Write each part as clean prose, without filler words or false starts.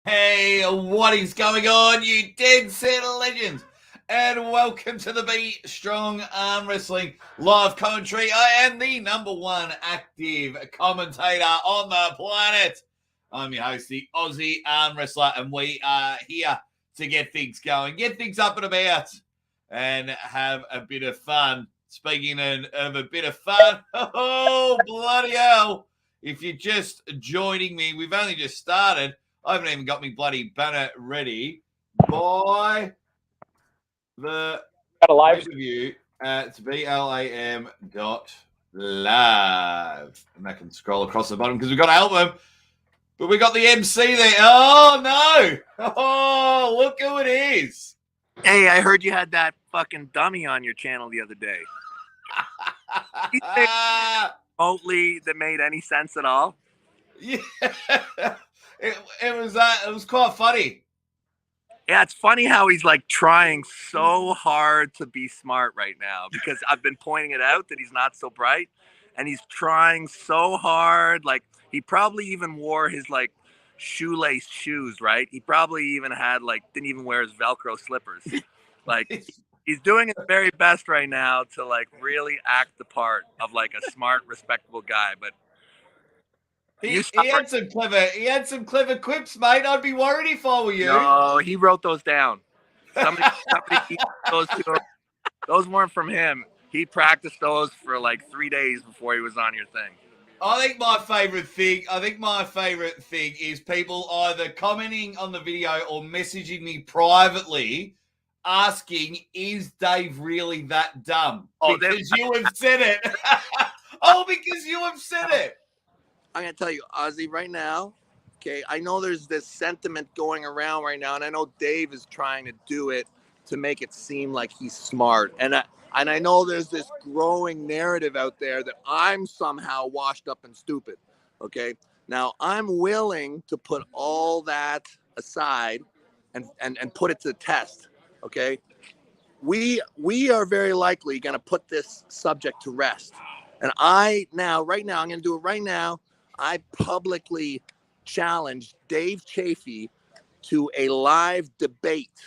Hey, what is going on, you dead set legends? And welcome to the Be Strong Arm Wrestling live commentary. I am the #1 active commentator on the planet. I'm your host, the Aussie Arm Wrestler, and we are here to get things going, get things up and about, and have a bit of fun. Speaking of a bit of fun, oh, bloody hell. If you're just joining me, we've only just started. I haven't even got me bloody banner ready by the interview at BLAM.live. And that can scroll across the bottom because we've got an album, but we got the MC there. Oh, no. Oh, look who it is. Hey, I heard you had that fucking dummy on your channel the other day. Remotely that made any sense at all? Yeah. It was quite funny. Yeah, it's funny how he's like trying so hard to be smart right now because I've been pointing it out that he's not so bright, and he's trying so hard. Like he probably even wore his like shoelace shoes, right? He probably even had like didn't even wear his Velcro slippers. Like he's doing his very best right now to like really act the part of like a smart, respectable guy, but. He had some clever quips, mate. I'd be worried if I were you. No, he wrote those down. Somebody those to him. Those weren't from him. He practiced those for like 3 days before he was on your thing. I think my favorite thing is people either commenting on the video or messaging me privately asking, is Dave really that dumb? Because you have said it. Because you have said it. I'm going to tell you, Ozzy, right now, okay, I know there's this sentiment going around right now, and I know Dave is trying to do it to make it seem like he's smart. And I know there's this growing narrative out there that I'm somehow washed up and stupid, okay? Now, I'm willing to put all that aside and put it to the test, okay? We are very likely going to put this subject to rest. And right now, I'm going to do it right now. I publicly challenged Dave Chaffey to a live debate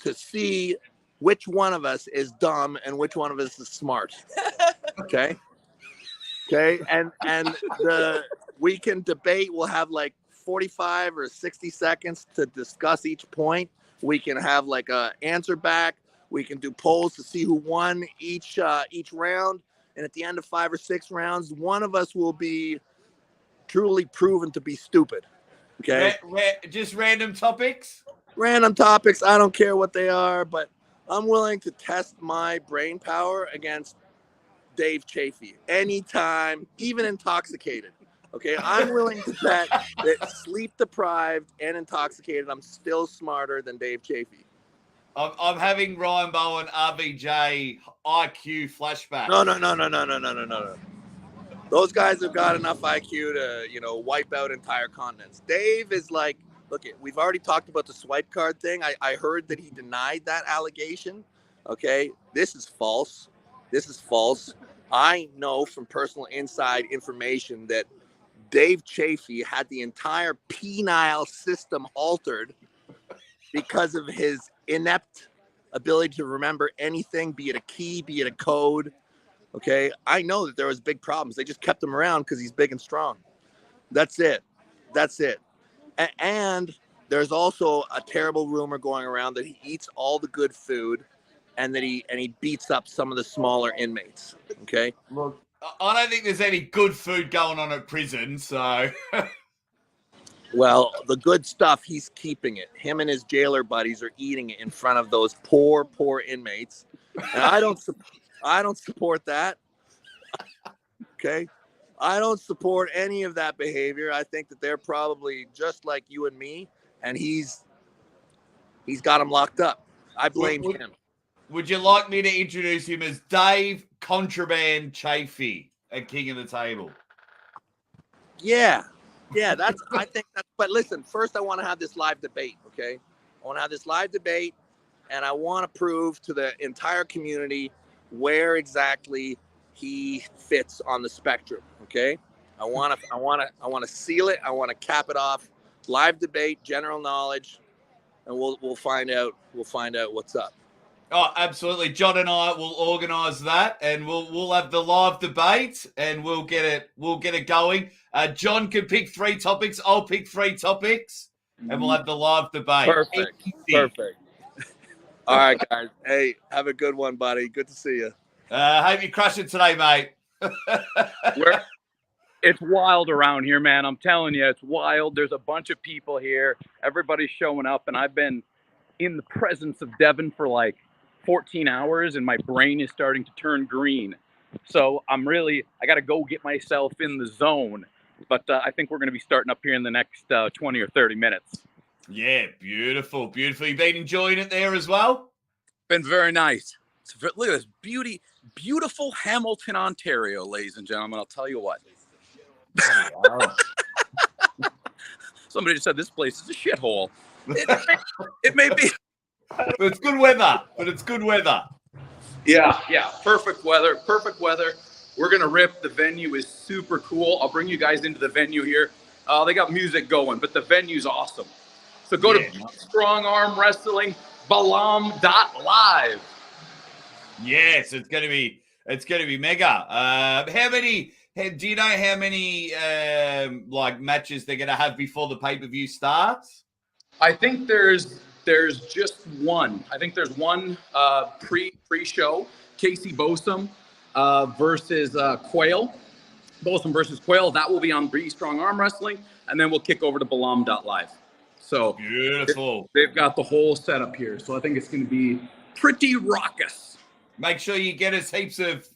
to see which one of us is dumb and which one of us is smart. Okay. And we can debate. We'll have like 45 or 60 seconds to discuss each point. We can have like a answer back. We can do polls to see who won each round. And at the end of 5 or 6 rounds, one of us will be truly proven to be stupid. Okay. Just random topics? Random topics. I don't care what they are, but I'm willing to test my brain power against Dave Chaffey anytime, even intoxicated. Okay. I'm willing to bet that sleep deprived and intoxicated, I'm still smarter than Dave Chaffey. I'm having Ryan Bowen RBJ IQ flashback. No. Those guys have got enough IQ to, wipe out entire continents. Dave is like, look, we've already talked about the swipe card thing. I heard that he denied that allegation. Okay, this is false. I know from personal inside information that Dave Chaffey had the entire penile system altered because of his inept ability to remember anything, be it a key, be it a code. Okay, I know that there was big problems. They just kept him around because he's big and strong. That's it. And there's also a terrible rumor going around that he eats all the good food, and that he beats up some of the smaller inmates. Okay. Look, I don't think there's any good food going on at prison, so. Well, the good stuff, he's keeping it. Him and his jailer buddies are eating it in front of those poor inmates. And I don't support that. Okay. I don't support any of that behavior. I think that they're probably just like you and me, and he's got them locked up. I blame him. Would you like me to introduce him as Dave Contraband Chaffey at King of the Table? Yeah. Yeah, I think that's, but listen, first I want to have this live debate, okay? I want to have this live debate, and I want to prove to the entire community where exactly he fits on the spectrum, okay? I want to seal it. I want to cap it off. Live debate, general knowledge, and we'll find out what's up. Oh, absolutely. John and I will organise that, and we'll have the live debate, and we'll get it going. John can pick 3 topics. I'll pick 3 topics, and we'll have the live debate. Perfect. Perfect. All right, guys. Hey, have a good one, buddy. Good to see you. Hope you crush it today, mate. It's wild around here, man. I'm telling you, it's wild. There's a bunch of people here. Everybody's showing up, and I've been in the presence of Devin for like 14 hours, and my brain is starting to turn green. So I got to go get myself in the zone. But I think we're going to be starting up here in the next 20 or 30 minutes. Yeah, beautiful, beautiful. You been enjoying it there as well? Been very nice. Look at this beautiful Hamilton, Ontario, ladies and gentlemen. I'll tell you what. Somebody just said this place is a shithole. It may be. But it's good weather. Yeah. Perfect weather. We're going to rip. The venue is super cool. I'll bring you guys into the venue here. They got music going, but the venue's awesome. So go to Strong Arm Wrestling, Balam.live. Yes, it's going to be mega. Do you know how many like matches they're going to have before the pay-per-view starts? I think there's just one. I think there's one pre-show. Casey Bosom versus Quail. Bosom versus Quail. That will be on Be Strong Arm Wrestling, and then we'll kick over to Balam.live. So beautiful. They've got the whole setup here, so I think it's going to be pretty raucous. Make sure you get us heaps of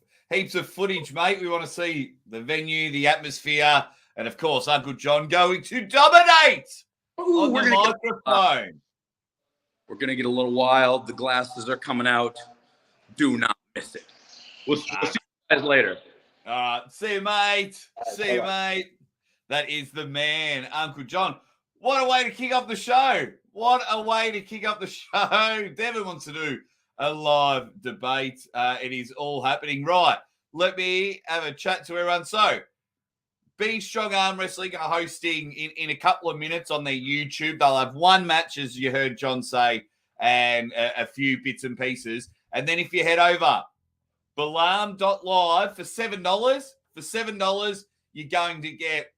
footage, mate. We want to see the venue, the atmosphere, and of course, Uncle John going to dominate on the microphone. We're going to get a little wild. The glasses are coming out. Do not miss it. We'll see you guys later. All right. See you, mate. Mate. That is the man, Uncle John. What a way to kick off the show. Devin wants to do a live debate. It is all happening. Right. Let me have a chat to everyone. So, Be Strong Arm Wrestling are hosting in a couple of minutes on their YouTube. They'll have one match, as you heard John say, and a few bits and pieces. And then if you head over Balam.live for $7, you're going to get,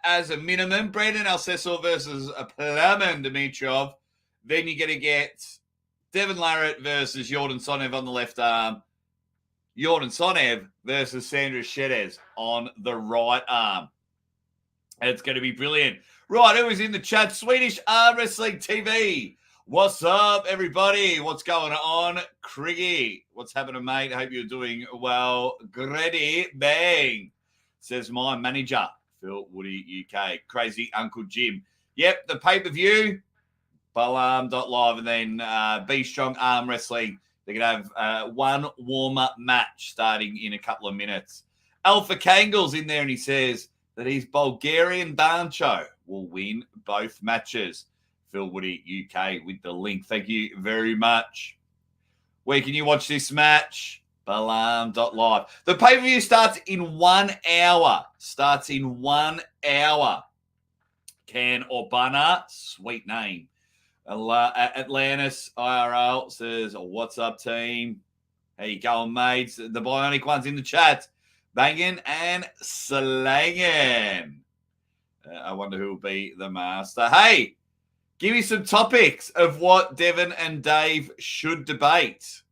as a minimum, Brandon Alcesor versus Plamen Dimitrov. Then you're going to get Devon Larratt versus Yordan Tsonev on the left arm. Yordan Tsonev versus Sandris Sedis on the right arm. It's going to be brilliant. Right, who is in the chat? Swedish Arm Wrestling TV. What's up, everybody? What's going on? Criggy. What's happening, mate? I hope you're doing well. Grady Bang, says my manager, Phil Woody UK. Crazy Uncle Jim. Yep, the pay-per-view, Balam.live, and then Be Strong Arm Wrestling. They're going to have one warm-up match starting in a couple of minutes. Alpha Kangel's in there, and he says that his Bulgarian Dancho will win both matches. Phil Woody, UK, with the link. Thank you very much. Where can you watch this match? Balam.live. The pay-per-view starts in 1 hour. Can Urbana, sweet name. Atlantis IRL says, what's up, team? How you going, mates? The Bionic One's in the chat. Banging and slanging. I wonder who will be the master. Hey, give me some topics of what Devin and Dave should debate.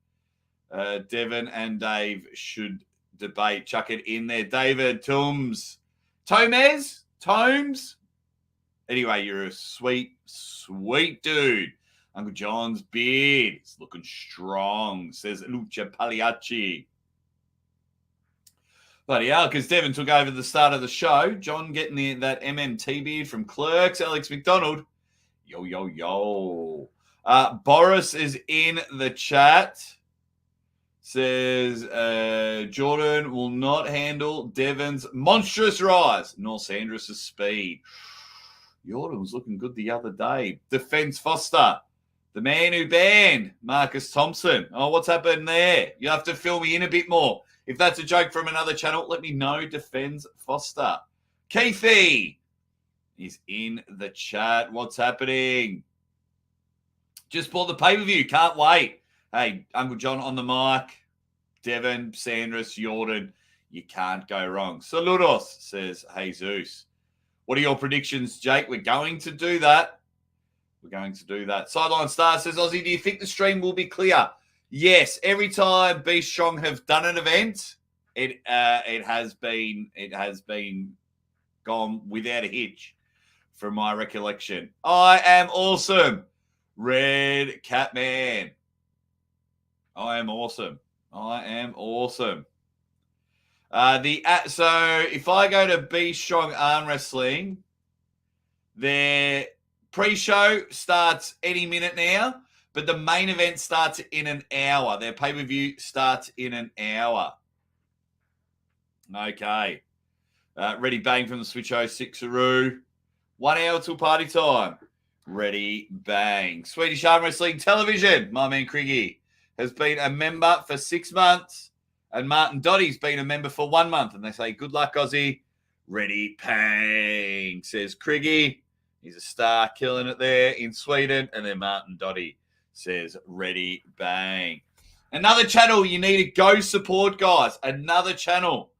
Devin and Dave should debate. Chuck it in there. David Tomes. Anyway, you're a sweet dude. Uncle John's beard is looking strong, says Lucha Pagliacci. Bloody hell, because Devin took over the start of the show. John getting that MMT beard from Clerks. Alex McDonald. Yo. Boris is in the chat. says Jordan will not handle Devon's monstrous rise, nor Sandris' speed. Yordan was looking good the other day. Defense Foster, the man who banned Marcus Thompson. Oh, what's happened there? You have to fill me in a bit more. If that's a joke from another channel, let me know. Defense Foster. Chaffey is in the chat. What's happening? Just bought the pay-per-view. Can't wait. Hey, Uncle John on the mic. Devin, Sandris, Yordan. You can't go wrong. Saludos, says Jesus. What are your predictions, Jake? We're going to do that. We're going to do that. Sideline Star says, Aussie, do you think the stream will be clear? Yes. Every time Be Strong have done an event, it has been gone without a hitch, from my recollection. I am awesome. Red Cat Man. I am awesome. I am awesome. So if I go to Be Strong Arm Wrestling, their pre-show starts any minute now, but the main event starts in an hour. Their pay-per-view starts in an hour. Okay. Ready bang from the Switch 06-aroo. 1 hour till party time. Ready bang. Swedish Arm Wrestling Television, my man Criggy, has been a member for 6 months. And Martin Dottie's been a member for 1 month. And they say, good luck, Aussie. Ready, bang, says Criggy. He's a star killing it there in Sweden. And then Martin Dottie says, ready, bang. Another channel you need to go support, guys. Another channel.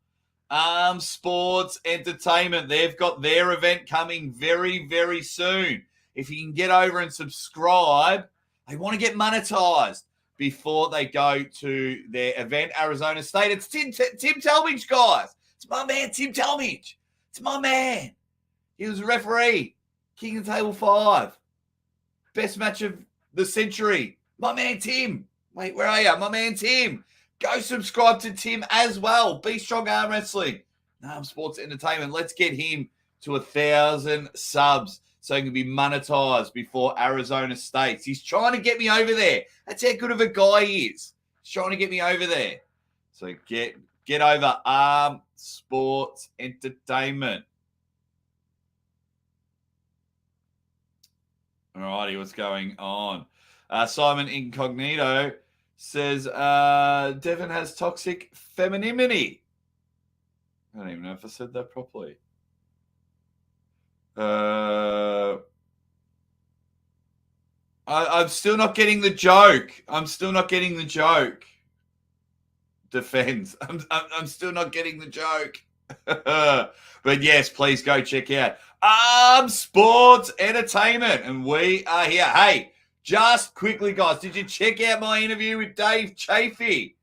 Arm Sports Entertainment. They've got their event coming very, very soon. If you can get over and subscribe, they want to get monetized before they go to their event, Arizona State. It's Tim Talmadge, guys. It's my man, Tim Talmadge. It's my man. He was a referee. King of Table 5. Best match of the century. My man, Tim. Wait, where are you? My man, Tim. Go subscribe to Tim as well. Be Strong Arm Wrestling. Arm Sports Entertainment. Let's get him to 1,000 subs so he can be monetized before Arizona State. He's trying to get me over there. That's how good of a guy he is. He's trying to get me over there. So get over Arm Sports Entertainment. All righty, what's going on? Simon Incognito says, Devin has toxic femininity. I don't even know if I said that properly. I'm still not getting the joke. Defends. I'm still not getting the joke. But yes, please go check out Arm Sports Entertainment. And we are here. Hey, just quickly, guys, did you check out my interview with Dave Chaffey?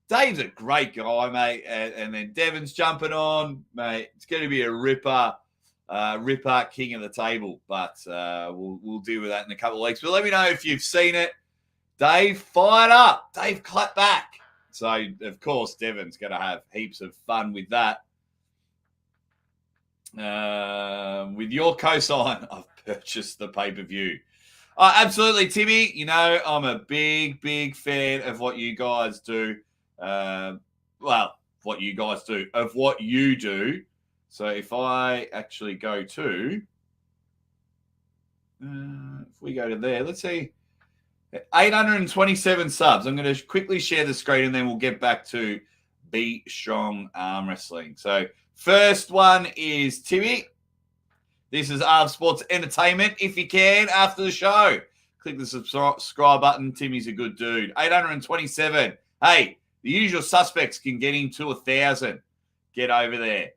Dave's a great guy, mate. And then Devin's jumping on, mate. It's going to be a ripper king of the table. But we'll deal with that in a couple of weeks. But let me know if you've seen it. Dave fired up. Dave clapped back. So, of course, Devin's going to have heaps of fun with that. With your cosign, I've purchased the pay-per-view. Absolutely, Timmy. You know, I'm a big, big fan of what you guys do. What you guys do, of what you do. So if I actually go to, if we go to there, let's see, 827 subs. I'm going to quickly share the screen and then we'll get back to Be Strong Arm Wrestling. So first one is Timmy. This is Arm Sports Entertainment. If you can, after the show, click the subscribe button. Timmy's a good dude. 827. Hey, the usual suspects can get him to 1,000. Get over there.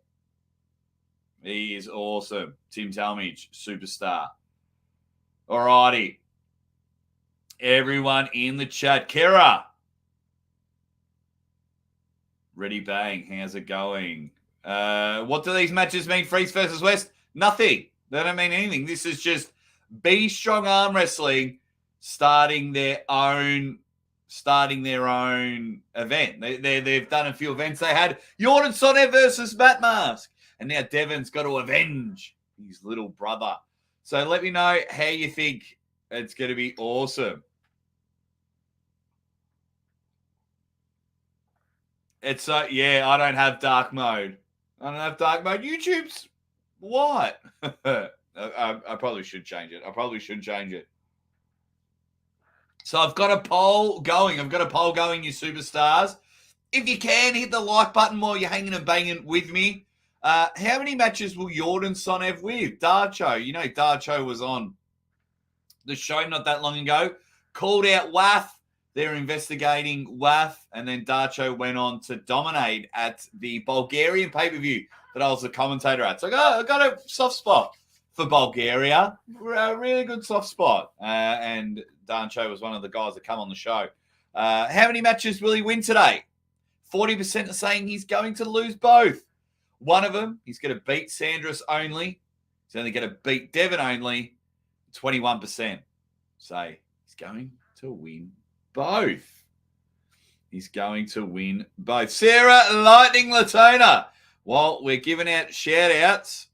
He is awesome. Tim Talmadge, superstar. All righty. Everyone in the chat. Kara. Ready, bang. How's it going? What do these matches mean? Freeze versus West? Nothing. They don't mean anything. This is just Be Strong Arm Wrestling starting their own event. They've done a few events. They had Yordan Tsonev versus Matt Mask. And now Devin's got to avenge his little brother. So let me know how you think. It's going to be awesome. It's yeah, I don't have dark mode. YouTube's what? I probably should change it. So I've got a poll going. You superstars. If you can, hit the like button while you're hanging and banging with me. How many matches will Yordan Tsonev with? Darcho. You know, Darcho was on the show not that long ago. Called out WAF. They're investigating WAF. And then Darcho went on to dominate at the Bulgarian pay-per-view that I was the commentator at. So I got a soft spot for Bulgaria. A really good soft spot. And Darcho was one of the guys that come on the show. How many matches will he win today? 40% are saying he's going to lose both. One of them, he's going to beat Sandris only. He's only going to beat Devin only. 21% say he's going to win both. Sarah Lightning Latona. Well, we're giving out shout-outs.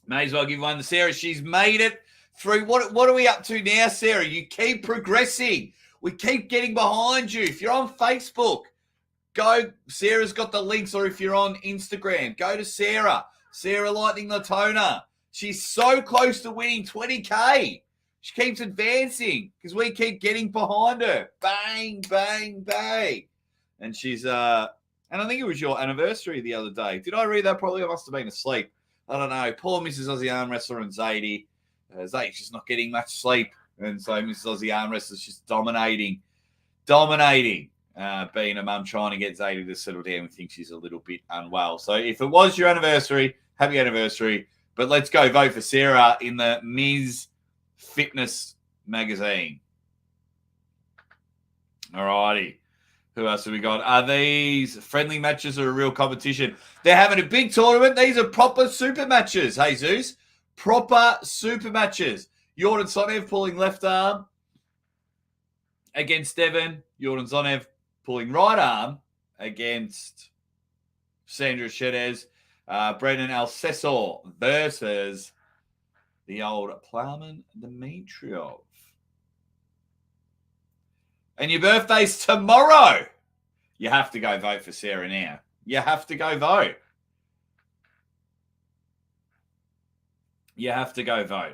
May as well give one to Sarah. She's made it through. What are we up to now, Sarah? You keep progressing. We keep getting behind you. If you're on Facebook, go. Sarah's got the links, or if you're on Instagram, go to Sarah Lightning Latona. She's so close to winning 20K. She keeps advancing because we keep getting behind her. Bang, bang, bang. And she's, and I think it was your anniversary the other day. Did I read that? Probably I must have been asleep. I don't know. Poor Mrs. Aussie Arm Wrestler and Zadie. Zadie's just not getting much sleep. And so Mrs. Aussie Arm Wrestler's just dominating. Being a mum trying to get Zadie to settle down, we think she's a little bit unwell. So if it was your anniversary, happy anniversary. But let's go vote for Sarah in the Ms. Fitness magazine. All righty. Who else have we got? Are these friendly matches or a real competition? They're having a big tournament. These are proper super matches, Jesus. Proper super matches. Yordan Tsonev pulling left arm against Devin. Yordan Tsonev pulling right arm against Sandris Sedis. Brendan Alcesor versus the old Plamen Dimitriov. And your birthday's tomorrow. You have to go vote for Sarah now. You have to go vote.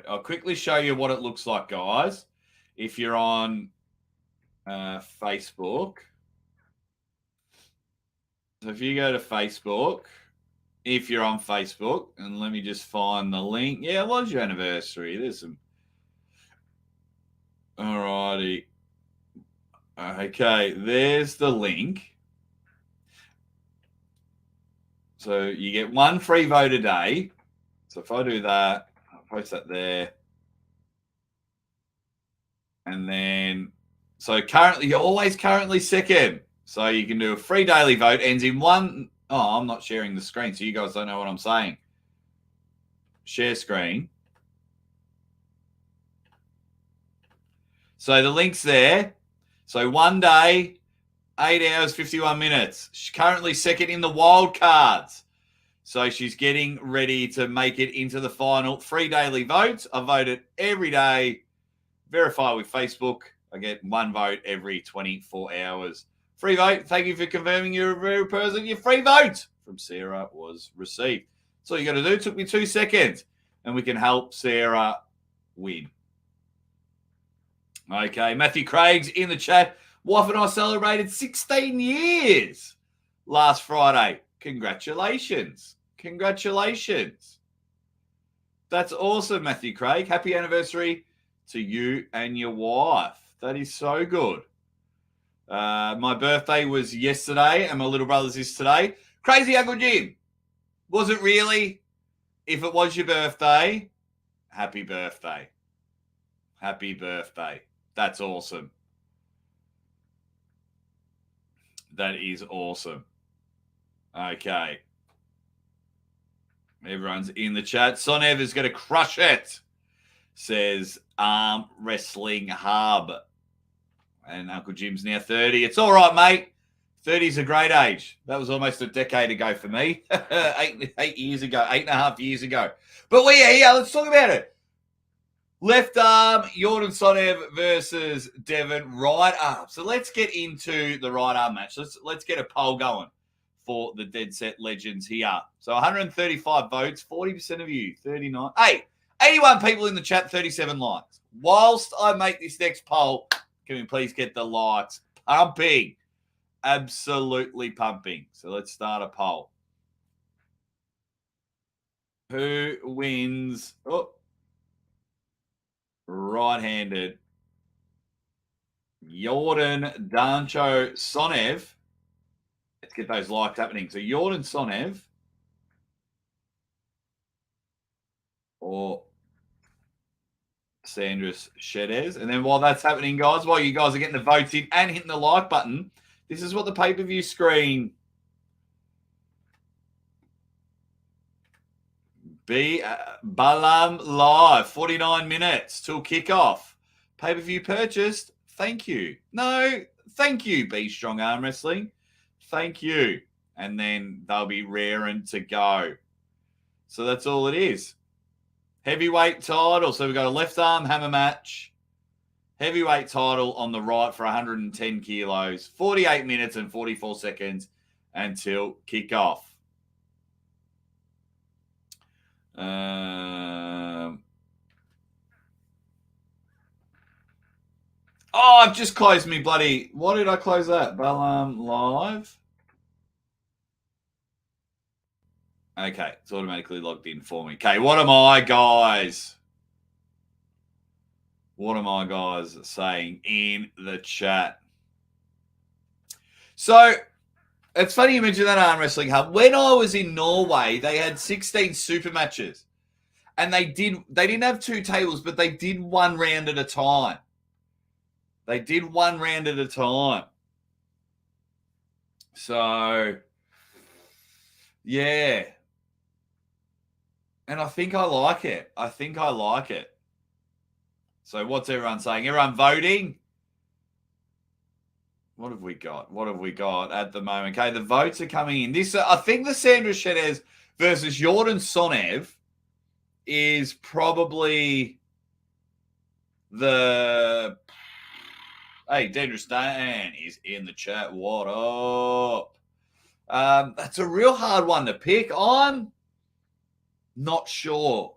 I'll quickly show you what it looks like, guys. If you're on Facebook. So if you go to Facebook, if you're on Facebook, and let me just find the link. Yeah, it was your anniversary. There's some. All righty. Okay, there's the link. So you get one free vote a day. So if I do that, I'll post that there. And then, so currently, you're always currently second. So you can do a free daily vote, ends in one. Oh, I'm not sharing the screen, so you guys don't know what I'm saying. Share screen. So the link's there. So 1 day, 8 hours, 51 minutes. She's currently second in the wild cards. So she's getting ready to make it into the final. 3 daily votes. I vote it every day. Verify with Facebook. I get 1 vote every 24 hours. Free vote. Thank you for confirming you're a real person. Your free vote from Sarah was received. That's all you got to do. It took me 2 seconds. And we can help Sarah win. Okay, Matthew Craig's in the chat. Wife and I celebrated 16 years last Friday. Congratulations. That's awesome, Matthew Craig. Happy anniversary to you and your wife. That is so good. My birthday was yesterday and my little brother's is today. Crazy Uncle Jim. Was it really? If it was your birthday, happy birthday. That's awesome. That is awesome. Okay. Everyone's in the chat. Tsonev is going to crush it, says Arm Wrestling Hub. And Uncle Jim's now 30. It's all right, mate. 30 is a great age. That was almost a decade ago for me. 8 years ago, 8.5 years ago. But we're here. Let's talk about it. Left arm, Yordan Tsonev versus Devin. Right arm. So let's get into the right arm match. Let's get a poll going for the Dead Set Legends here. So 135 votes, 40% of you, 39. Hey, 81 people in the chat, 37 likes. Whilst I make this next poll, can we please get the likes pumping? Absolutely pumping. So let's start a poll. Who wins? Oh, right-handed. Yordan Tsonev. Let's get those likes happening. So Yordan Tsonev or Sandris Sedis. And then while that's happening, guys, while you guys are getting the votes in and hitting the like button, this is what the pay-per-view screen Balam live, 49 minutes till kickoff. Pay-per-view purchased. Thank you. No, thank you, Be Strong Arm Wrestling. Thank you. And then they'll be raring to go. So that's all it is. Heavyweight title. So we've got a left arm hammer match. Heavyweight title on the right for 110 kilos. 48 minutes and 44 seconds until kickoff. I've just closed me bloody... What did I close that? Balam Live? Okay, it's automatically logged in for me. Okay, what am I, guys? What am I, guys, saying in the chat? So, it's funny you mentioned that Arm Wrestling Hub. When I was in Norway, they had 16 super matches. And they didn't have 2 tables, but they did 1 round at a time. They did 1 round at a time. So, yeah. And I think I like it. I think I like it. So what's everyone saying? Everyone voting? What have we got? What have we got at the moment? Okay, the votes are coming in. This, I think the Sandris Sedis versus Yordan Tsonev is probably the... Hey, Dangerous Dan is in the chat. What up? That's a real hard one to pick. I'm not sure.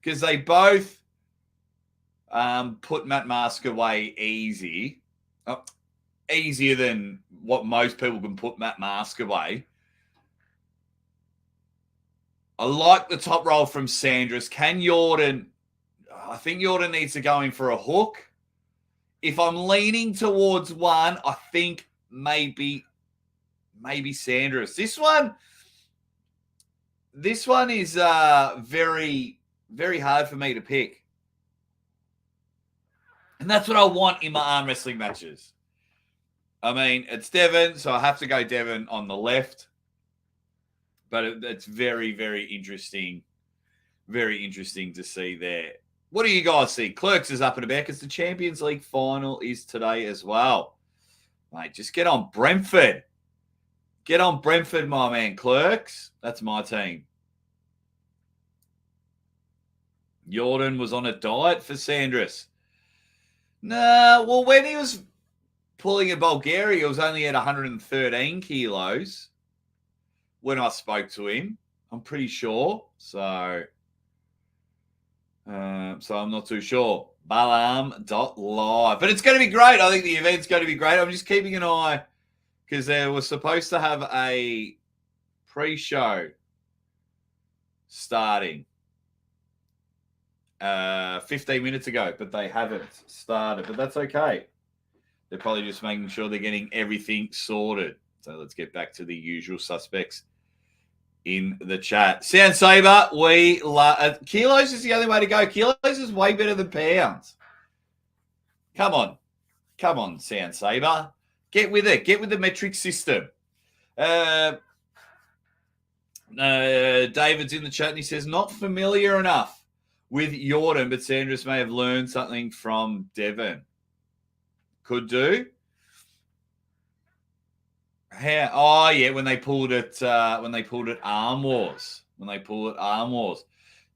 Because they both put Matt Mask away easy. Easier than what most people can put Matt Mask away. I like the top roll from Sandris. Can Yordan... I think Yordan needs to go in for a hook. If I'm leaning towards one, I think maybe Sandris. This one is very, very hard for me to pick. And that's what I want in my arm wrestling matches. I mean, it's Devin, so I have to go Devin on the left. But it's very, very interesting. Very interesting to see there. What do you guys see? Clerks is up and about because the Champions League final is today as well. Mate, just get on Brentford. Get on Brentford, my man, Clerks. That's my team. Yordan was on a diet for Sandris. Nah, well, when he was pulling in Bulgaria, he was only at 113 kilos when I spoke to him. I'm pretty sure. So I'm not too sure. Balam.live. But it's going to be great. I think the event's going to be great. I'm just keeping an eye because they were supposed to have a pre-show starting 15 minutes ago, but they haven't started. But that's okay. They're probably just making sure they're getting everything sorted. So let's get back to the usual suspects in the chat. Sound Saber, we love... kilos is the only way to go. Kilos is way better than pounds. Come on. Come on, Sound Saber. Get with it. Get with the metric system. David's in the chat and he says, not familiar enough with Yordan, but Sandris may have learned something from Devin. Could do. How? Oh yeah, when they pulled it Arm Wars.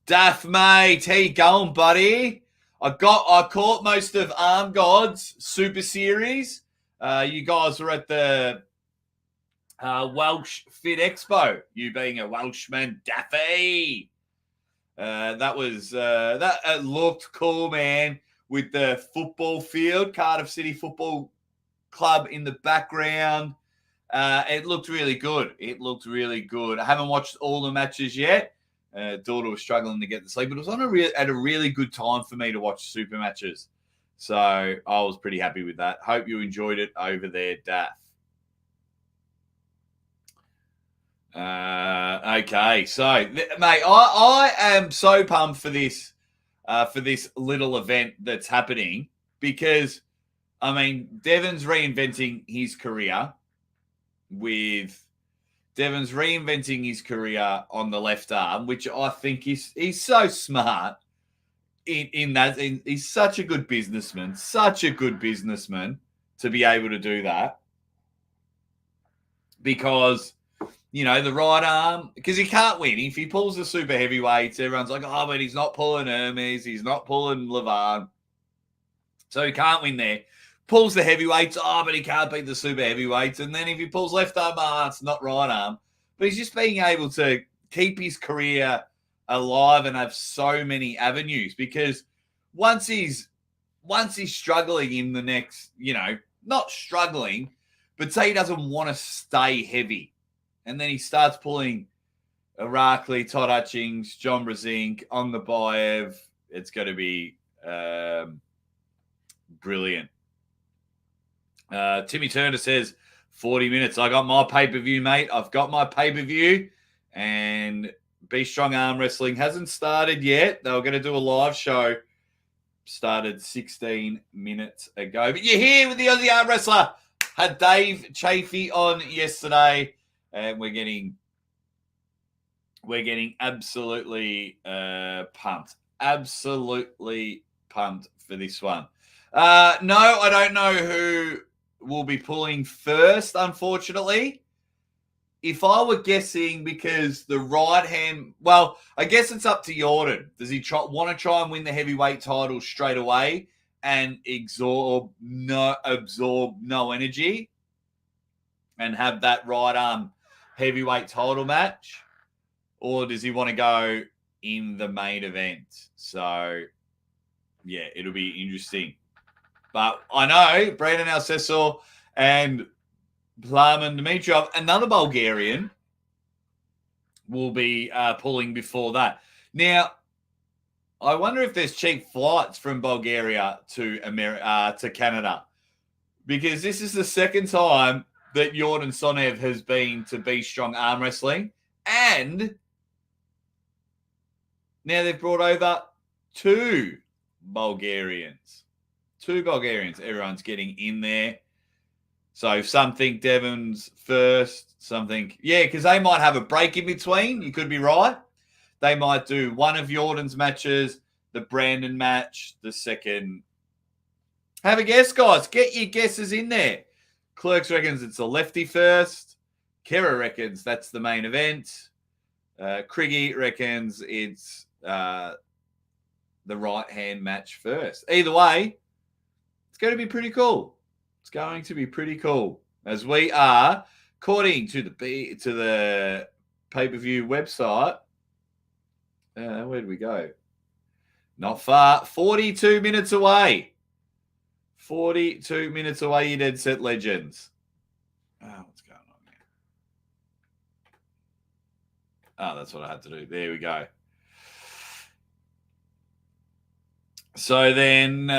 Daff, mate, how you going, buddy? I caught most of Arm Gods Super Series. You guys were at the Welsh Fit Expo. You being a Welshman, Daffy. That looked cool, man. With the football field, Cardiff City Football Club in the background. It looked really good. I haven't watched all the matches yet. Daughter was struggling to get to sleep, but it was at a really good time for me to watch super matches. So I was pretty happy with that. Hope you enjoyed it over there, Daff. Okay, so mate, I am so pumped for this little event that's happening because, I mean, Devin's reinventing his career on the left arm, which I think he's so smart in that. He's such a good businessman to be able to do that because, you know, the right arm, because he can't win. If he pulls the super heavyweights, everyone's like, oh, but he's not pulling Hermes. He's not pulling Levan. So he can't win there. Pulls the heavyweights, oh, but he can't beat the super heavyweights. And then if he pulls left arm, it's not right arm. But he's just being able to keep his career alive and have so many avenues because once he's struggling in the next, you know, not struggling, but say he doesn't want to stay heavy. And then he starts pulling Irakli, Todd Hutchings, John Brezink, on the Bayev. It's going to be brilliant. Timmy Turner says 40 minutes. I got my pay-per-view, mate. I've got my pay-per-view. And Be Strong Arm Wrestling hasn't started yet. They were going to do a live show. Started 16 minutes ago. But you're here with the Aussie Arm Wrestler. Had Dave Chaffey on yesterday. And we're getting absolutely pumped. Absolutely pumped for this one. No, I don't know who will be pulling first, unfortunately. If I were guessing, because the right hand, well, I guess it's up to Yordan. Does he want to try and win the heavyweight title straight away and absorb no energy and have that right arm heavyweight title match? Or does he want to go in the main event? So, yeah, it'll be interesting. But I know Brandon Alcesor and Plamen Dimitrov, another Bulgarian, will be pulling before that. Now, I wonder if there's cheap flights from Bulgaria to Canada, because this is the second time that Yordan Tsonev has been to Be Strong Arm Wrestling, and now they've brought over two Bulgarians. Everyone's getting in there. So some think Devon's first, some think, yeah, because they might have a break in between. You could be right. They might do one of Yordan's matches, the Brandon match, the second. Have a guess, guys. Get your guesses in there. Clerks reckons it's a lefty first. Kera reckons that's the main event. Criggy reckons it's the right-hand match first. Either way, it's going to be pretty cool. It's going to be pretty cool, as we are, according to the pay-per-view website. Where do we go? Not far. 42 minutes away. 42 minutes away, you dead set legends. Oh, what's going on here? Oh, that's what I had to do. There we go. So then,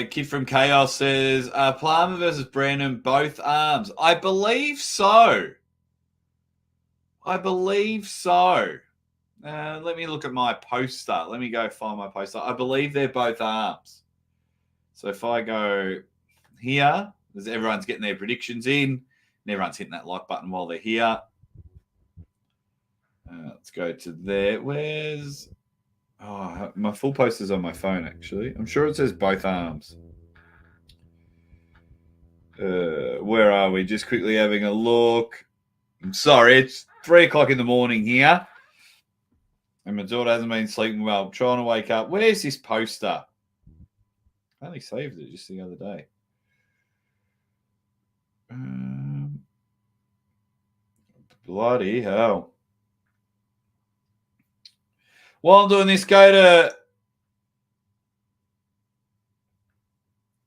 Kid from Chaos says, Plamen versus Brandon, both arms. I believe so. Let me look at my poster. Let me go find my poster. I believe they're both arms. So if I go here, as everyone's getting their predictions in, and everyone's hitting that like button while they're here. Let's go to there. Where's... Oh, my full poster's on my phone, actually. I'm sure it says both arms. Where are we? Just quickly having a look. I'm sorry, it's 3 o'clock in the morning here. And my daughter hasn't been sleeping well. Trying to wake up. Where's this poster? I only saved it just the other day. Bloody hell. While I'm doing this, go to...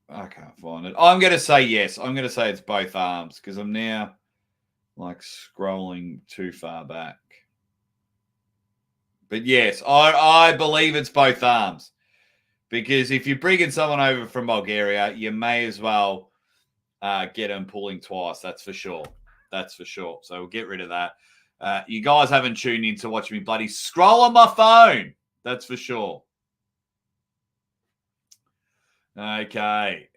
I can't find it. I'm going to say yes. I'm going to say it's both arms because I'm now like scrolling too far back. But yes, I believe it's both arms because if you're bringing someone over from Bulgaria, you may as well get them pulling twice. That's for sure. That's for sure. So we'll get rid of that. You guys haven't tuned in to watch me bloody scroll on my phone. That's for sure. Okay.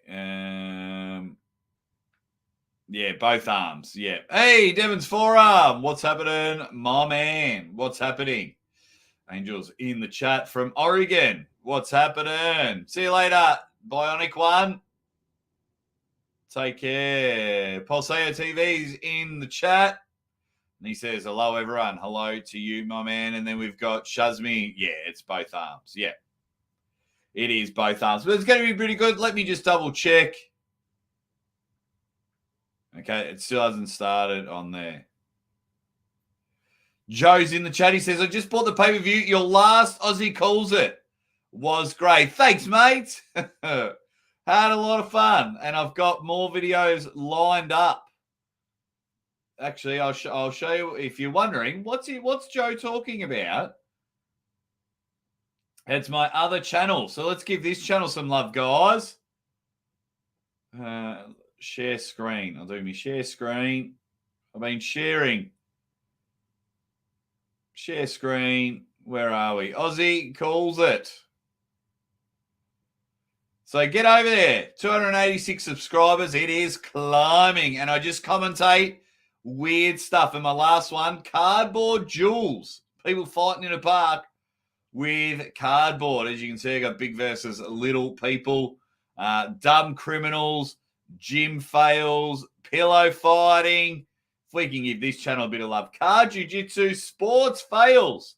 Yeah, both arms. Yeah. Hey, Devin's forearm. What's happening, my man? What's happening? Angels in the chat from Oregon. What's happening? See you later, Bionic One. Take care. Pulseo TV's in the chat. And he says, hello, everyone. Hello to you, my man. And then we've got Shazmi. Yeah, it's both arms. Yeah. It is both arms. But it's going to be pretty good. Let me just double check. Okay, it still hasn't started on there. Joe's in the chat. He says, I just bought the pay-per-view. Your last Aussie calls it was great. Thanks, mate. Had a lot of fun. And I've got more videos lined up. Actually, I'll show you if you're wondering, what's Joe talking about? It's my other channel. So let's give this channel some love, guys. Share screen. I'll do my share screen. I've been sharing. Share screen. Where are we? Aussie calls it. So get over there. 286 subscribers. It is climbing. And I just commentate weird stuff. And my last one, cardboard jewels. People fighting in a park with cardboard. As you can see, I got big versus little people. Dumb criminals. Gym fails. Pillow fighting. If we can give this channel a bit of love. Car jiu-jitsu. Sports fails.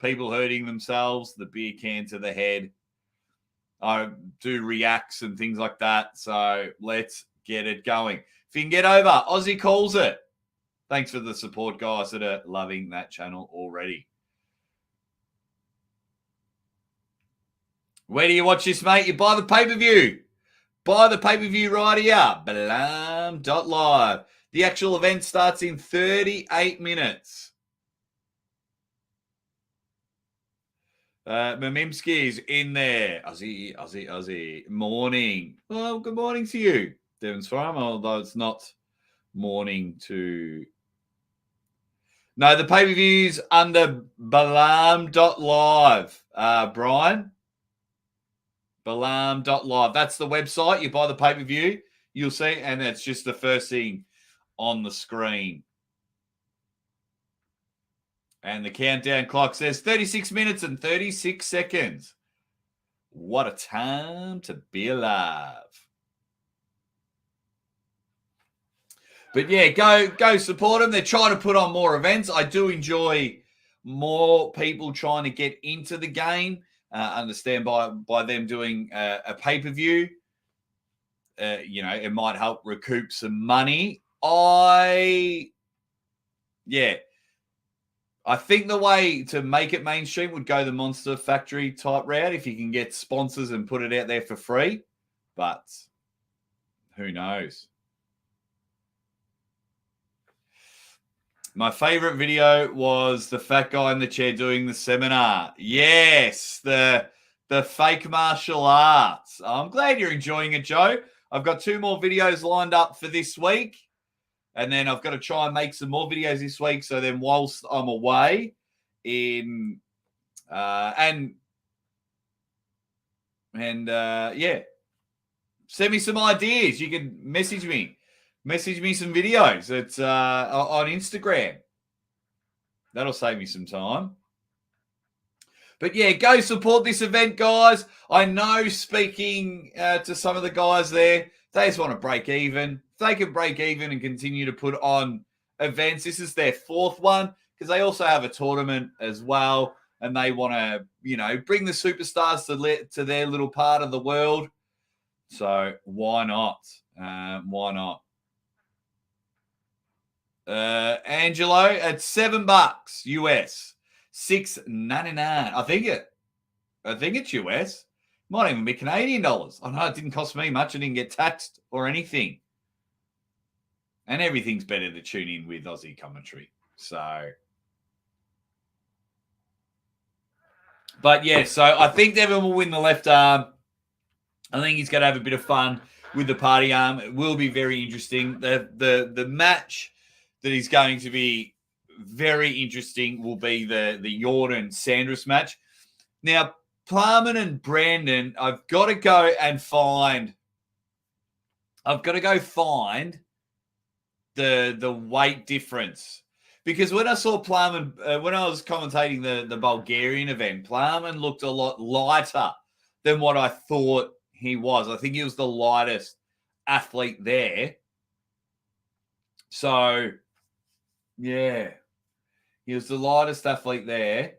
People hurting themselves. The beer can to the head. I do reacts and things like that. So let's get it going. If you can get over, Aussie calls it. Thanks for the support, guys, that are loving that channel already. Where do you watch this, mate? You buy the pay-per-view. Buy the pay-per-view right here. Balam.live. The actual event starts in 38 minutes. Mamimski's in there. Aussie. Morning. Well, good morning to you, Devon's Farm, although it's not morning to... No, the pay-per-view's under Balam.live, Brian. Balam.live. That's the website. You buy the pay-per-view, you'll see, and that's just the first thing on the screen. And the countdown clock says 36 minutes and 36 seconds. What a time to be alive. But yeah, go support them. They're trying to put on more events. I do enjoy more people trying to get into the game. Understand by them doing a pay-per-view, it might help recoup some money. I think the way to make it mainstream would go the Monster Factory type route if you can get sponsors and put it out there for free. But who knows? My favorite video was the fat guy in the chair doing the seminar. Yes, the fake martial arts. I'm glad you're enjoying it, Joe. I've got 2 more videos lined up for this week. And then I've got to try and make some more videos this week. So then whilst I'm away send me some ideas. You can message me some videos. It's on Instagram. That'll save me some time. But yeah, go support this event, guys. I know speaking to some of the guys there, they just want to break even. If they can break even and continue to put on events, this is their 4th one because they also have a tournament as well. and they want to, bring the superstars to their little part of the world. So why not? Why not? Angelo at $7 US, $6.99. I think it's US. Might even be Canadian dollars. I know it didn't cost me much. I didn't get taxed or anything. And everything's better to tune in with Aussie commentary. So, but yeah, so I think Devin will win the left arm. I think he's going to have a bit of fun with the party arm. It will be very interesting. The match that is going to be very interesting will be the Yordan Sandris match. Now, Plamen and Brandon, I've got to go find the weight difference. Because when I saw Plamen, when I was commentating the Bulgarian event, Plamen looked a lot lighter than what I thought he was. I think he was the lightest athlete there. So, yeah, he was the lightest athlete there.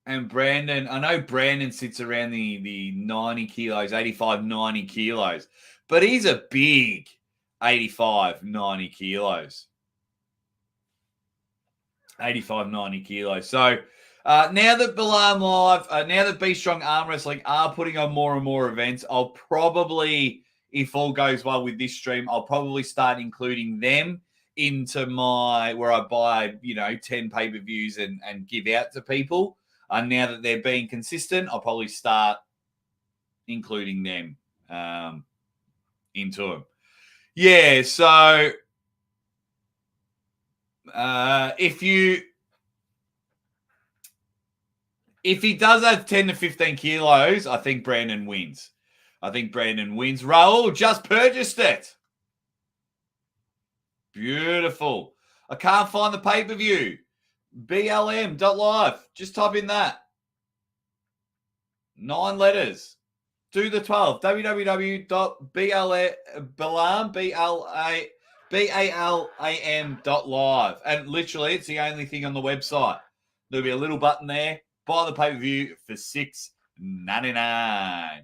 And Brandon, I know Brandon sits around the 90 kilos, 85, 90 kilos. But he's a big 85, 90 kilos. 85, 90 kilos. So now that Balam Live, now that Be Strong Arm Wrestling are putting on more and more events, I'll probably, if all goes well with this stream, I'll probably start including them into where I buy, 10 pay-per-views and give out to people. Now that they're being consistent, I'll probably start including them into them. Yeah, so if he does have 10 to 15 kilos, I think Brandon wins. Raul just purchased it. Beautiful. I can't find the pay-per-view. BLM.live. Just type in that. 9 letters. Do the 12. www.balam.live. And literally, it's the only thing on the website. There'll be a little button there. Buy the pay-per-view for $6.99.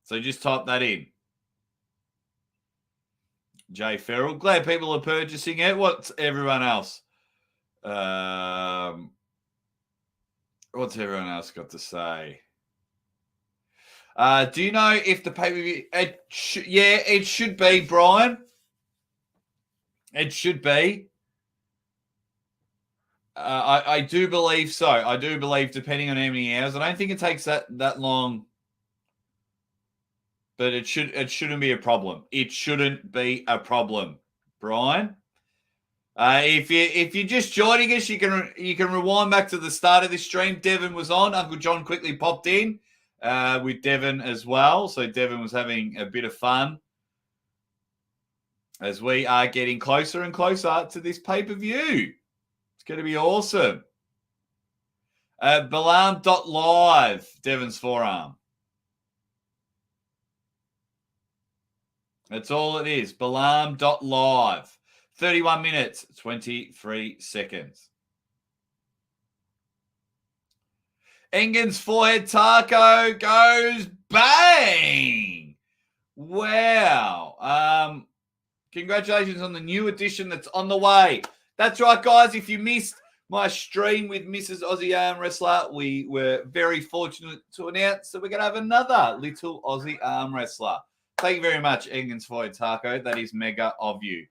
So just type that in. Jay Farrell. Glad people are purchasing it. What's everyone else? What's everyone else got to say? Do you know if the pay-per-view... yeah, it should be, Brian. It should be. I do believe so. I do believe, depending on how many hours. I don't think it takes that long. But it shouldn't be a problem. It shouldn't be a problem, Brian. If you're just joining us, you can rewind back to the start of this stream. Devin was on. Uncle John quickly popped in with Devin as well. So Devin was having a bit of fun as we are getting closer and closer to this pay-per-view. It's going to be awesome. Balam.live, Devin's forearm. That's all it is. Balam.live. 31 minutes, 23 seconds. Engen's forehead taco goes bang. Wow. Congratulations on the new edition that's on the way. That's right, guys. If you missed my stream with Mrs. Aussie Arm Wrestler, we were very fortunate to announce that we're going to have another little Aussie Arm Wrestler. Thank you very much, Engen's forehead taco. That is mega of you.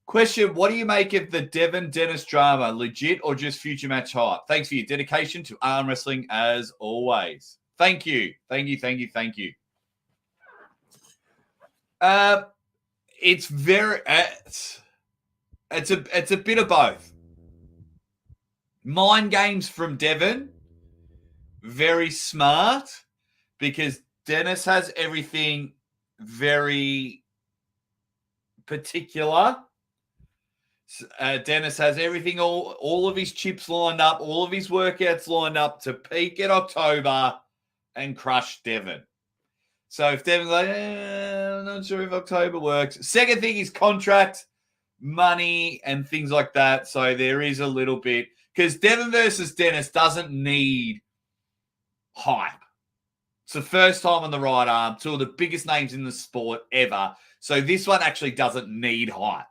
Question, what do you make of the Devin Dennis drama? Legit or just future match hype? Thanks for your dedication to arm wrestling as always. Thank you. It's very it's a bit of both. Mind games from Devin. Very smart because Dennis has everything very particular. Dennis has everything, all of his chips lined up, all of his workouts lined up to peak in October and crush Devin. So if Devin's like, I'm not sure if October works. Second thing is contract. money and things like that. So there is a little bit, because Devin versus Dennis doesn't need hype. It's the first time on the right arm, two of the biggest names in the sport ever. So this one actually doesn't need hype.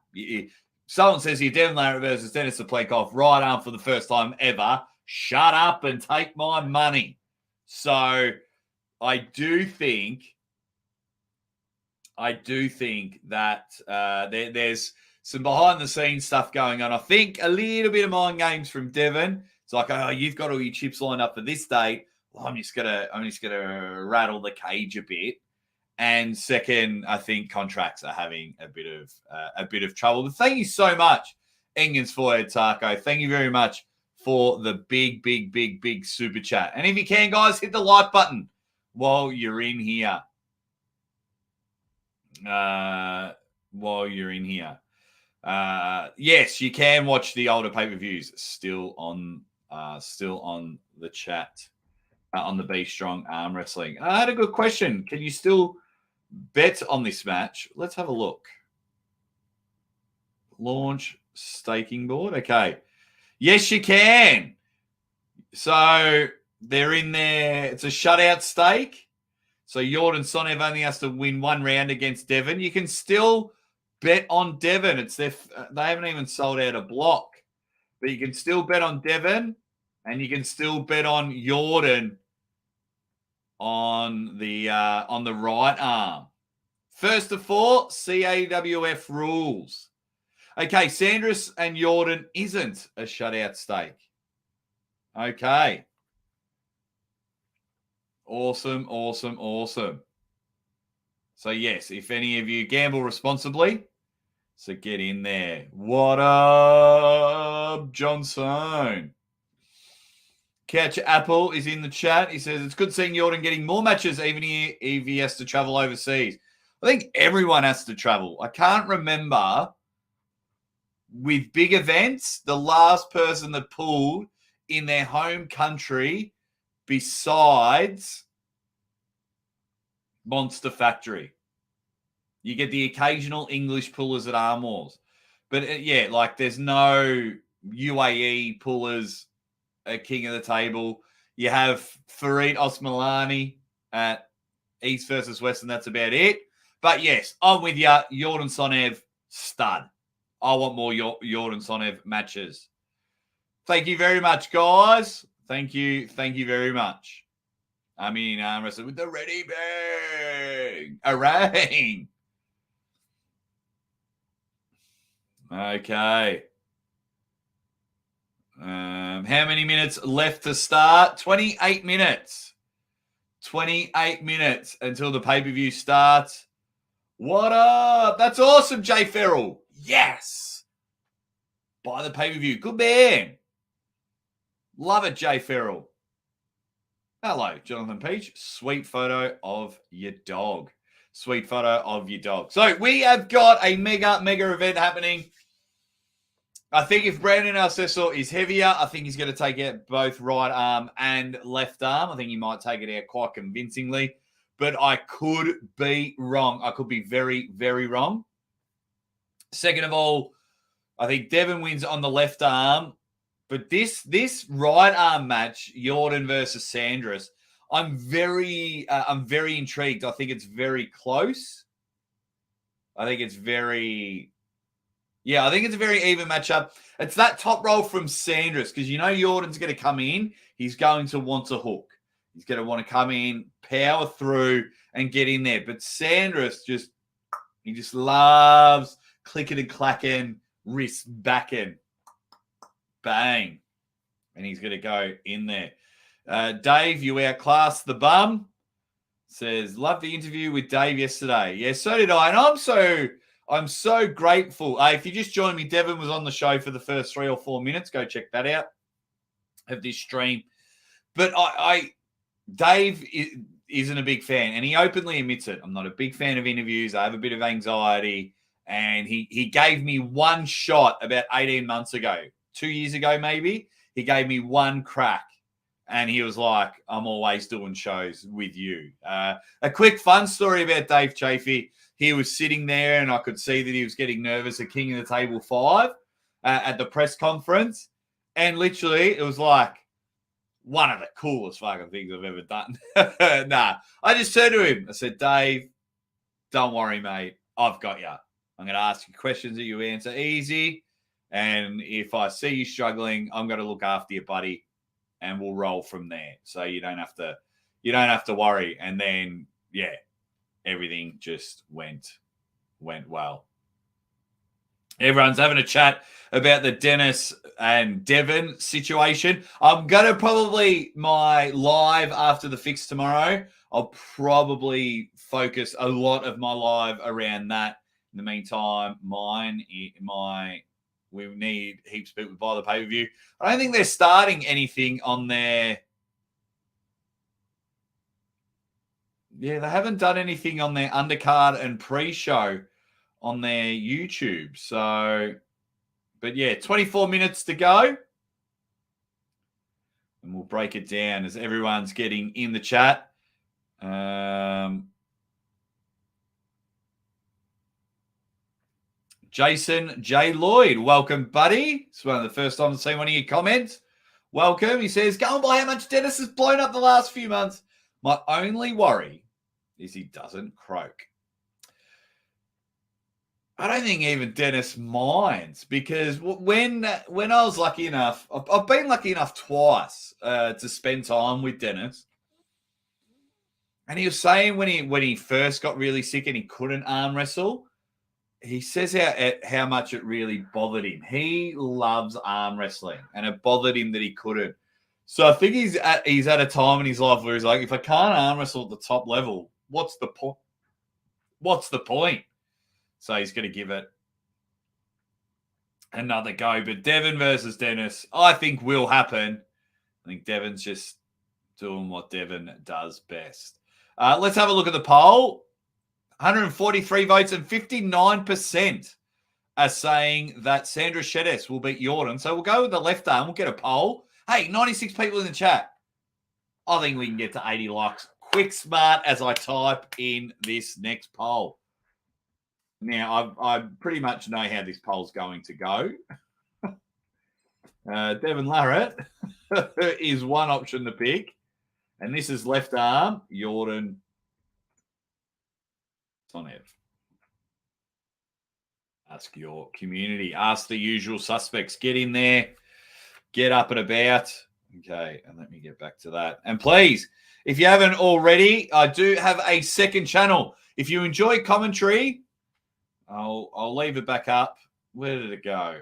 Someone says here, Devon Larratt versus Sandris Sedis, right arm for the first time ever. Shut up and take my money. So I do think that there's some behind-the-scenes stuff going on. I think a little bit of mind games from Devin. It's like, oh, you've got all your chips lined up for this date. Well, I'm just gonna rattle the cage a bit. And second, I think contracts are having a bit of trouble. But thank you so much, Engens for Taco. Thank you very much for the big super chat. And if you can, guys, hit the like button while you're in here. Yes, you can watch the older pay-per-views still on the chat on the Be Strong Arm Wrestling. I had a good question. Can you still bet on this match? Let's have a look. Launch staking board. Okay. Yes, you can. So they're in there. It's a shutout stake. So Yordan Tsonev only has to win one round against Devin. You can still bet on Devin. They haven't even sold out a block. But you can still bet on Devin, and you can still bet on Yordan on the right arm. First of all, CAWF rules. Okay, Sandris and Yordan isn't a shutout stake. Okay. Awesome. So, yes, if any of you gamble responsibly, so get in there. What up, Johnson? Catch Apple is in the chat. He says, it's good seeing Yordan getting more matches even if he has to travel overseas. I think everyone has to travel. I can't remember with big events, the last person that pulled in their home country besides Monster Factory. You get the occasional English pullers at Arm Wars. But there's no UAE pullers at King of the Table. You have Farid Osmalani at East versus West, and that's about it. But yes, I'm with you. Yordan Tsonev, stud. I want more Yordan Tsonev matches. Thank you very much, guys. Thank you very much. I mean, arm wrestling with the ready bang. Arang. Okay. How many minutes left to start? 28 minutes. 28 minutes until the pay-per-view starts. What up? That's awesome, Jay Farrell. Yes. Buy the pay-per-view. Good man. Love it, Jay Farrell. Hello, Jonathan Peach. Sweet photo of your dog. Sweet photo of your dog. So we have got a mega event happening. I think if Brandon Alcessor is heavier, I think he's going to take out both right arm and left arm. I think he might take it out quite convincingly. But I could be wrong. I could be very, very wrong. Second of all, I think Devin wins on the left arm. But this right arm match, Yordan versus Sandris, I'm very intrigued. I think it's very close. I think it's a very even matchup. It's that top roll from Sandris because Yordan's going to come in. He's going to want to hook. He's going to want to come in, power through, and get in there. But Sandris just loves clicking and clacking, wrist backing. Bang. And he's going to go in there. Dave, you outclassed the bum. Says, love the interview with Dave yesterday. Yeah, so did I. And I'm so grateful. If you just joined me, Devin was on the show for the first 3 or 4 minutes. Go check that out of this stream. But Dave isn't a big fan, and he openly admits it. I'm not a big fan of interviews. I have a bit of anxiety. And he gave me one shot about 18 months ago. 2 years ago, maybe, he gave me one crack. And he was like, I'm always doing shows with you. A quick fun story about Dave Chaffey. he was sitting there and I could see that he was getting nervous at King of the Table 5 at the press conference. And literally, it was like one of the coolest fucking things I've ever done. I just turned to him. I said, Dave, don't worry, mate. I've got you. I'm going to ask you questions that you answer easy. And if I see you struggling, I'm going to look after you, buddy, and we'll roll from there. So you don't have to worry. And then, yeah, everything just went well. Everyone's having a chat about the Dennis and Devin situation. I'm going to probably, my live after the fix tomorrow, I'll probably focus a lot of my live around that. In the meantime, we need heaps of people to buy the pay-per-view. I don't think they're starting anything on their... Yeah, they haven't done anything on their undercard and pre-show on their YouTube. So, but yeah, 24 minutes to go. And we'll break it down as everyone's getting in the chat. Jason J. Lloyd, welcome, buddy. It's one of the first times I've seen one of your comments. Welcome. He says, going by how much Dennis has blown up the last few months. My only worry is he doesn't croak. I don't think even Dennis minds, because when I was lucky enough, I've been lucky enough twice to spend time with Dennis. And he was saying when he first got really sick and he couldn't arm wrestle, he says how much it really bothered him. He loves arm wrestling, and it bothered him that he couldn't. So I think he's at a time in his life where he's like, if I can't arm wrestle at the top level, what's the point? What's the point? So he's going to give it another go. But Devin versus Dennis, I think will happen. I think Devin's just doing what Devin does best. Let's have a look at the poll. 143 votes and 59% are saying that Sandris Sedis will beat Yordan. So we'll go with the left arm. We'll get a poll. Hey, 96 people in the chat. I think we can get to 80 likes. Quick smart as I type in this next poll. Now, I pretty much know how this poll's going to go. Devon Larratt is one option to pick. And this is left arm, Yordan Tsonev. Ask your community. Ask the usual suspects. Get in there. Get up and about. Okay, and let me get back to that. And please, if you haven't already, I do have a second channel. If you enjoy commentary, I'll leave it back up. Where did it go?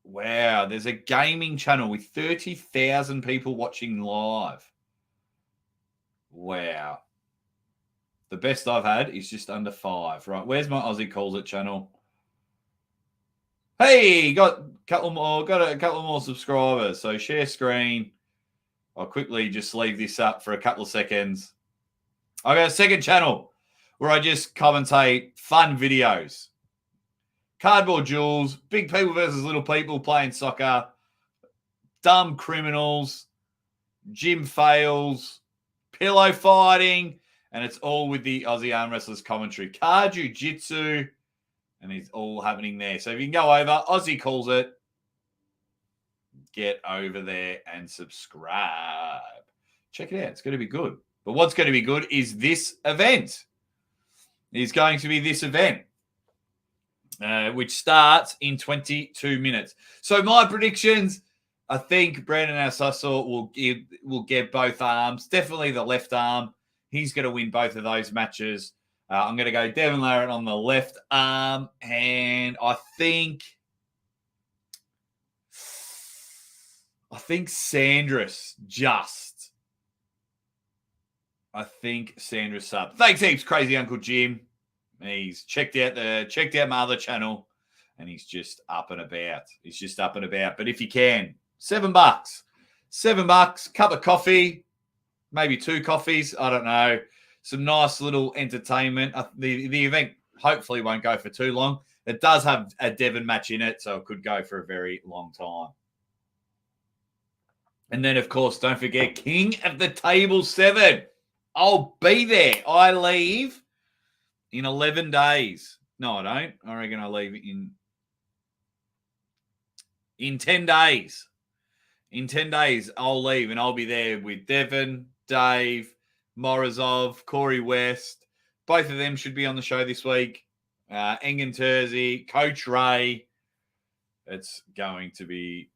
Wow, there's a gaming channel with 30,000 people watching live. Wow. The best I've had is just under 5. Right, where's my Aussie Calls It channel? Hey, got a couple more subscribers. So share screen. I'll quickly just leave this up for a couple of seconds. I got a second channel where I just commentate fun videos. Cardboard Jewels, big people versus little people playing soccer, dumb criminals, gym fails, pillow fighting, and it's all with the Aussie Arm Wrestlers commentary. Car Jiu-Jitsu, and it's all happening there. So if you can go over, Aussie Calls It, get over there and subscribe. Check it out. It's going to be good. But what's going to be good is this event. It's going to be this event, which starts in 22 minutes. So my predictions, I think Brandon Assassor will get both arms. Definitely the left arm. He's going to win both of those matches. I'm going to go Devon Larratt on the left arm. And I think Sandris up. Thanks heaps, Crazy Uncle Jim. He's checked out my other channel, and he's just up and about. But if you can, $7, cup of coffee, maybe 2 coffees. I don't know. Some nice little entertainment. The event hopefully won't go for too long. It does have a Devon match in it, so it could go for a very long time. And then, of course, don't forget King of the Table 7. I'll be there. I leave in 11 days. No, I don't. I reckon I leave in 10 days. In 10 days, I'll leave and I'll be there with Devin, Dave, Morozov, Corey West. Both of them should be on the show this week. Engen Terzi, Coach Ray. It's going to be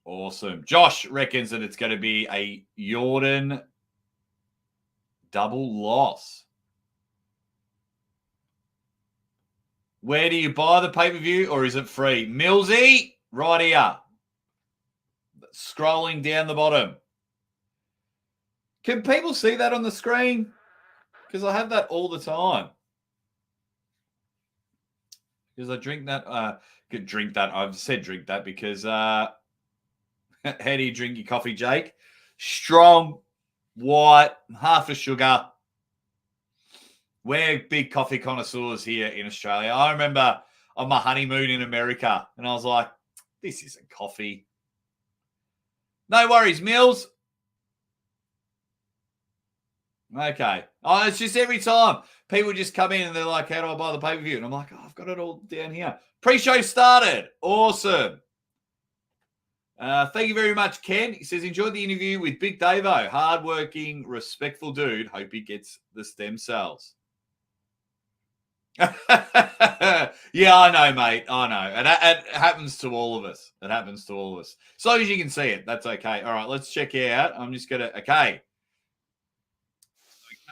awesome. Josh reckons that it's going to be a Yordan double loss. Where do you buy the pay-per-view or is it free? Millsy, right here. Scrolling down the bottom. Can people see that on the screen? Because I have that all the time. Because I drink that. Could drink that. I've said drink that because how do you drink your coffee, Jake? Strong, white, half a sugar. We're big coffee connoisseurs here in Australia. I remember on my honeymoon in America, and I was like, this isn't coffee. No worries, Mills. Okay. Oh, it's just every time people just come in and they're like, how do I buy the pay-per-view? And I'm like, oh, I've got it all down here. Pre-show started. Awesome. Thank you very much, Ken. He says, enjoyed the interview with Big Davo. Hardworking, respectful dude. Hope he gets the stem cells. Yeah, I know, mate. I know. It happens to all of us. It happens to all of us. As long as you can see it, that's okay. All right, let's check it out. I'm just going to, okay.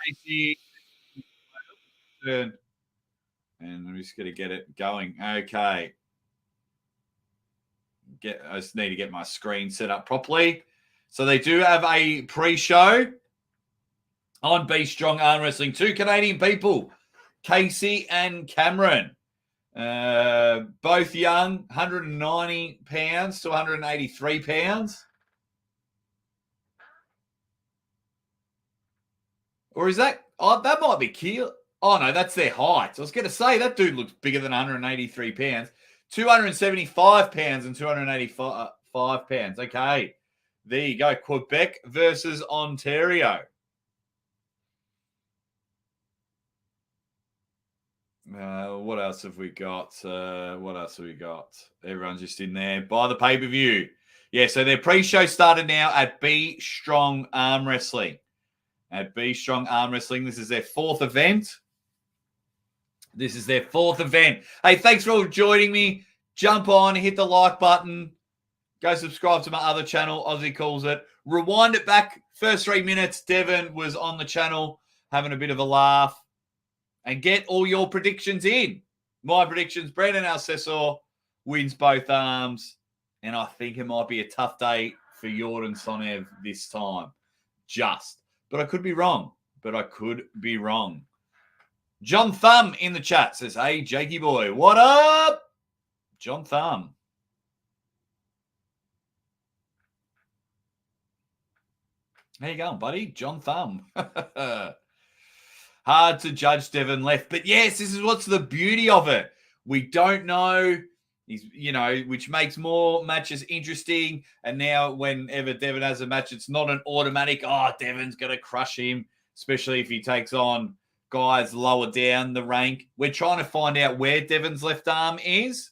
Casey. And I'm just going to get it going. Okay. I just need to get my screen set up properly. So they do have a pre-show on Be Strong Arm Wrestling. 2 Canadian people, Casey and Cameron. Both young, 190 pounds to 183 pounds. Or is that, oh, that might be Keel. Oh, no, that's their height. I was going to say, that dude looks bigger than 183 pounds. 275 pounds and 285 pounds. Okay, there you go. Quebec versus Ontario. What else have we got? Everyone's just in there. Buy the pay-per-view. Yeah, so their pre-show started now at Be Strong Arm Wrestling. At Be Strong Arm Wrestling. This is their 4th event. Hey, thanks for all joining me. Jump on, hit the like button. Go subscribe to my other channel, Aussie calls it. Rewind it back. First 3 minutes, Devin was on the channel having a bit of a laugh. And get all your predictions in. My predictions, Brandon Alcesor wins both arms. And I think it might be a tough day for Yordan Tsonev this time. But I could be wrong. John Thumb in the chat says, hey, Jakey boy, what up? John Thumb. How you going, buddy? John Thumb. Hard to judge Devon left. But yes, this is what's the beauty of it. We don't know, which makes more matches interesting. And now whenever Devon has a match, it's not an automatic, Devon's going to crush him, especially if he takes on guys lower down the rank. We're trying to find out where Devon's left arm is,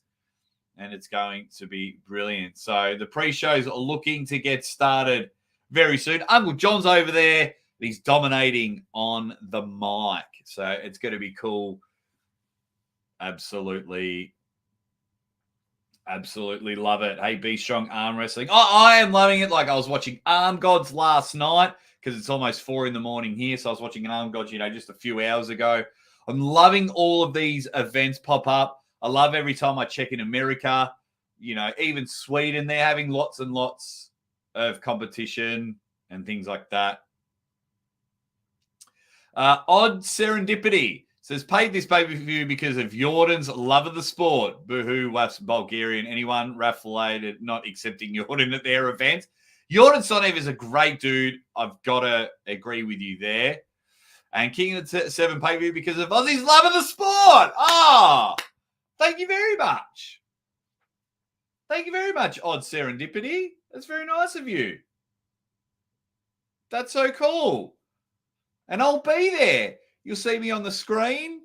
and it's going to be brilliant. So the pre-shows are looking to get started very soon. Uncle John's over there. He's dominating on the mic. So it's going to be cool. Absolutely love it. Hey, Be Strong Arm Wrestling. I am loving it. Like I was watching Arm Gods last night because it's almost 4 a.m. here. So I was watching an Arm Gods, just a few hours ago. I'm loving all of these events pop up. I love every time I check in America, even Sweden, they're having lots and lots of competition and things like that. Odd Serendipity says, paid this pay-per-view because of Yordan's love of the sport. Boohoo, Waf's Bulgarian. Anyone Raffalated not accepting Yordan at their event. Yordan Tsonev is a great dude. I've got to agree with you there. And King of the 7 pay-per-view because of Aussie's love of the sport. Thank you very much. Odd Serendipity. That's very nice of you. That's so cool. And I'll be there. You'll see me on the screen.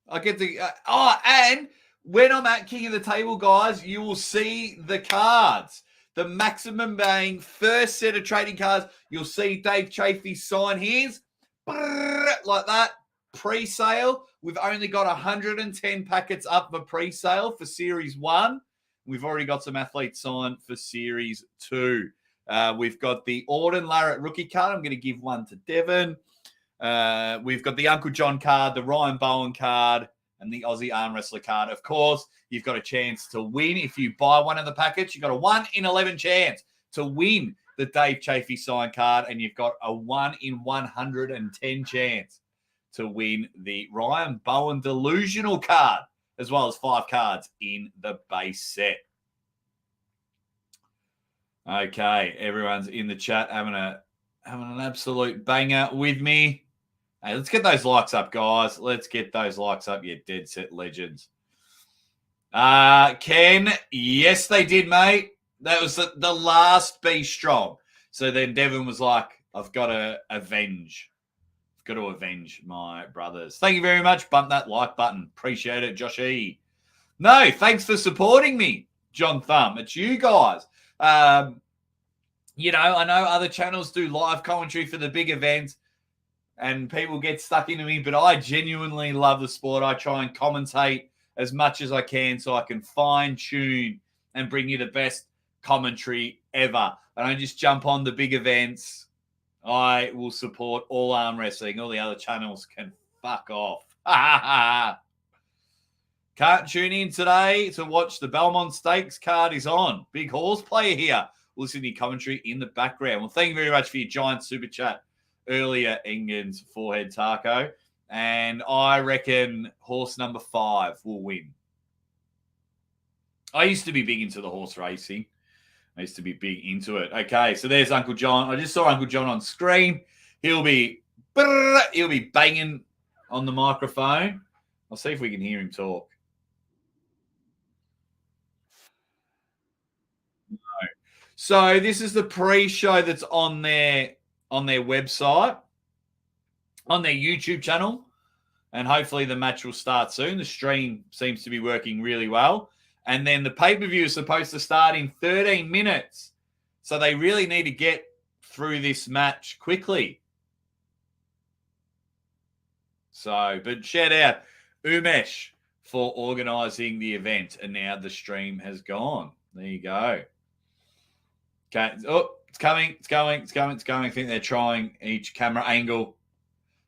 I get the and when I'm at King of the Table, guys, you will see the cards. The maximum being first set of trading cards. You'll see Dave Chaffey sign his like that pre-sale. We've only got 110 packets up for pre-sale for Series 1. We've already got some athletes signed for Series 2. We've got the Yordan Larratt rookie card. I'm going to give one to Devin. We've got the Uncle John card, the Ryan Bowen card, and the Aussie arm wrestler card. Of course, you've got a chance to win. If you buy one of the packets, you've got a 1 in 11 chance to win the Dave Chaffey signed card, and you've got a 1 in 110 chance to win the Ryan Bowen delusional card, as well as 5 cards in the base set. Okay, everyone's in the chat having an absolute banger with me. Hey, let's get those likes up, guys. Let's get those likes up, you dead set legends. Ken, yes, they did, mate. That was the last Be Strong. So then Devin was like, I've got to avenge. I've got to avenge my brothers. Thank you very much. Bump that like button. Appreciate it, Josh E. No, thanks for supporting me, John Thumb. It's you guys. You know, I know other channels do live commentary for the big events and people get stuck into me, but I genuinely love the sport. I try and commentate as much as I can so I can fine-tune and bring you the best commentary ever. I don't just jump on the big events. I will support all arm wrestling. All the other channels can fuck off. Can't tune in today to watch the Belmont Stakes. Card is on. Big horse player here. Listen to your commentary in the background. Well, thank you very much for your giant super chat earlier, Engen's forehead taco. And I reckon horse number 5 will win. I used to be big into the horse racing. I used to be big into it. Okay, so there's Uncle John. I just saw Uncle John on screen. He'll be banging on the microphone. I'll see if we can hear him talk. No. So this is the pre-show that's on their website, on their YouTube channel, and hopefully the match will start soon. The stream seems to be working really well. And then the pay-per-view is supposed to start in 13 minutes. So they really need to get through this match quickly. So, but shout out Umesh for organising the event. And now the stream has gone. There you go. Okay. Oh, it's coming. I think they're trying each camera angle.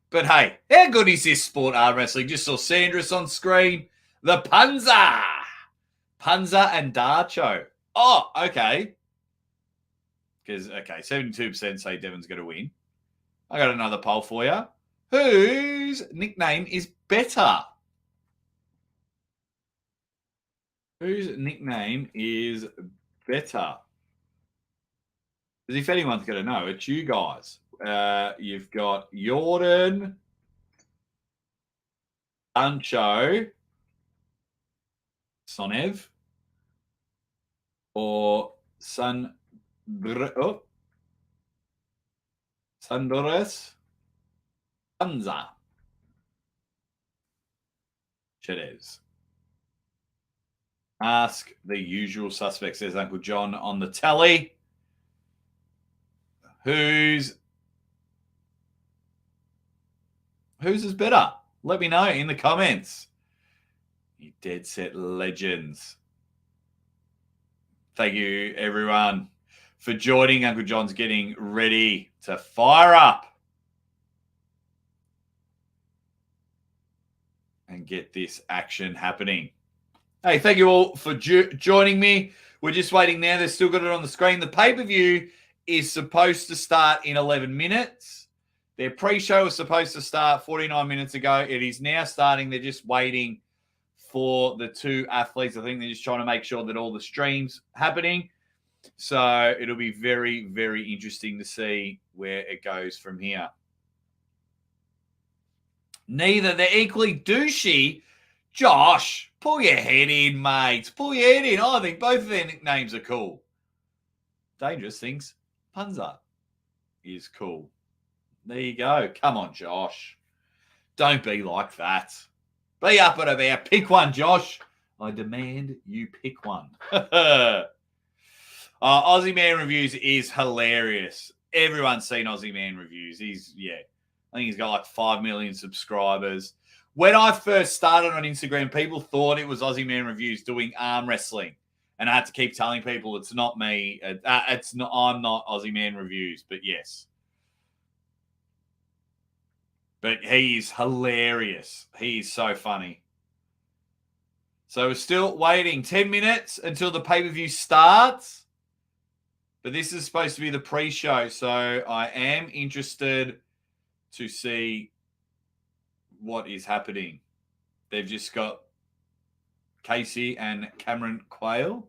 But hey, how good is this sport arm wrestling? Just saw Sandris on screen. The Punza and Darcho. Oh, okay. Because, 72% say Devin's going to win. I got another poll for you. Whose nickname is better? Whose nickname is better? Because if anyone's going to know, it's you guys. You've got Yordan, Tsonev, or Sandris Sedis. Ask the usual suspects. There's Uncle John on the telly. Whose is better? Let me know in the comments. You dead set legends. Thank you, everyone, for joining. Uncle John's getting ready to fire up and get this action happening. Hey, thank you all for joining me. We're just waiting now. They've still got it on the screen. The pay-per-view is supposed to start in 11 minutes. Their pre-show was supposed to start 49 minutes ago. It is now starting. They're just waiting for the 2 athletes. I think they're just trying to make sure that all the streams happening. So it'll be very, very interesting to see where it goes from here. Neither. They're equally douchey. Josh, pull your head in, mate. Pull your head in. I think both of their nicknames are cool. Dangerous thinks Punza is cool. There you go. Come on, Josh. Don't be like that. Be up and about. Pick one, Josh. I demand you pick one. Aussie Man Reviews is hilarious. Everyone's seen Aussie Man Reviews. I think he's got like 5 million subscribers. When I first started on Instagram, people thought it was Aussie Man Reviews doing arm wrestling. And I had to keep telling people it's not me. I'm not Aussie Man Reviews, but yes. But he's hilarious. He's so funny. So we're still waiting 10 minutes until the pay-per-view starts. But this is supposed to be the pre-show. So I am interested to see what is happening. They've just got Casey and Cameron Quayle.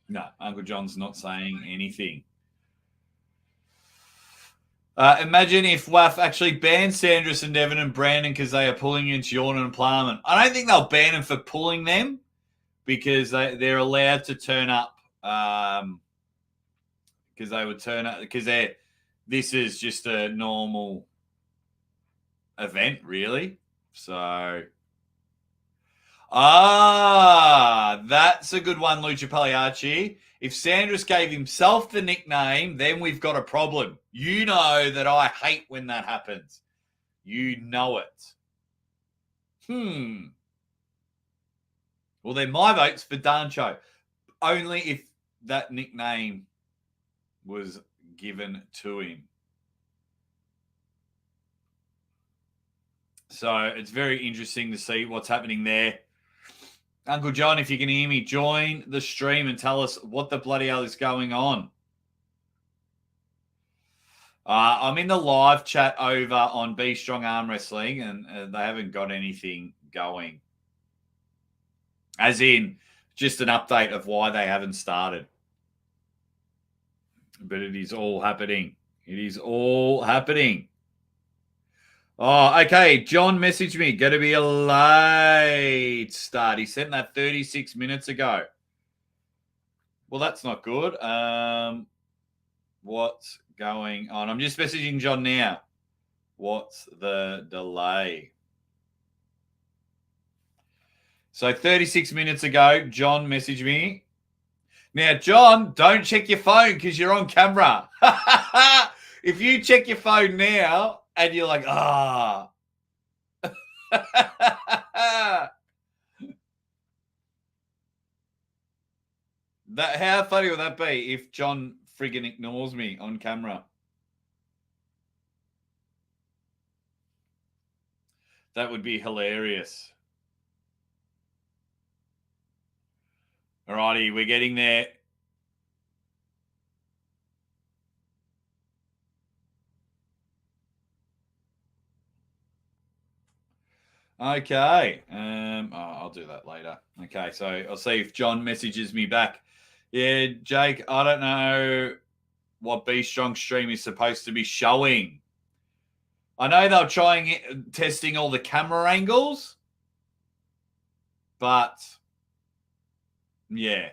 No, Uncle John's not saying anything. Imagine if WAF actually banned Sandris and Devin and Brandon because they are pulling against Yordan and Plamen. I don't think they'll ban them for pulling them because they're allowed to turn up because they would turn up because this is just a normal event, really. So, that's a good one, Lucha Pagliacci. If Sandris gave himself the nickname, then we've got a problem. You know that I hate when that happens. You know it. Well, then my vote's for Dancho. Only if that nickname was given to him. So it's very interesting to see what's happening there. Uncle John, if you can hear me, join the stream and tell us what the bloody hell is going on. I'm in the live chat over on Be Strong Arm Wrestling, and they haven't got anything going. As in, just an update of why they haven't started. But it is all happening. It is all happening. Oh, okay. John messaged me. Going to be a late start. He sent that 36 minutes ago. Well, that's not good. What's going on? I'm just messaging John now. What's the delay? So 36 minutes ago, John messaged me. Now, John, don't check your phone because you're on camera. If you check your phone now and you're like, how funny would that be if John friggin' ignores me on camera? That would be hilarious. Alrighty, we're getting there. Okay. I'll do that later. Okay, so I'll see if John messages me back. Yeah, Jake, I don't know what Be Strong stream is supposed to be showing. I know they're testing all the camera angles, but yeah,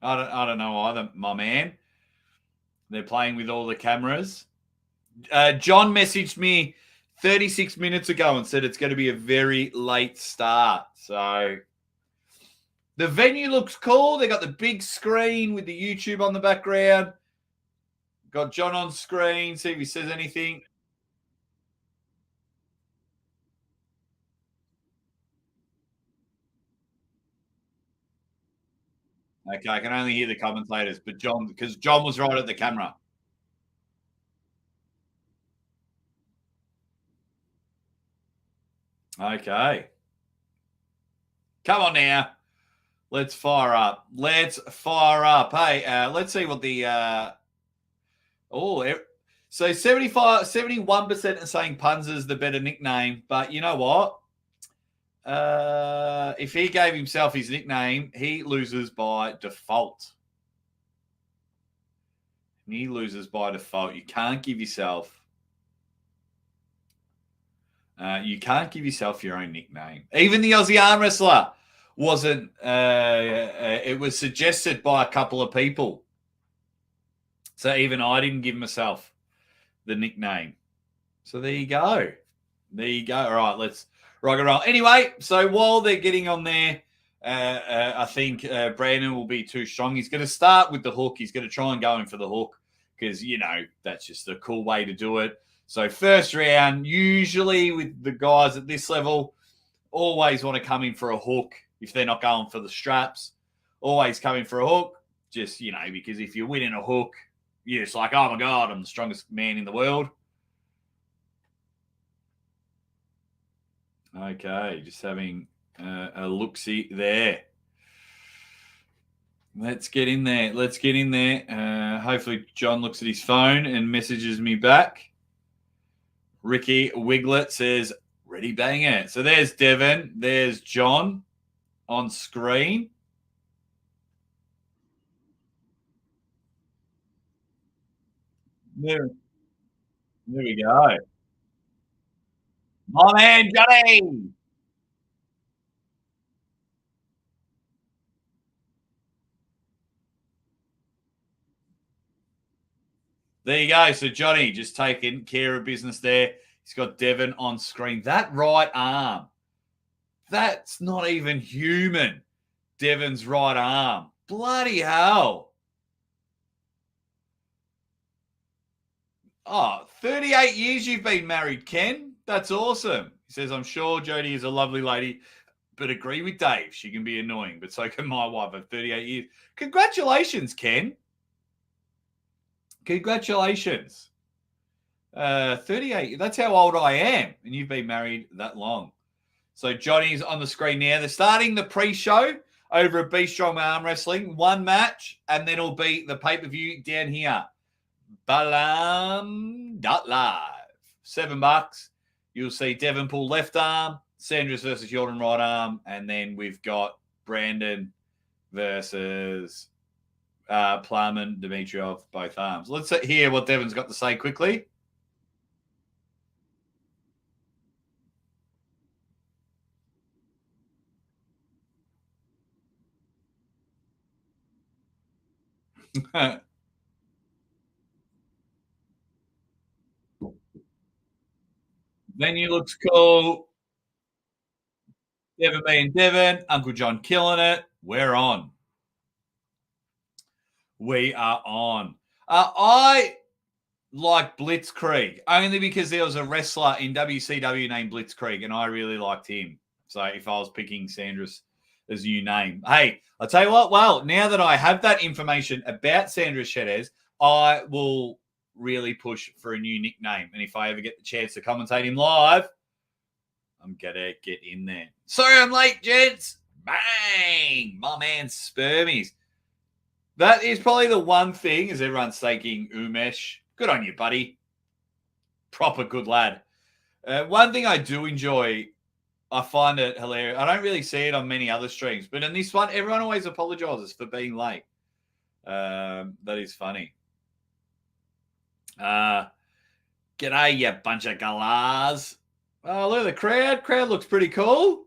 I don't know either, my man. They're playing with all the cameras. John messaged me 36 minutes ago and said it's going to be a very late start. So the venue looks cool. They got the big screen with the YouTube on the background. Got John on screen. See if he says anything. Okay, I can only hear the commentators, but because John was right at the camera. Okay. Come on now. Let's fire up. Let's fire up. Hey, let's see what the so 71% are saying Punza's the better nickname, but you know what? If he gave himself his nickname, he loses by default. He loses by default. You can't give yourself You can't give yourself your own nickname. Even the Aussie arm wrestler wasn't. It was suggested by a couple of people. So even I didn't give myself the nickname. So there you go. There you go. All right, let's rock and roll. Anyway, so while they're getting on there, I think Brandon will be too strong. He's going to start with the hook. He's going to try and go in for the hook because, that's just a cool way to do it. So first round, usually with the guys at this level, always want to come in for a hook if they're not going for the straps. Always come in for a hook, just, because if you're winning a hook, you're just like, oh, my God, I'm the strongest man in the world. Okay, just having a look-see there. Let's get in there. Hopefully John looks at his phone and messages me back. Ricky Wiglet says, ready, bang it. So there's Devin. There's John on screen. There we go. My man, Johnny. There you go. So Johnny just taking care of business there. He's got Devin on screen. That right arm, that's not even human. Devin's right arm. Bloody hell. Oh, 38 years you've been married, Ken. That's awesome. He says, I'm sure Jodie is a lovely lady, but agree with Dave. She can be annoying, but so can my wife of 38 years. Congratulations, Ken. Congratulations. 38. That's how old I am, and you've been married that long. So Johnny's on the screen now. They're starting the pre-show over at Be Strong Arm Wrestling. One match, and then it'll be the pay-per-view down here. Balam.live. $7. You'll see Devin pull left arm, Sandris versus Yordan right arm, and then we've got Brandon versus Plamen, Dimitrov, both arms. Let's hear what Devin's got to say quickly. Venue looks cool. Devin being Devin. Uncle John killing it. We're on. We are on. I like Blitzkrieg only because there was a wrestler in WCW named Blitzkrieg, and I really liked him. So if I was picking Sandris as a new name, hey, I'll tell you what. Well, now that I have that information about Sandris Sedis, I will really push for a new nickname. And if I ever get the chance to commentate him live, I'm gonna get in there. Sorry I'm late, gents. Bang! My man Spermies. That is probably the one thing, as everyone's thanking Umesh. Good on you, buddy. Proper good lad. One thing I do enjoy, I find it hilarious. I don't really see it on many other streams, but in this one, everyone always apologizes for being late. That is funny. G'day, you bunch of galahs. Oh, look at the crowd. Crowd looks pretty cool.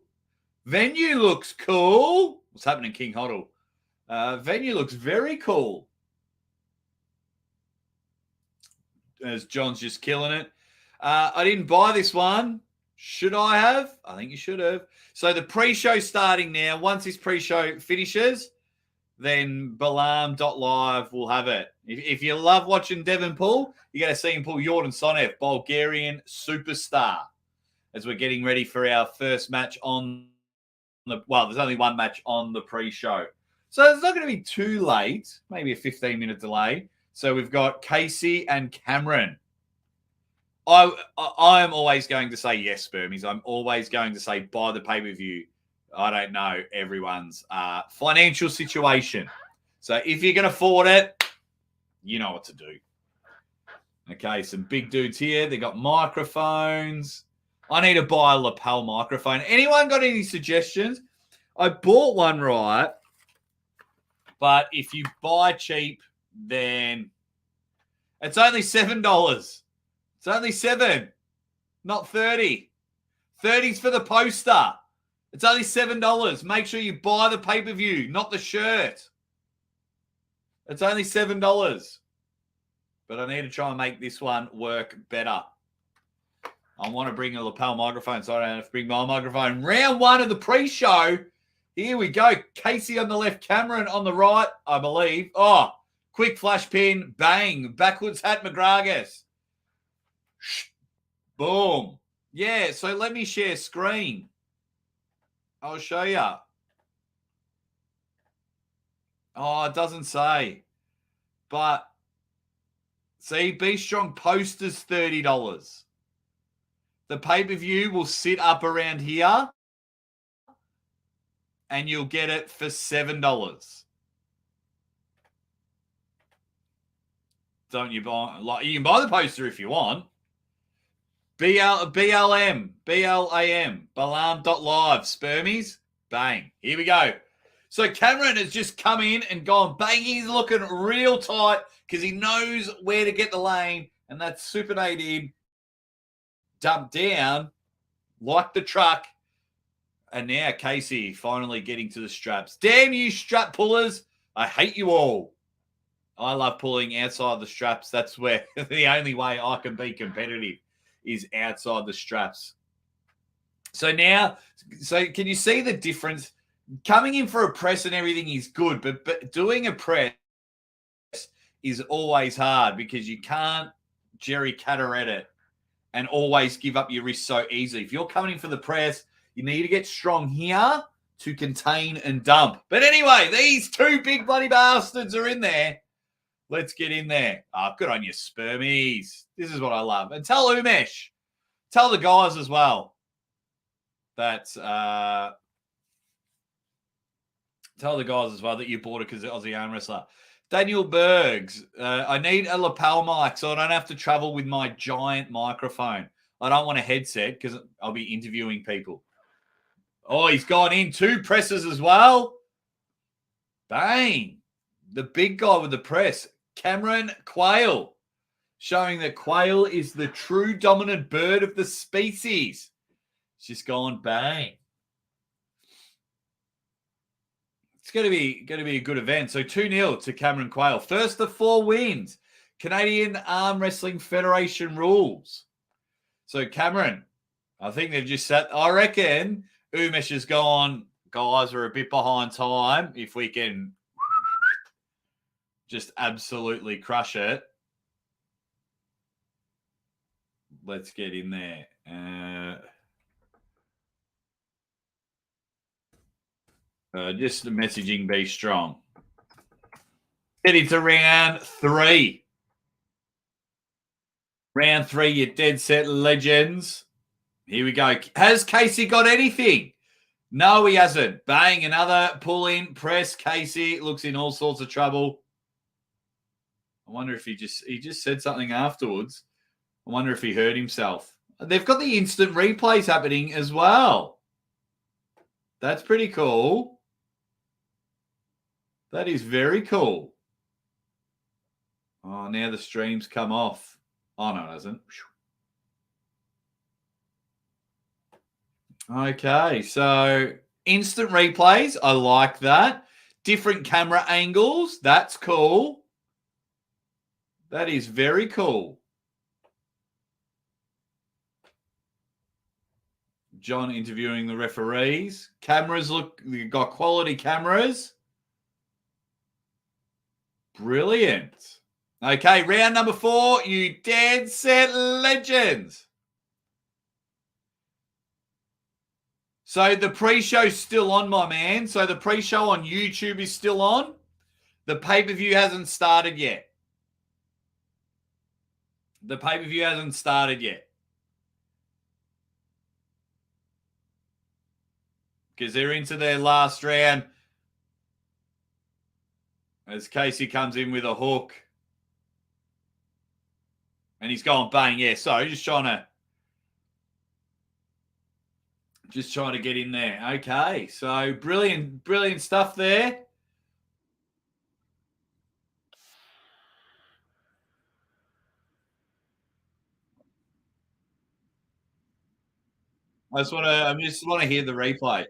Venue looks cool. What's happening, King Hoddle? Venue looks very cool. As John's just killing it. I didn't buy this one. Should I have? I think you should have. So the pre-show starting now. Once this pre-show finishes, then Balam.live will have it. If you love watching Devin pull, you got to see him pull Yordan Tsonev, Bulgarian superstar, as we're getting ready for our first match on the, well, there's only one match on the pre-show. So it's not going to be too late, maybe a 15-minute delay. So we've got Casey and Cameron. I am always going to say yes, Spermies. I'm always going to say buy the pay-per-view. I don't know everyone's financial situation. So if you can afford it, you know what to do. Okay, some big dudes here. They got microphones. I need to buy a lapel microphone. Anyone got any suggestions? I bought one, right? But if you buy cheap, then it's only $7. It's only $7, not $30. 30s for the poster. It's only $7. Make sure you buy the pay-per-view, not the shirt. It's only $7. But I need to try and make this one work better. I want to bring a lapel microphone, so I don't have to bring my microphone. Round 1 of the pre-show. Here we go. Casey on the left, Cameron on the right, I believe. Oh, quick flash pin. Bang. Backwards hat McGragas. Boom. Yeah, so let me share screen. I'll show you. Oh, it doesn't say. But, see, Be Strong posters $30. The pay-per-view will sit up around here, and you'll get it for $7. Don't you buy? Like, you can buy the poster if you want. BLM, Balam.live, Spermies, bang. Here we go. So Cameron has just come in and gone bang. He's looking real tight because he knows where to get the lane, and that's supinated, dumped down like the truck. And now Casey finally getting to the straps. Damn you strap pullers. I hate you all. I love pulling outside the straps. That's where the only way I can be competitive is outside the straps. So now, can you see the difference? Coming in for a press and everything is good, but doing a press is always hard because you can't Jerry Catterett it and always give up your wrist so easily. If you're coming in for the press, you need to get strong here to contain and dump. But anyway, these two big bloody bastards are in there. Let's get in there. Oh, good on you, Spermies. This is what I love. And tell Umesh, tell the guys as well that tell the guys as well that you bought it because it was the arm wrestler. Daniel Bergs, I need a lapel mic so I don't have to travel with my giant microphone. I don't want a headset because I'll be interviewing people. Oh, he's gone in 2 presses as well. Bang. The big guy with the press, Cameron Quayle, showing that quail is the true dominant bird of the species. It's just gone bang. It's going to be a good event. So 2-0 to Cameron Quayle. First of 4 wins. Canadian Arm Wrestling Federation rules. So Cameron, I think they've just set. I reckon Umesh has gone, guys, we're a bit behind time. If we can just absolutely crush it, let's get in there. Just the messaging, be strong. Get into round 3. Round 3, you dead set legends. Here we go. Has Casey got anything? No, he hasn't. Bang, another pull-in press. Casey looks in all sorts of trouble. I wonder if he just said something afterwards. I wonder if he heard himself. They've got the instant replays happening as well. That's pretty cool. That is very cool. Oh, now the stream's come off. Oh, no, it hasn't. Okay, so instant replays. I like that. Different camera angles. That's cool. That is very cool. John interviewing the referees. Cameras look, you've got quality cameras. Brilliant. Okay, round number 4, you dead set legends. So the pre-show's still on, my man. So the pre-show on YouTube is still on. The pay-per-view hasn't started yet. The pay-per-view hasn't started yet. Because they're into their last round. As Casey comes in with a hook. And he's going bang. Yeah, so just trying to get in there. Okay, so brilliant stuff there. I just want to hear the replay.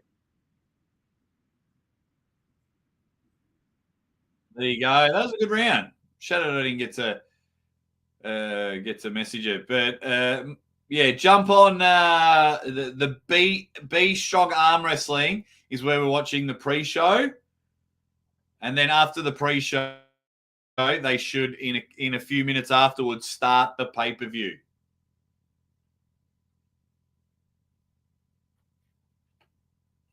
There you go. That was a good round. Shout out I didn't get to message it, but yeah, jump on the B Strong Arm Wrestling is where we're watching the pre-show, and then after the pre-show, they should in a few minutes afterwards start the pay-per-view.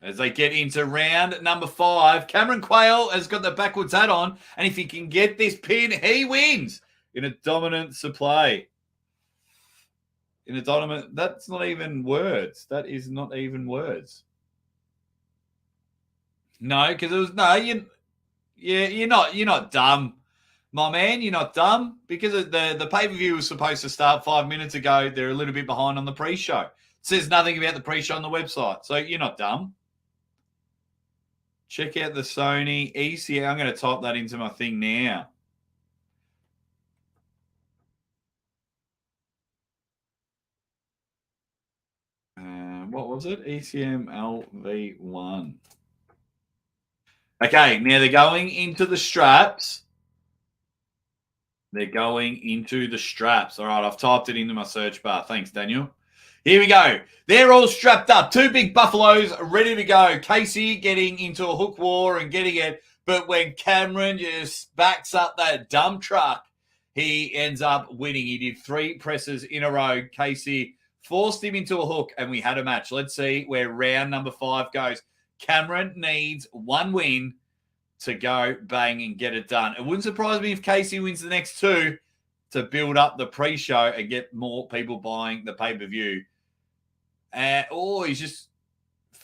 As they get into round number 5, Cameron Quayle has got the backwards hat on, and if he can get this pin, he wins in a dominant supply. In a dominant, that's not even words. That is not even words. No, because it was you're not dumb, my man. You're not dumb because the pay-per-view was supposed to start 5 minutes ago. They're a little bit behind on the pre-show. It says nothing about the pre-show on the website, so you're not dumb. Check out the Sony ECM. I'm going to type that into my thing now. What was it? ECM LV1. Okay, now they're going into the straps. They're going into the straps. All right, I've typed it into my search bar. Thanks, Daniel. Here we go. They're all strapped up. 2 big buffaloes ready to go. Casey getting into a hook war and getting it. But when Cameron just backs up that dump truck, he ends up winning. He did 3 presses in a row. Casey forced him into a hook, and we had a match. Let's see where round number 5 goes. Cameron needs 1 win to go bang and get it done. It wouldn't surprise me if Casey wins the next 2 to build up the pre-show and get more people buying the pay-per-view. He's just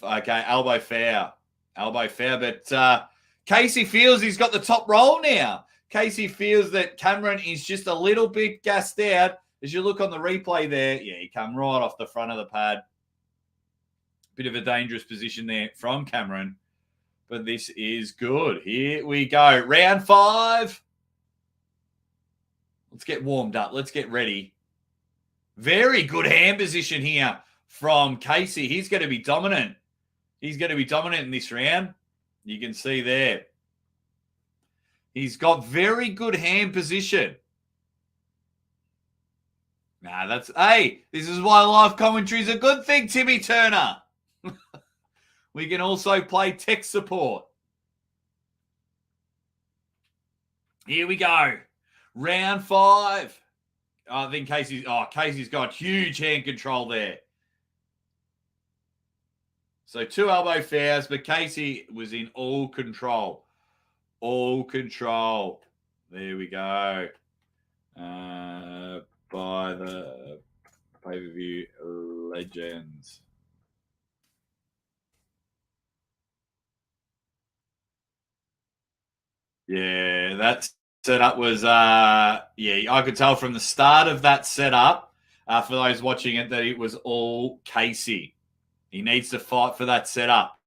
okay. Elbow fair, but Casey feels he's got the top roll now. Casey feels that Cameron is just a little bit gassed out. As you look on the replay there, yeah, he come right off the front of the pad. Bit of a dangerous position there from Cameron, but this is good. Here we go. Round 5. Let's get warmed up. Let's get ready. Very good hand position here from Casey. He's going to be dominant. He's going to be dominant in this round. You can see there. He's got very good hand position. Hey, this is why live commentary is a good thing, Timmy Turner. We can also play tech support. Here we go. Round 5. I think Casey's got huge hand control there. So 2 elbow fouls, but Casey was in all control. All control. There we go. By the pay-per-view legends. Yeah, that setup was, I could tell from the start of that setup, for those watching it, that it was all Casey. He needs to fight for that setup.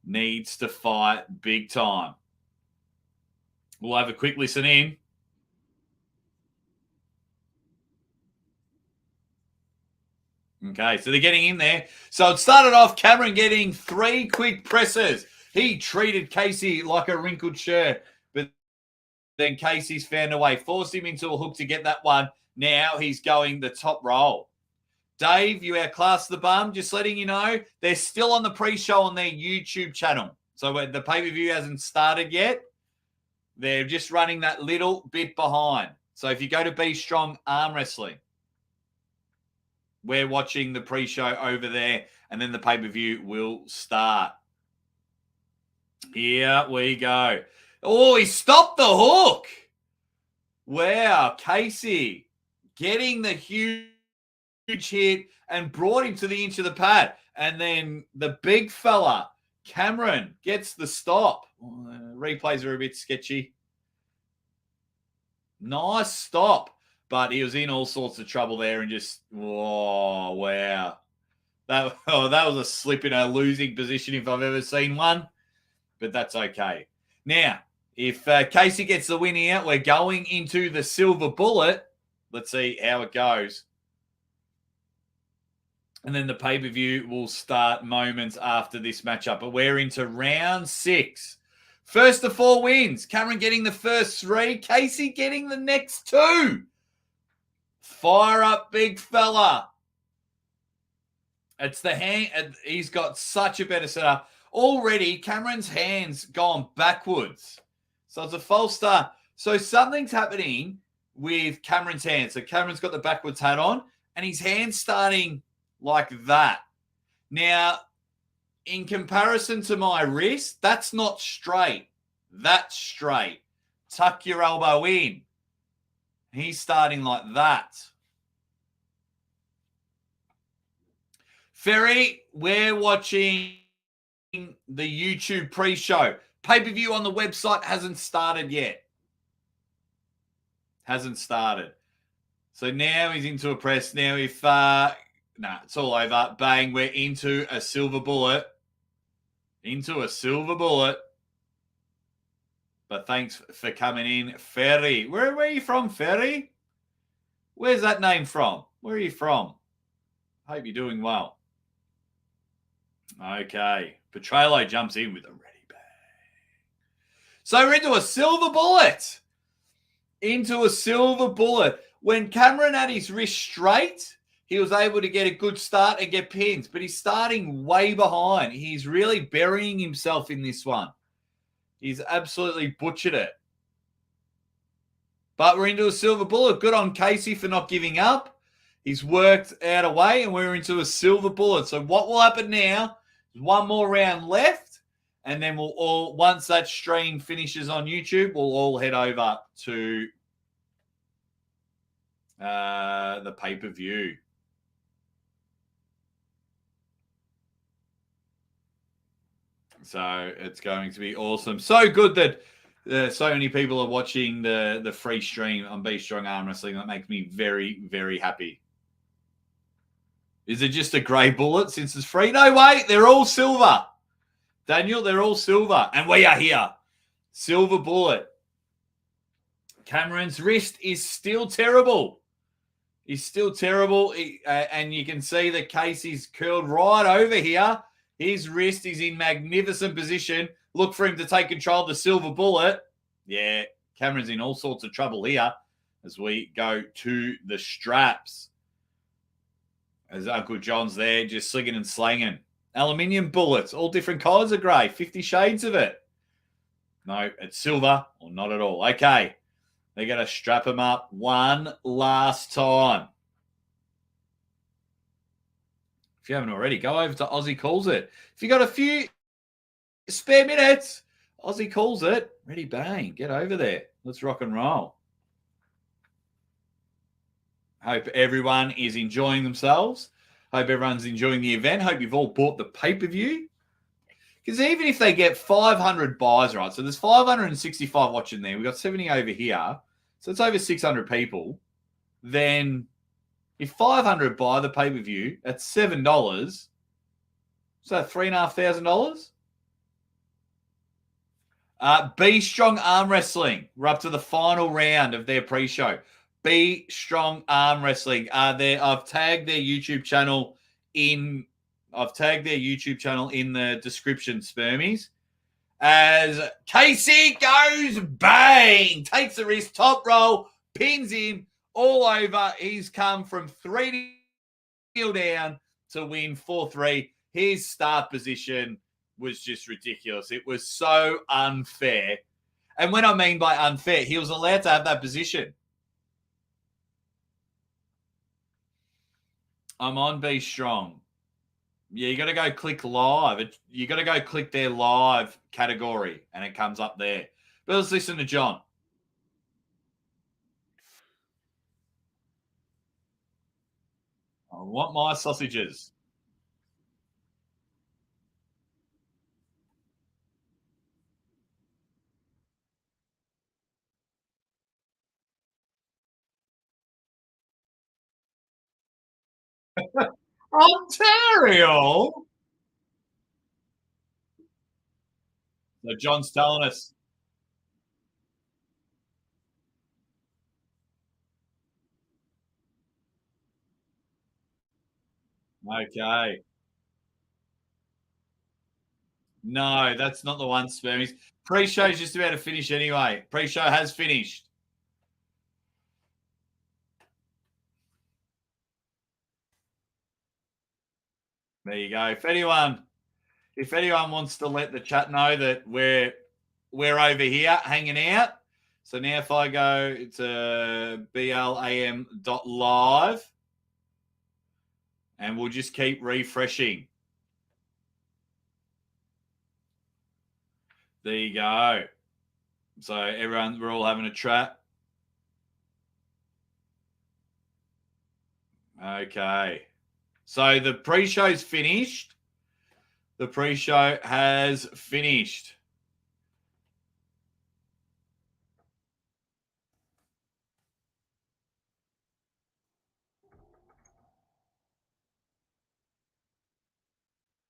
Needs to fight big time. We'll have a quick listen in. Okay, so they're getting in there. So it started off Cameron getting 3 quick presses. He treated Casey like a wrinkled shirt, but then Casey's found a way, forced him into a hook to get that one. Now he's going the top roll. Dave, you outclassed the bum. Just letting you know, they're still on the pre-show on their YouTube channel. So the pay-per-view hasn't started yet. They're just running that little bit behind. So if you go to Be Strong Arm Wrestling, we're watching the pre-show over there, and then the pay-per-view will start. Here we go. Oh, he stopped the hook. Wow, Casey getting the huge hit and brought him to the inch of the pad. And then the big fella, Cameron, gets the stop. Replays are a bit sketchy. Nice stop. But he was in all sorts of trouble there and just, oh, wow. That was a slip in a losing position if I've ever seen one. But that's okay. Now, if Casey gets the win here, we're going into the silver bullet. Let's see how it goes. And then the pay-per-view will start moments after this matchup. But we're into round 6. First of 4 wins. Cameron getting the first 3. Casey getting the next 2. Fire up, big fella. It's the hand. He's got such a better setup. Already, Cameron's hand's gone backwards. So it's a false start. So something's happening with Cameron's hand. So Cameron's got the backwards hat on, and his hand's starting like that. Now, in comparison to my wrist, that's not straight. That's straight. Tuck your elbow in. He's starting like that. Ferry, we're watching the YouTube pre-show. Pay-per-view on the website hasn't started yet. Hasn't started. So now he's into a press. Now if it's all over. Bang, we're into a silver bullet. Into a silver bullet. But thanks for coming in, Ferry. Where are you from, Ferry? Where's that name from? Where are you from? Hope you're doing well. Okay. Petrello jumps in with a ready bang. So we're into a silver bullet. Into a silver bullet. When Cameron had his wrist straight, he was able to get a good start and get pins, but he's starting way behind. He's really burying himself in this one. He's absolutely butchered it. But we're into a silver bullet. Good on Casey for not giving up. He's worked out a way, and we're into a silver bullet. So what will happen now is one more round left, and then we'll all, once that stream finishes on YouTube, we'll all head over to the pay-per-view. So it's going to be awesome. So good that so many people are watching the free stream on Be Strong Arm Wrestling. That makes me very, very happy. Is it just a grey bullet since it's free? No, wait, they're all silver. Daniel, they're all silver. And we are here. Silver bullet. Cameron's wrist is still terrible. He's still terrible. And you can see that Casey's curled right over here. His wrist is in magnificent position. Look for him to take control of the silver bullet. Yeah, Cameron's in all sorts of trouble here as we go to the straps. As Uncle John's there just slinging and slanging. Aluminium bullets, all different colors of grey. 50 shades of it. No, it's silver or not at all. Okay, they're going to strap him up one last time. If you haven't already, go over to Aussie Calls It. If you got a few spare minutes, Aussie Calls It. Ready, bang. Get over there. Let's rock and roll. Hope everyone is enjoying themselves. Hope everyone's enjoying the event. Hope you've all bought the pay-per-view. Because even if they get 500 buys, right, so there's 565 watching there. We've got 70 over here. So it's over 600 people. Then if 500 buy the pay-per-view, that's $7. So $3,500. Be Strong Arm Wrestling. We're up to the final round of their pre-show. Be Strong Arm Wrestling. I've tagged their YouTube channel in. I've tagged their YouTube channel in the description, Spermies. As Casey goes bang, takes the wrist, top roll, pins him all over. He's come from 3 down to win 4-3. His start position was just ridiculous. It was so unfair. And when I mean by unfair, he was allowed to have that position. I'm on Be Strong. Yeah, you got to go click live. You got to go click their live category, and it comes up there. But let's listen to John. I want my sausages. Ontario? So John's telling us. Okay. No, that's not the one, Spermies. Pre-show's just about to finish anyway. Pre-show has finished. There you go. If anyone wants to let the chat know that we're over here hanging out. So now if I go to blam.live and we'll just keep refreshing. There you go. So everyone, we're all having a chat. Okay. So the pre-show's finished. The pre-show has finished.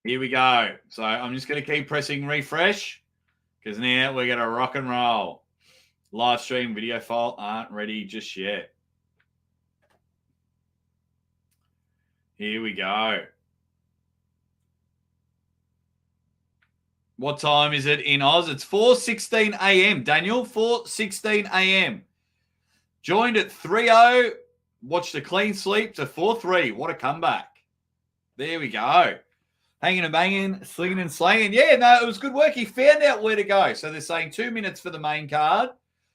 Here we go. So I'm just going to keep pressing refresh because now we're going to rock and roll. Live stream video file aren't ready just yet. Here we go. What time is it in Oz? It's 4:16 a.m. Daniel, 4:16 a.m. Joined at 3:00. Watched a clean sleep to 4:03. What a comeback. There we go. Hanging and banging, slinging and slanging. Yeah, no, it was good work. He found out where to go. So they're saying 2 minutes for the main card.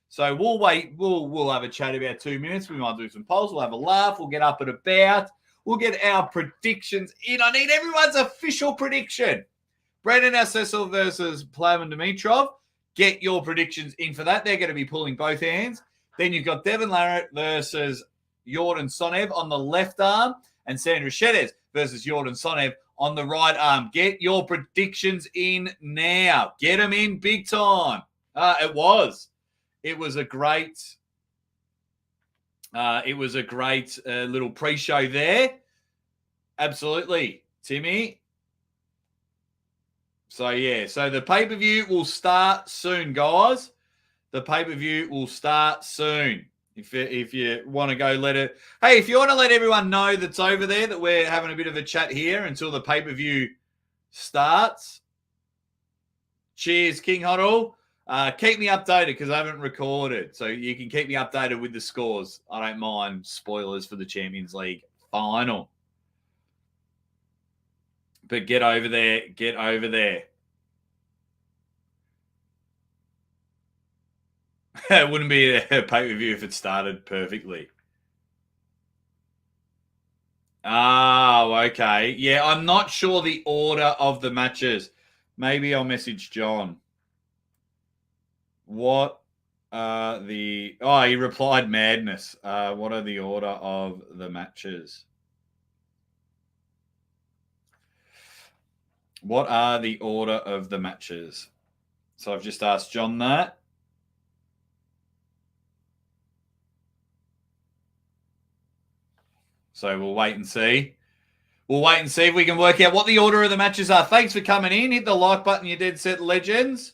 So we'll wait. We'll have a chat about 2 minutes. We might do some polls. We'll have a laugh. We'll get up and about. We'll get our predictions in. I need everyone's official prediction. Brendan Assessel versus Plamen Dimitrov. Get your predictions in for that. They're going to be pulling both hands. Then you've got Devon Larratt versus Yordan Tsonev on the left arm and Sandris Sedis versus Yordan Tsonev on the right arm. Get your predictions in now. Get them in big time. It was a great little pre-show there. Absolutely, Timmy. So, yeah. So, the pay-per-view will start soon, guys. The pay-per-view will start soon. If you want to go let it... Hey, if you want to let everyone know that's over there that we're having a bit of a chat here until the pay-per-view starts. Cheers, King Huddle. Keep me updated because I haven't recorded. So, you can keep me updated with the scores. I don't mind spoilers for the Champions League final. But get over there. Get over there. It wouldn't be a pay-per-view if it started perfectly. Oh, okay. Yeah, I'm not sure the order of the matches. Maybe I'll message John. What are the... Oh, he replied madness. What are the order of the matches? What are the order of the matches? So I've just asked John that. So we'll wait and see. We'll wait and see if we can work out what the order of the matches are. Thanks for coming in. Hit the like button, you dead set legends.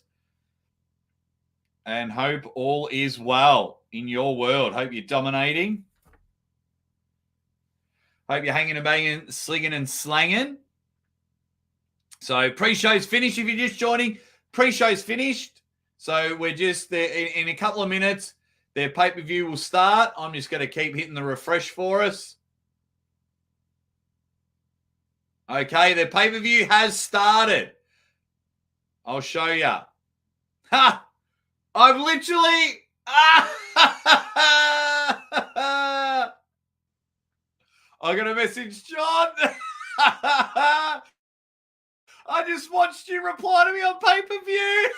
And hope all is well in your world. Hope you're dominating. Hope you're hanging and banging, slinging and slanging. So pre-show's finished. If you're just joining, pre-show's finished. So we're just there in a couple of minutes. Their pay-per-view will start. I'm just going to keep hitting the refresh for us. Okay, the pay-per-view has started. I'll show you. Ha! I've literally... I'm going to message John. I just watched you reply to me on pay-per-view.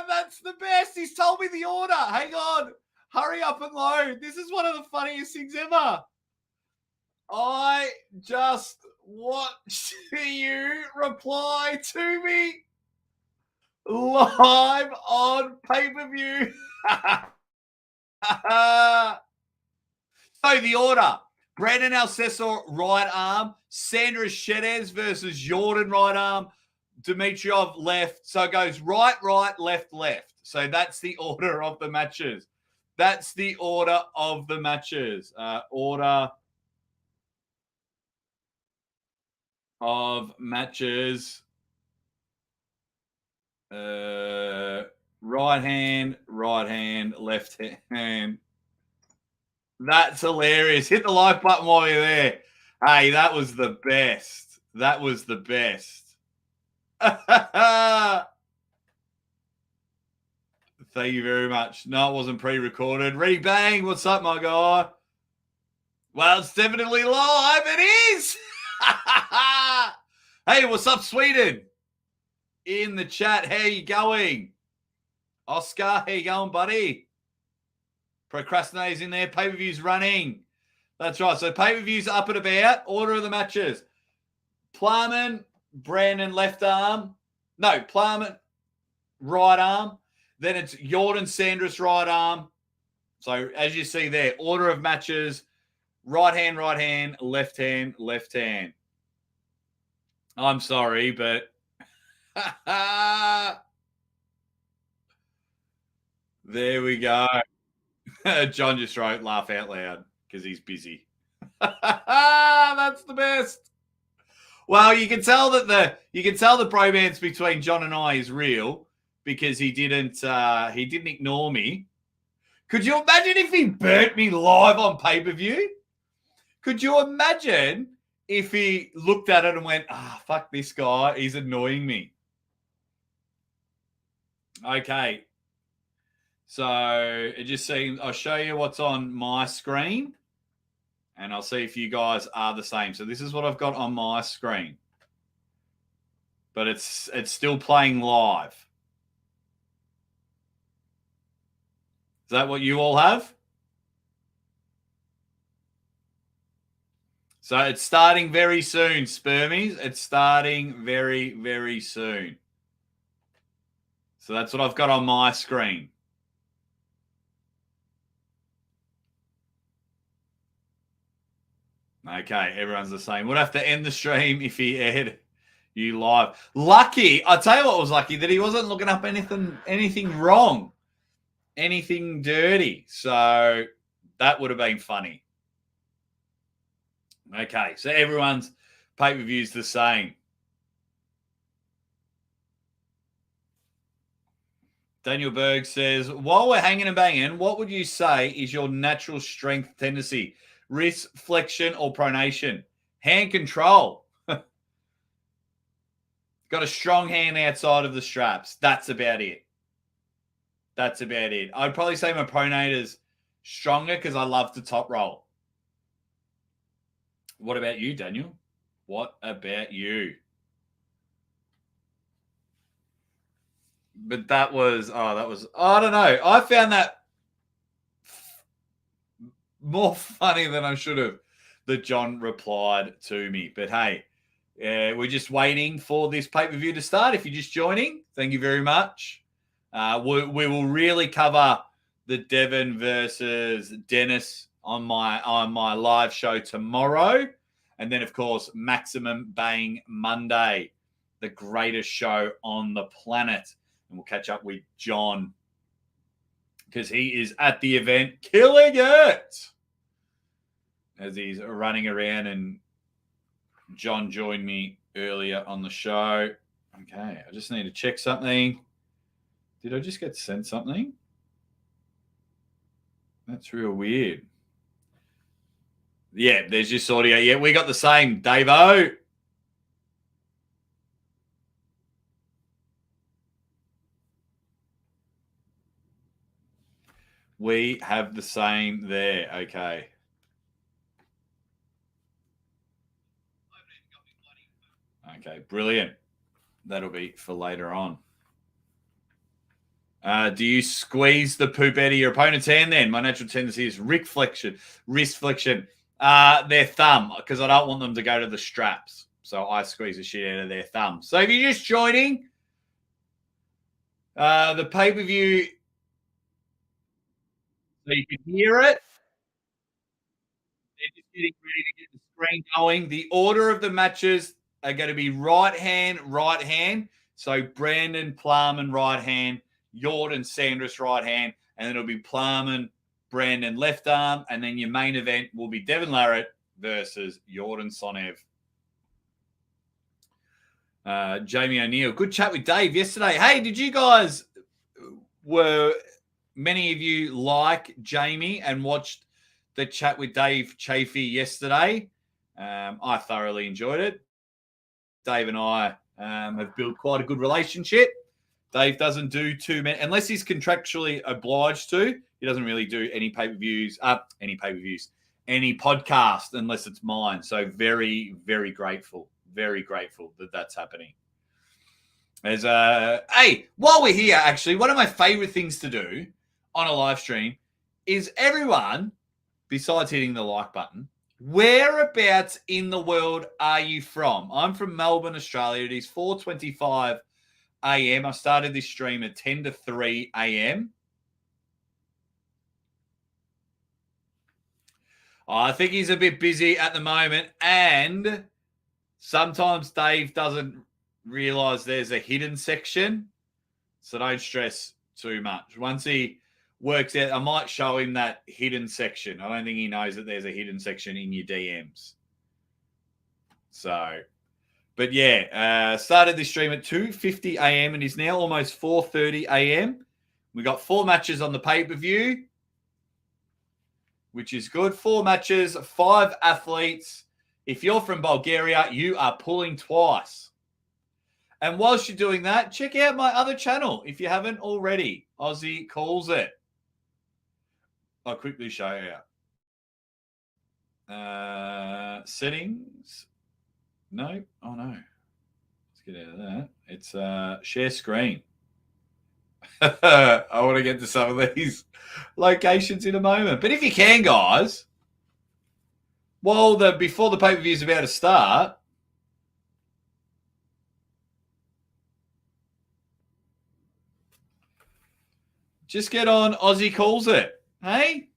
That's the best. He's told me the order. Hang on. Hurry up and load. This is one of the funniest things ever. I just watched you reply to me live on pay-per-view. So the order. Brandon Alcesor, right arm. Sandris Sedis versus Yordan, right arm. Dimitrov, left. So it goes right, left, left. So that's the order of the matches. That's the order of the matches. Order of matches. Right hand, left hand. That's hilarious. Hit the like button while you're there. Hey, that was the best. That was the best. Thank you very much. No, it wasn't pre-recorded. Ready, bang. What's up, my guy? Well, it's definitely live. It is. Hey, what's up, Sweden? In the chat, how you going? Oscar, how you going, buddy? Procrastinators in there. Pay-per-views running. That's right. So pay-per-views up and about. Order of the matches. Plamen, Brandon left arm. No, Plamen right arm. Then it's Yordan Sandris right arm. So as you see there, order of matches. Right hand, left hand, left hand. I'm sorry, but there we go. John just wrote laugh out loud because he's busy. That's the best. Well, you can tell that the bromance between John and I is real because he didn't ignore me. Could you imagine if he burnt me live on pay-per-view? Could you imagine if he looked at it and went, fuck this guy, he's annoying me. Okay. So it just seems I'll show you what's on my screen and I'll see if you guys are the same. So this is what I've got on my screen. But it's still playing live. Is that what you all have? So it's starting very soon, Spermies. It's starting very, very soon. So that's what I've got on my screen. Okay, everyone's the same. We'll have to end the stream if he aired you live. Lucky, I'll tell you what was lucky, that he wasn't looking up anything wrong, anything dirty. So that would have been funny. Okay, so everyone's pay-per-view's the same. Daniel Berg says, while we're hanging and banging, what would you say is your natural strength tendency? Wrist flexion or pronation? Hand control. Got a strong hand outside of the straps. That's about it. That's about it. I'd probably say my pronator's stronger because I love to top roll. What about you, Daniel? What about you? But that was, I don't know. I found that more funny than I should have that John replied to me. But hey, we're just waiting for this pay-per-view to start. If you're just joining, thank you very much. We will really cover the Devin versus Dennis on my live show tomorrow. And then, of course, Maximum Bang Monday, the greatest show on the planet. And we'll catch up with John because he is at the event killing it as he's running around. And John joined me earlier on the show. Okay, I just need to check something. Did I just get sent something? That's real weird. Yeah, there's just audio. Yeah, we got the same, Dave-O. We have the same there. Okay. Okay, brilliant. That'll be for later on. Do you squeeze the poop out of your opponent's hand then? My natural tendency is wrist flexion. Their thumb, because I don't want them to go to the straps. So I squeeze the shit out of their thumb. So if you're just joining, the pay-per-view, so you can hear it. They're just getting ready to get the screen going. The order of the matches are going to be right hand. So Brandon, Plamen, right hand. Yordan, Sandris, right hand. And then it'll be Plamen, Brandon left arm, and then your main event will be Devon Larratt versus Yordan Tsonev. Jamie O'Neill, good chat with Dave yesterday. Hey, did you guys, were many of you like Jamie and watched the chat with Dave Chaffey yesterday? I thoroughly enjoyed it. Dave and I have built quite a good relationship. Dave doesn't do too many, unless he's contractually obliged to. He doesn't really do any pay-per-views, any podcast unless it's mine. So very, very grateful that that's happening. Hey, while we're here, actually, one of my favorite things to do on a live stream is everyone, besides hitting the like button, whereabouts in the world are you from? I'm from Melbourne, Australia. It is 4:25 a.m. I started this stream at 10 to 3 a.m. I think he's a bit busy at the moment, and sometimes Dave doesn't realize there's a hidden section, so don't stress too much. Once he works out, I might show him that hidden section. I don't think he knows that there's a hidden section in your DMs. So, but yeah, started this stream at 2:50 a.m. and is now almost 4:30 a.m. We got 4 matches on the pay-per-view, which is good. 4 matches, 5 athletes. If you're from Bulgaria, you are pulling twice. And whilst you're doing that, check out my other channel if you haven't already. Aussie Calls It. I'll quickly show you. Settings. No. Oh, no. Let's get out of that. It's share screen. I want to get to some of these locations in a moment. But if you can, guys, before the pay-per-view is about to start, just get on Aussie Calls It. Hey,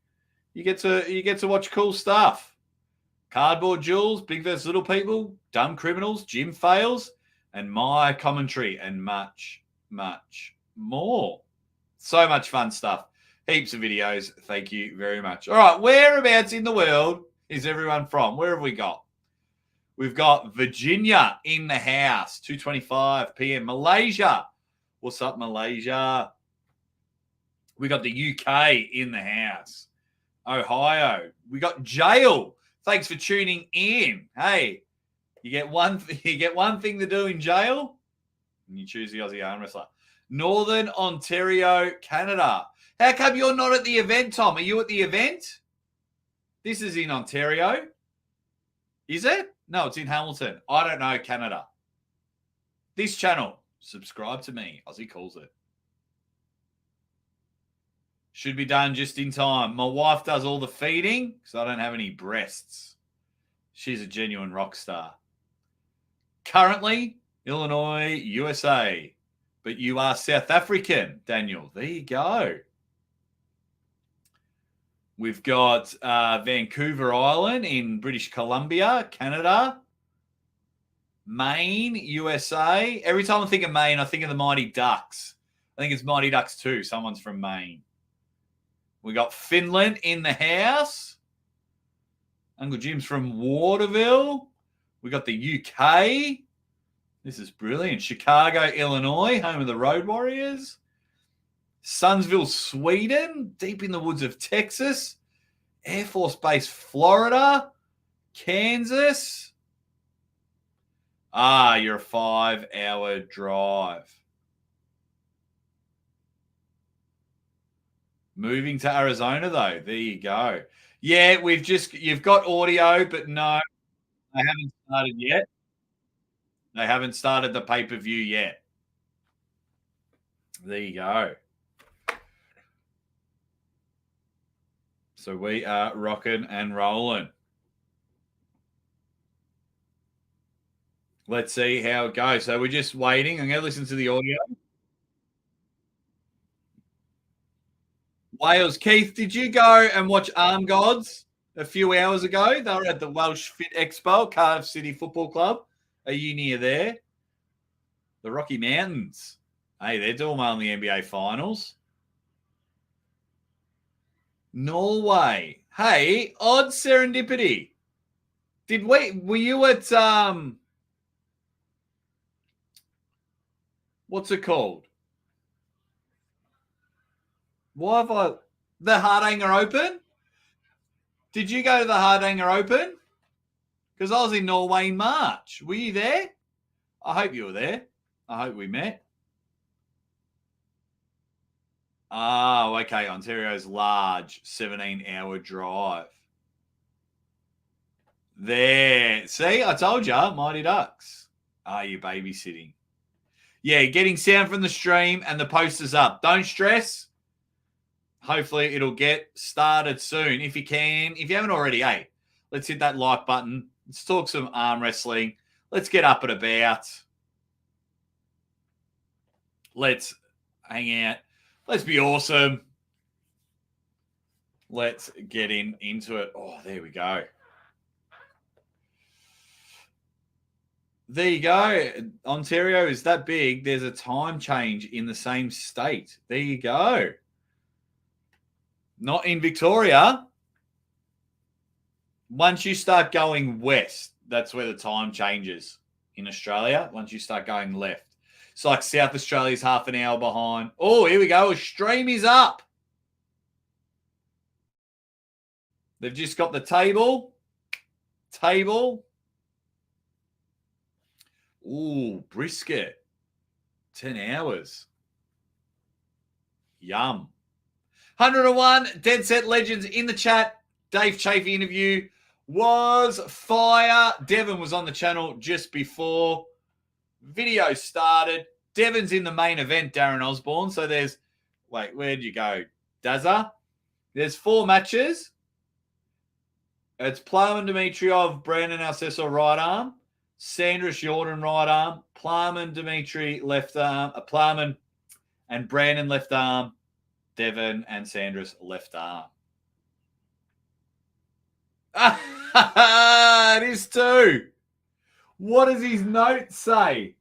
you get to watch cool stuff. Cardboard Jewels, Big vs. Little People, Dumb Criminals, Gym Fails, and my commentary, and much, much more. So much fun stuff. Heaps of videos. Thank you very much. All right, whereabouts in the world is everyone from? Where have we got? We've got Virginia in the house, 2:25 p.m. Malaysia. What's up, Malaysia? We got the UK in the house. Ohio. We got Jail. Thanks for tuning in. Hey, you get one thing to do in jail, and you choose the Aussie Arm Wrestler. Northern Ontario, Canada. How come you're not at the event, Tom? Are you at the event? This is in Ontario. Is it? No, it's in Hamilton. I don't know, Canada. This channel, subscribe to me. Aussie Calls It. Should be done just in time. My wife does all the feeding because I don't have any breasts. She's a genuine rock star. Currently, Illinois, USA. But you are South African, Daniel. There you go. We've got Vancouver Island in British Columbia, Canada. Maine, USA. Every time I think of Maine, I think of the Mighty Ducks. I think it's Mighty Ducks 2. Someone's from Maine. We got Finland in the house. Uncle Jim's from Waterville. We got the UK. This is brilliant. Chicago, Illinois, home of the Road Warriors. Sundsville, Sweden, deep in the woods of Texas. Air Force Base, Florida. Kansas. You're a 5-hour drive. Moving to Arizona, though. There you go. Yeah, you've got audio, but no, they haven't started yet. They haven't started the pay-per-view yet. There you go. So we are rocking and rolling. Let's see how it goes. So we're just waiting. I'm going to listen to the audio. Wales. Keith, did you go and watch Arm Gods a few hours ago? They were at the Welsh Fit Expo, Cardiff City Football Club. Are you near there? The Rocky Mountains. Hey, they're doing well in the NBA Finals. Norway. Hey, odd serendipity. Were you at what's it called? Why have I the Hardanger Open? Did you go to the Hardanger Open? Because I was in Norway in March. Were you there? I hope you were there. I hope we met. Oh, okay. Ontario's large 17-hour drive. There. See, I told you, Mighty Ducks. Are you babysitting? Yeah, getting sound from the stream and the posters up. Don't stress. Hopefully it'll get started soon. If you can, if you haven't already, hey, let's hit that like button. Let's talk some arm wrestling. Let's get up and about. Let's hang out. Let's be awesome. Let's get into it. Oh, there we go. There you go. Ontario is that big. There's a time change in the same state. There you go. Not in Victoria. Once you start going west, that's where the time changes in Australia. Once you start going left. It's like South Australia's half an hour behind. Oh, here we go. A stream is up. They've just got the table. Ooh, brisket. 10 hours. Yum. 101 Dead Set Legends in the chat. Dave Chaffey interview was fire. Devin was on the channel just before video started. Devin's in the main event, Darren Osborne. So there's, wait, where'd you go? Dazza? There's 4 matches. It's Plamen Dimitriov, Brandon Alceso right arm, Sandris Yordan right arm, Plamen Dimitri left arm, Plamen and Brandon left arm, Devin and Sandris left arm. It is 2. What does his note say?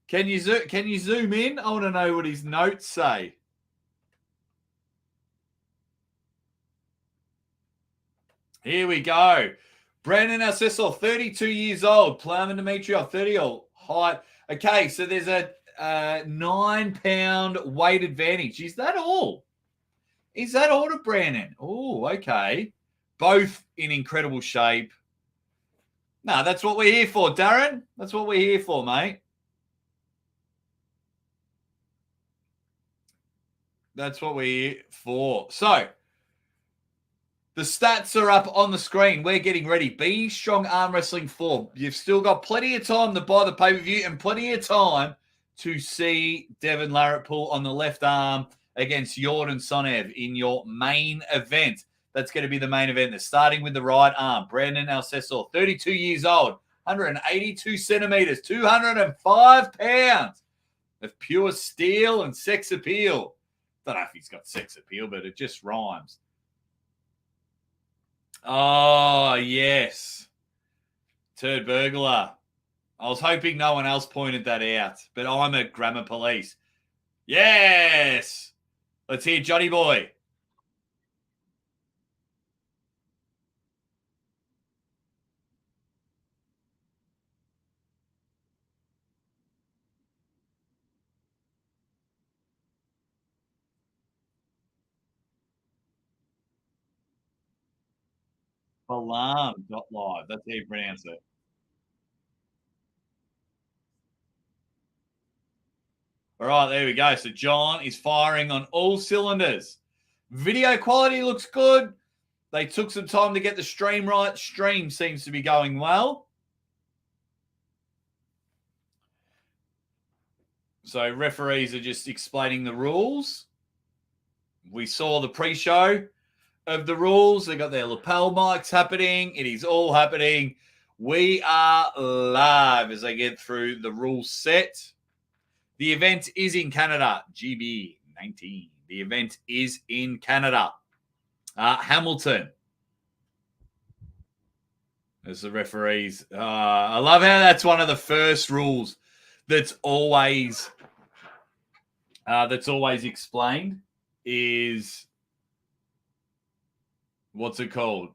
Can you zoom in? I want to know what his notes say. Here we go. Brandon Alceso, 32 years old. Plamen Dimitriov, 30 old. Height. Okay, so there's a 9-pound weight advantage. Is that all? Is that all to Brandon? Oh, okay. Both in incredible shape. No, that's what we're here for, Darren. That's what we're here for, mate. That's what we're here for. So, the stats are up on the screen. We're getting ready. Be Strong Arm Wrestling 4. You've still got plenty of time to buy the pay-per-view and plenty of time to see Devon Larratt pull on the left arm against Yordan Tsonev in your main event. That's going to be the main event. They're starting with the right arm. Brandon Alceso, 32 years old, 182 centimeters, 205 pounds of pure steel and sex appeal. Don't know if he's got sex appeal, but it just rhymes. Oh, yes. Turd burglar. I was hoping no one else pointed that out, but I'm a grammar police. Yes. Let's hear Johnny Boy. Alarm.live. That's how you pronounce it. All right, there we go. So John is firing on all cylinders. Video quality looks good. They took some time to get the stream right. Stream seems to be going well. So referees are just explaining the rules. We saw the pre-show of the rules. They got their lapel mics happening. It is all happening. We are live as I get through the rule set. The event is in Canada, GB19. The event is in Canada. Hamilton. As the referees. I love how that's one of the first rules that's always explained. is, what's it called?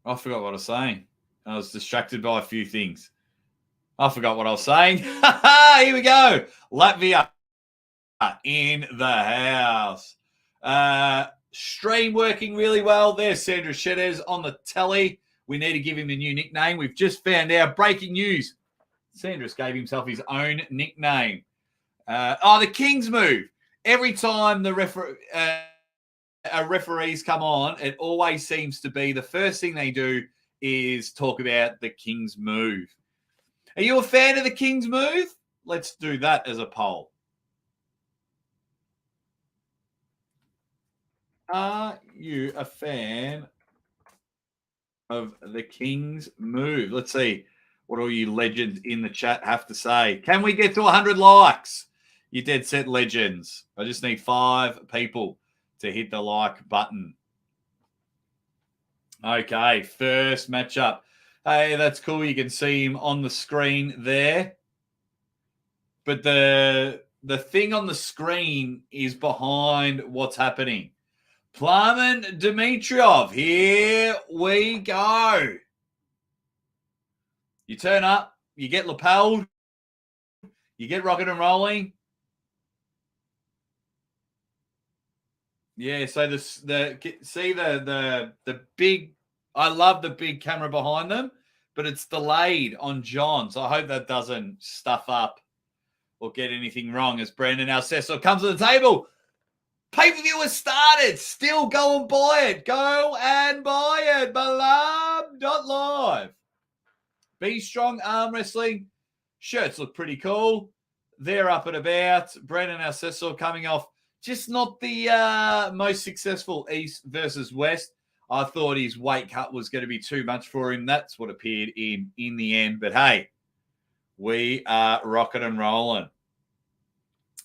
I forgot what I was saying. I was distracted by a few things. I forgot what I was saying. Here we go. Latvia in the house. Stream working really well. There's Sandris Sedis on the telly. We need to give him a new nickname. We've just found out. Breaking news. Sandris gave himself his own nickname. The King's move. Every time the referees come on, it always seems to be the first thing they do is talk about the King's move. Are you a fan of the King's move? Let's do that as a poll. Are you a fan of the King's move? Let's see what all you legends in the chat have to say. Can we get to 100 likes? You dead set legends. I just need 5 people to hit the like button. Okay, first matchup. Hey, that's cool. You can see him on the screen there. But the thing on the screen is behind what's happening. Plamen Dimitrov. Here we go. You turn up, you get lapelled, you get rocking and rolling. Yeah, so the big, I love the big camera behind them, but it's delayed on John. So I hope that doesn't stuff up or get anything wrong as Brandon Alcesso comes to the table. Pay-per-view has started. Still go and buy it. Go and buy it. Malab.live. Be Strong Arm Wrestling. Shirts look pretty cool. They're up and about. Brandon Alcesso coming off just not the most successful East versus West. I thought his weight cut was going to be too much for him. That's what appeared in the end. But hey, we are rocking and rolling.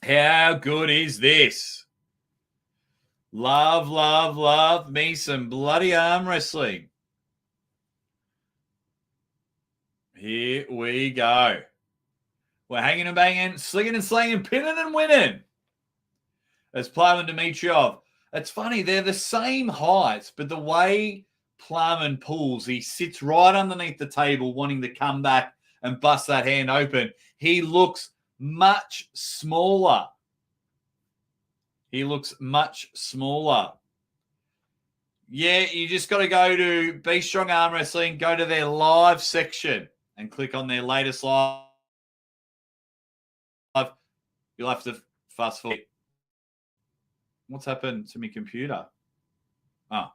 How good is this? Love, love, love me some bloody arm wrestling. Here we go. We're hanging and banging, slinging and slanging, pinning and winning. As Plamen Dimitrov. It's funny, they're the same height, but the way Plamen pulls, he sits right underneath the table wanting to come back and bust that hand open. He looks much smaller. Yeah, you just got to go to Be Strong Arm Wrestling, go to their live section and click on their latest live. You'll have to fast forward. What's happened to my computer? Oh,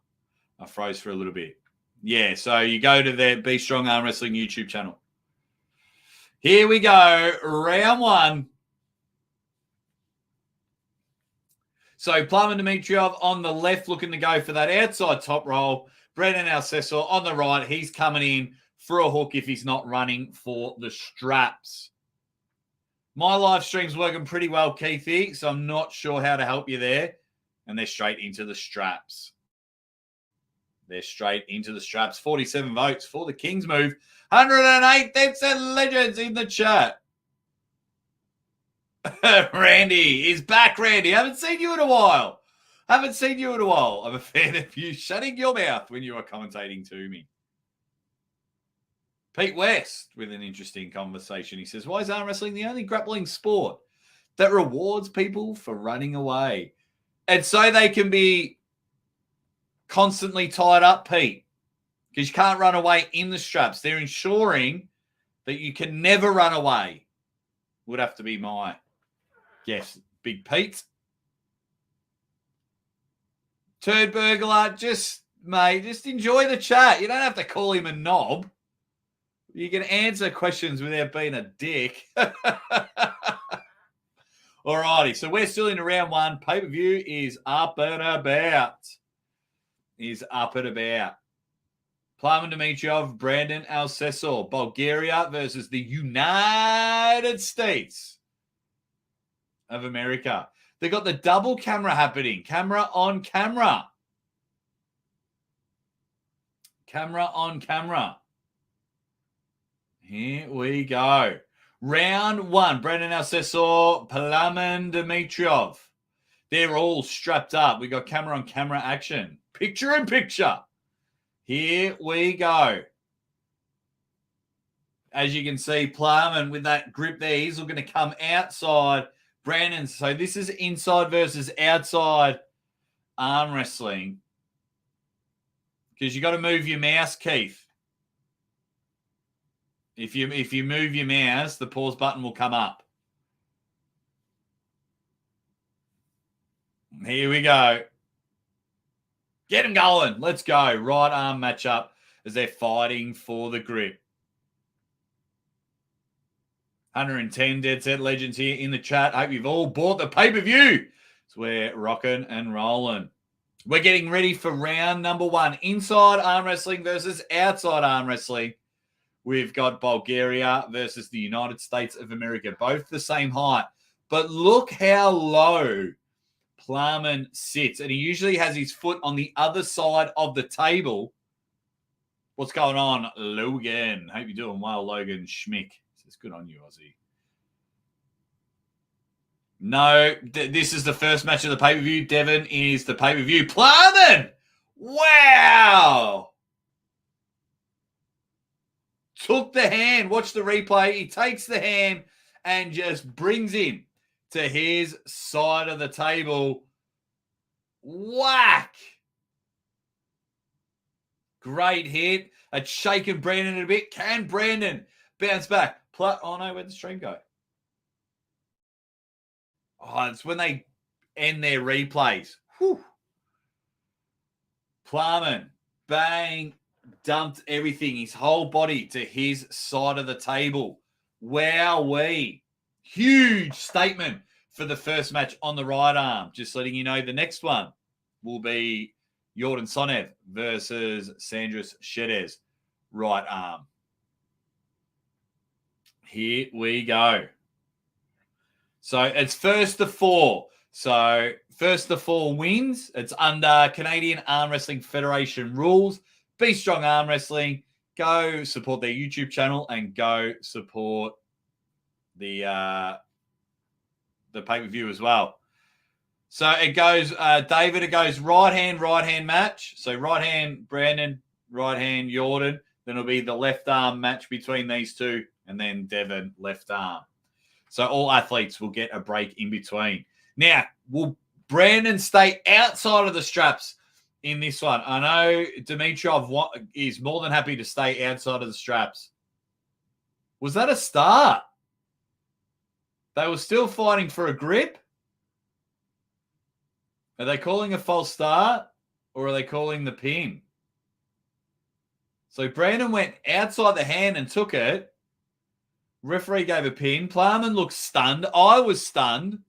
I froze for a little bit. Yeah, so you go to their Be Strong Arm Wrestling YouTube channel. Here we go, round 1. So Plamen Dimitrov on the left looking to go for that outside top roll. Brandon Alcesso on the right. He's coming in for a hook if he's not running for the straps. My live stream's working pretty well, Keithy, so I'm not sure how to help you there. And they're straight into the straps. 47 votes for the King's move. 108 deaths and legends in the chat. Randy is back, Randy. Haven't seen you in a while. I'm a fan of you shutting your mouth when you are commentating to me. Pete West with an interesting conversation. He says, why is arm wrestling the only grappling sport that rewards people for running away? And so they can be constantly tied up, Pete, because you can't run away in the straps. They're ensuring that you can never run away. Would have to be my guess. Big Pete. Turd Burglar, just enjoy the chat. You don't have to call him a knob. You can answer questions without being a dick. Alrighty, so we're still in round 1. Pay-per-view is up and about. Plamen Dimitrov, Brandon Alcesso, Bulgaria versus the United States of America. They got the double camera happening. Camera on camera. Here we go. Round one, Brendan Alcesor, Plamen Dimitrov. They're all strapped up. We got camera on camera action. Picture in picture. Here we go. As you can see, Plamen with that grip there, he's looking to come outside Brandon. So this is inside versus outside arm wrestling. Because you got to move your mouse, Keith. If you move your mouse, the pause button will come up. Here we go. Get him going. Let's go. Right arm matchup as they're fighting for the grip. 110 Dead Set Legends here in the chat. Hope you've all bought the pay-per-view. So we're rocking and rolling. We're getting ready for round number one. Inside arm wrestling versus outside arm wrestling. We've got Bulgaria versus the United States of America. Both the same height. But look how low Plamen sits. And he usually has his foot on the other side of the table. What's going on, Logan? Hope you're doing well, Logan Schmick. It's good on you, Aussie. No, this is the first match of the pay-per-view. Devin is the pay-per-view. Plamen! Wow! Took the hand. Watch the replay. He takes the hand and just brings him to his side of the table. Whack! Great hit. It's shaken Brandon a bit. Can Brandon bounce back? Oh, no, where'd the stream go? Oh, it's when they end their replays. Whew. Plamen, bang, dumped everything, his whole body to his side of the table. Wowee. Huge statement for the first match on the right arm. Just letting you know the next one will be Yordan Tsonev versus Sandris Sedis, right arm. Here we go. So it's first to four. So first to four wins. It's under Canadian Arm Wrestling Federation rules. Be Strong Arm Wrestling. Go support their YouTube channel and go support the pay-per-view as well. So it goes, David, it goes right hand match. So right hand Brandon, right hand Yordan. Then it'll be the left arm match between these two. And then Devin left arm. So all athletes will get a break in between. Now, will Brandon stay outside of the straps in this one? I know Dimitrov is more than happy to stay outside of the straps. Was that a start? They were still fighting for a grip? Are they calling a false start? Or are they calling the pin? So Brandon went outside the hand and took it. Referee gave a pin. Plamen looked stunned. I was stunned.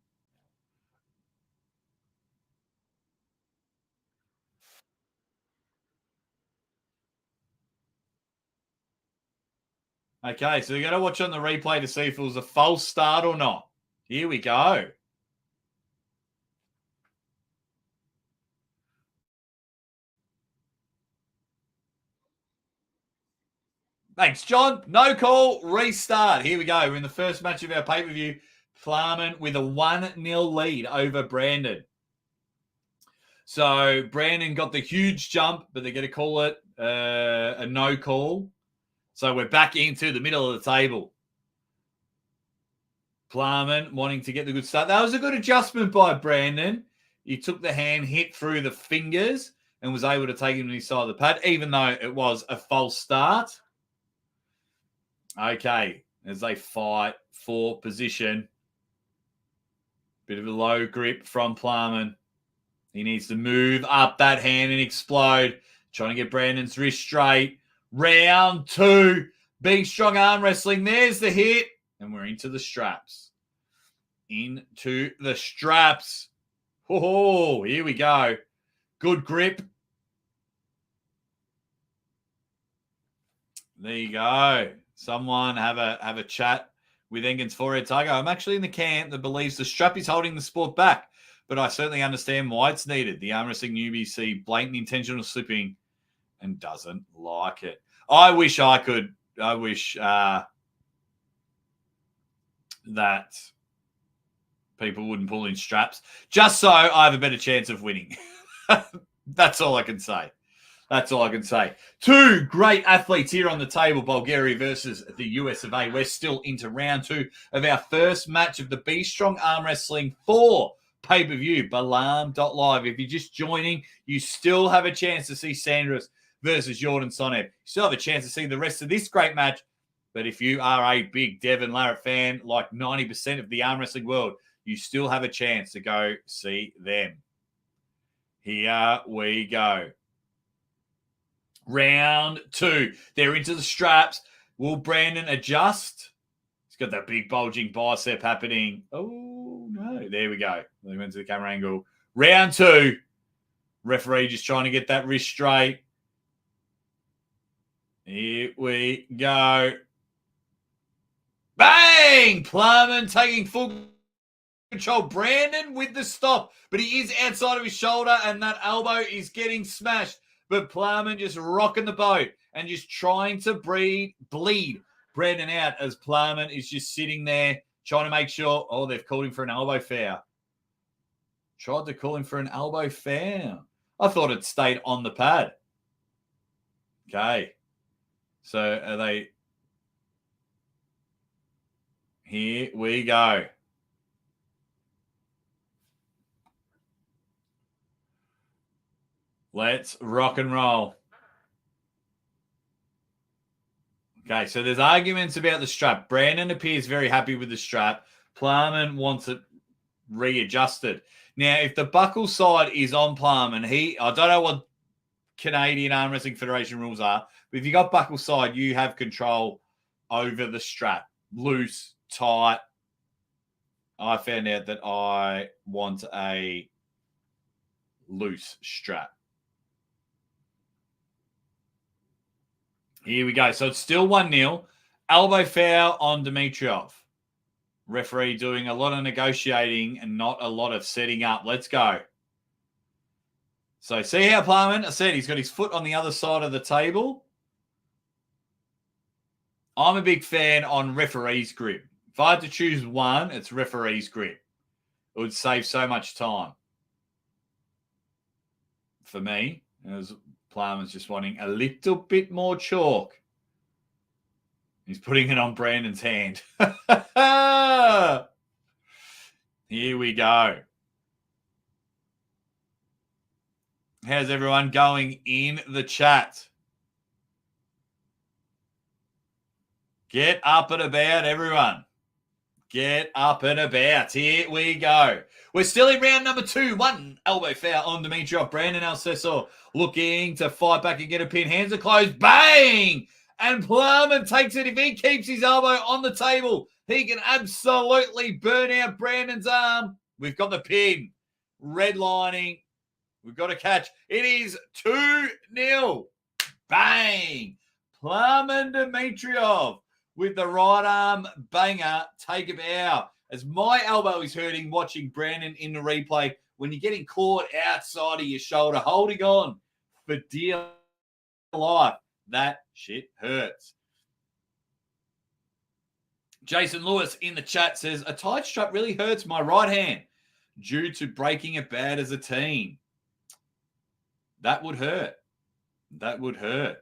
Okay, so we're going to watch on the replay to see if it was a false start or not. Here we go. Thanks, John. No call. Restart. Here we go. We're in the first match of our pay-per-view. Plamen with a 1-0 lead over Brandon. So Brandon got the huge jump, but they're going to call it a no call. So we're back into the middle of the table. Plamen wanting to get the good start. That was a good adjustment by Brandon. He took the hand, hit through the fingers, and was able to take him to his side of the pad, even though it was a false start. Okay, as they fight for position. Bit of a low grip from Plamen. He needs to move up that hand and explode. Trying to get Brandon's wrist straight. Round two. Big Strong Arm Wrestling. There's the hit. And we're into the straps. Into the straps. Oh, here we go. Good grip. There you go. Someone have a chat with Engen's forehead tiger. I'm actually in the camp that believes the strap is holding the sport back, but I certainly understand why it's needed. The arm wrestling newbies see blatant intentional slipping and doesn't like it. I wish I could. I wish that people wouldn't pull in straps, just so I have a better chance of winning. That's all I can say. That's all I can say. Two great athletes here on the table, Bulgaria versus the US of A. We're still into round 2 of our first match of the Be Strong Arm Wrestling 4 pay-per-view, Balam.live. If you're just joining, you still have a chance to see Sandris versus Yordan Tsonev. You still have a chance to see the rest of this great match. But if you are a big Devon Larratt fan, like 90% of the arm wrestling world, you still have a chance to go see them. Here we go. Round 2. They're into the straps. Will Brandon adjust? He's got that big bulging bicep happening. Oh, no. There we go. They went to the camera angle. Round 2. Referee just trying to get that wrist straight. Here we go. Bang! Plamen taking full control. Brandon with the stop, but he is outside of his shoulder, and that elbow is getting smashed. But Plamen just rocking the boat and just trying to bleed Brandon out as Plamen is just sitting there trying to make sure. Oh, they've called him for an elbow foul. Tried to call him for an elbow foul. I thought it stayed on the pad. Okay. So are they... Here we go. Let's rock and roll. Okay, so there's arguments about the strap. Brandon appears very happy with the strap. Plamen wants it readjusted. Now, if the buckle side is on Plamen, I don't know what Canadian Arm Wrestling Federation rules are, but if you got buckle side, you have control over the strap. Loose, tight. I found out that I want a loose strap. Here we go. So it's still 1-0. Elbow foul on Dimitrov. Referee doing a lot of negotiating and not a lot of setting up. Let's go. So see how Plamen, I said he's got his foot on the other side of the table. I'm a big fan on referee's grip. If I had to choose one, it's referee's grip. It would save so much time. For me, Plamen's just wanting a little bit more chalk. He's putting it on Brandon's hand. Here we go. How's everyone going in the chat? Get up and about, everyone. Get up and about. Here we go. We're still in round number 2. 1 elbow foul on Dimitrov. Brandon Alcesor looking to fight back and get a pin. Hands are closed. Bang! And Plamen takes it. If he keeps his elbow on the table, he can absolutely burn out Brandon's arm. We've got the pin. Redlining. We've got a catch. It is 2-0. Bang! Plamen Dimitrov with the right arm banger. Take a bow. As my elbow is hurting watching Brandon in the replay, when you're getting caught outside of your shoulder, holding on for dear life, that shit hurts. Jason Lewis in the chat says, a tight strap really hurts my right hand due to breaking it bad as a teen. That would hurt. That would hurt.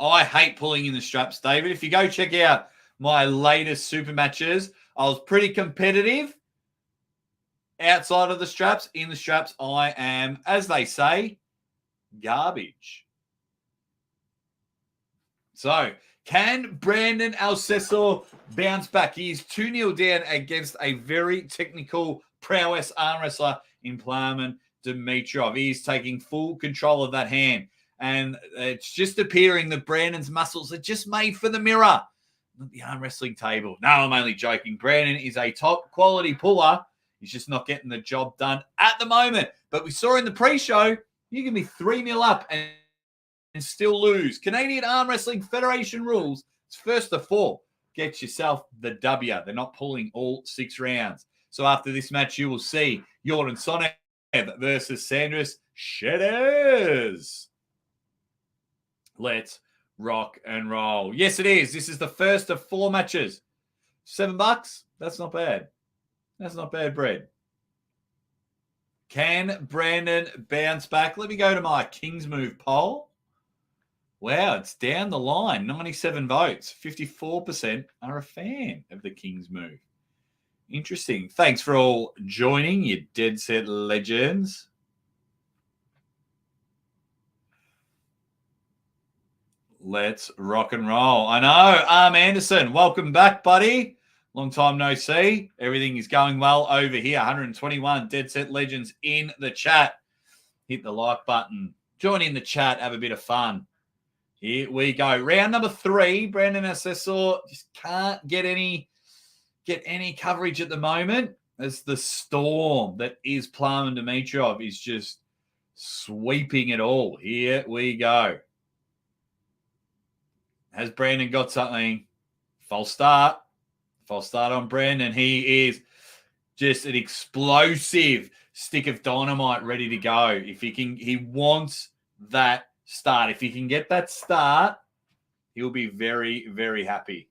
I hate pulling in the straps, David. If you go check out my latest super matches, I was pretty competitive. Outside of the straps, in the straps, I am, as they say, garbage. So, can Brandon Alcesor bounce back? He is 2-0 down against a very technical prowess arm wrestler in Plamen Dimitrov. He is taking full control of that hand. And it's just appearing that Brandon's muscles are just made for the mirror, not the arm wrestling table. No, I'm only joking. Brandon is a top quality puller. He's just not getting the job done at the moment. But we saw in the pre-show, you can be 3-0 up and still lose. Canadian Arm Wrestling Federation rules, it's first to 4. Get yourself the W. They're not pulling all 6 rounds. So after this match, you will see Yordan Tsonev versus Sandris Sedis. Let's rock and roll. Yes, it is. This is the first of 4 matches. $7. That's not bad. That's not bad bread. Can Brandon bounce back? Let me go to my Kings Move poll. Wow, it's down the line. 97 votes. 54% are a fan of the Kings Move. Interesting. Thanks for all joining, you dead set legends. Let's rock and roll. I know. Anderson, welcome back, buddy. Long time no see. Everything is going well over here. 121 dead set legends in the chat. Hit the like button. Join in the chat. Have a bit of fun. Here we go. Round number 3. Brandon Assessor just can't get any coverage at the moment as the storm that is Plamen Dimitrov is just sweeping it all. Here we go. Has Brandon got something? False start. False start on Brandon. He is just an explosive stick of dynamite ready to go. If he can, he wants that start. If he can get that start, he'll be very, very happy.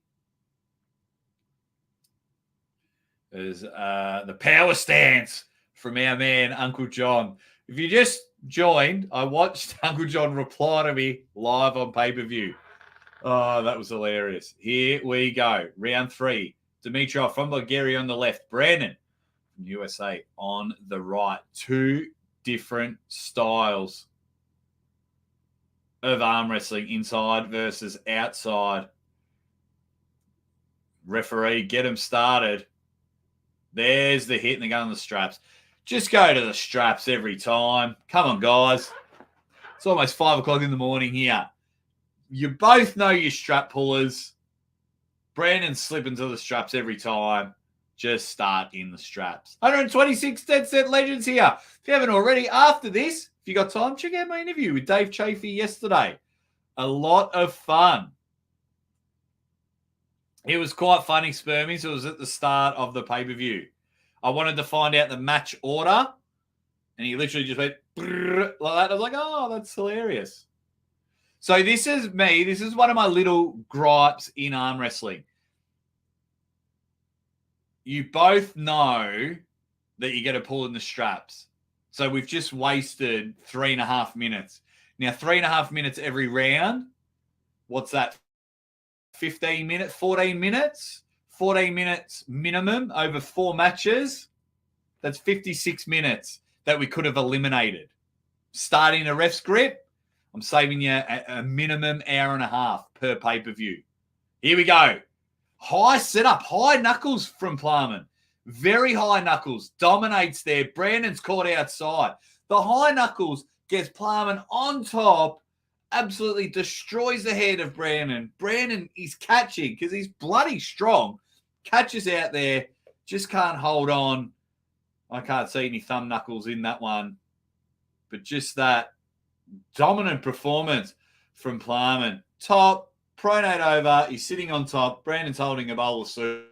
There's the power stance from our man, Uncle John. If you just joined, I watched Uncle John reply to me live on pay-per-view. Oh, that was hilarious. Here we go. Round 3. Dimitrov from Bulgaria on the left. Brandon from USA on the right. 2 different styles of arm wrestling, inside versus outside. Referee, get him started. There's the hit and the gun on the straps. Just go to the straps every time. Come on, guys. It's almost 5 o'clock in the morning here. You both know your strap pullers. Brandon's slipping to the straps every time. Just start in the straps. 126 dead set legends here. If you haven't already, after this, if you got time, check out my interview with Dave Chaffey yesterday. A lot of fun. It was quite funny, Spermies. It was at the start of the pay-per-view. I wanted to find out the match order, and he literally just went like that. I was like, oh, that's hilarious. So this is me. This is one of my little gripes in arm wrestling. You both know that you're going to pull in the straps. So we've just wasted 3.5 minutes. Now, 3.5 minutes every round. What's that? 15 minutes, 14 minutes? 14 minutes minimum over 4 matches. That's 56 minutes that we could have eliminated. Starting a ref's grip, I'm saving you a minimum hour and a half per pay-per-view. Here we go. High setup, high knuckles from Plamen. Very high knuckles. Dominates there. Brandon's caught outside. The high knuckles gets Plamen on top. Absolutely destroys the head of Brandon. Brandon is catching because he's bloody strong. Catches out there. Just can't hold on. I can't see any thumb knuckles in that one. But just that dominant performance from Plamen. Top, pronate over. He's sitting on top. Brandon's holding a bowl of soup.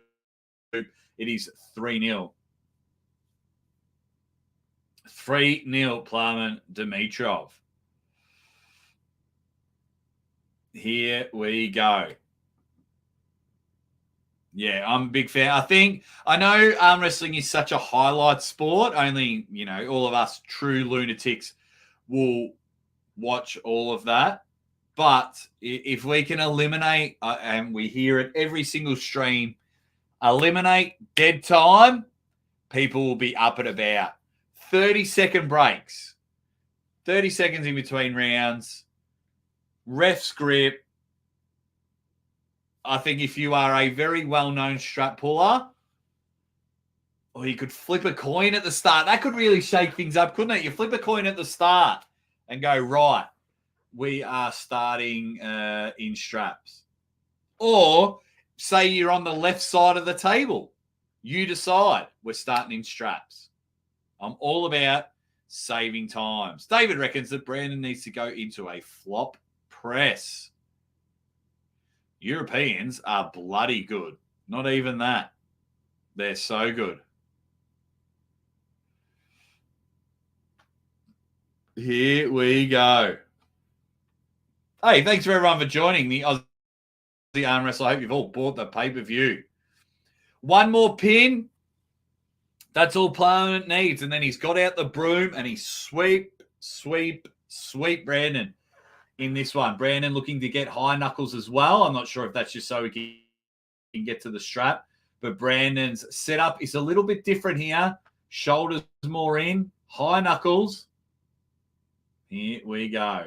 It is 3-0. 3-0 Plamen Dimitrov. Here we go. Yeah, I'm a big fan. I know arm wrestling is such a highlight sport. Only, all of us true lunatics will watch all of that. But if we can eliminate, and we hear it every single stream, eliminate dead time, people will be up and about. 30-second breaks. 30 seconds in between rounds. Ref's grip. I think if you are a very well-known strap puller, or you could flip a coin at the start. That could really shake things up, couldn't it? You flip a coin at the start and go, right, we are starting in straps. Or say you're on the left side of the table. You decide we're starting in straps. I'm all about saving times. David reckons that Brandon needs to go into a flop press. Europeans are bloody good. Not even that. They're so good. Here we go. Hey, thanks for everyone for joining the Aussie Arm Wrestle. I hope you've all bought the pay-per-view. One more pin. That's all Plamen needs. And then he's got out the broom and he sweep Brandon in this one. Brandon looking to get high knuckles as well. I'm not sure if that's just so he can get to the strap. But Brandon's setup is a little bit different here. Shoulders more in. High knuckles. Here we go.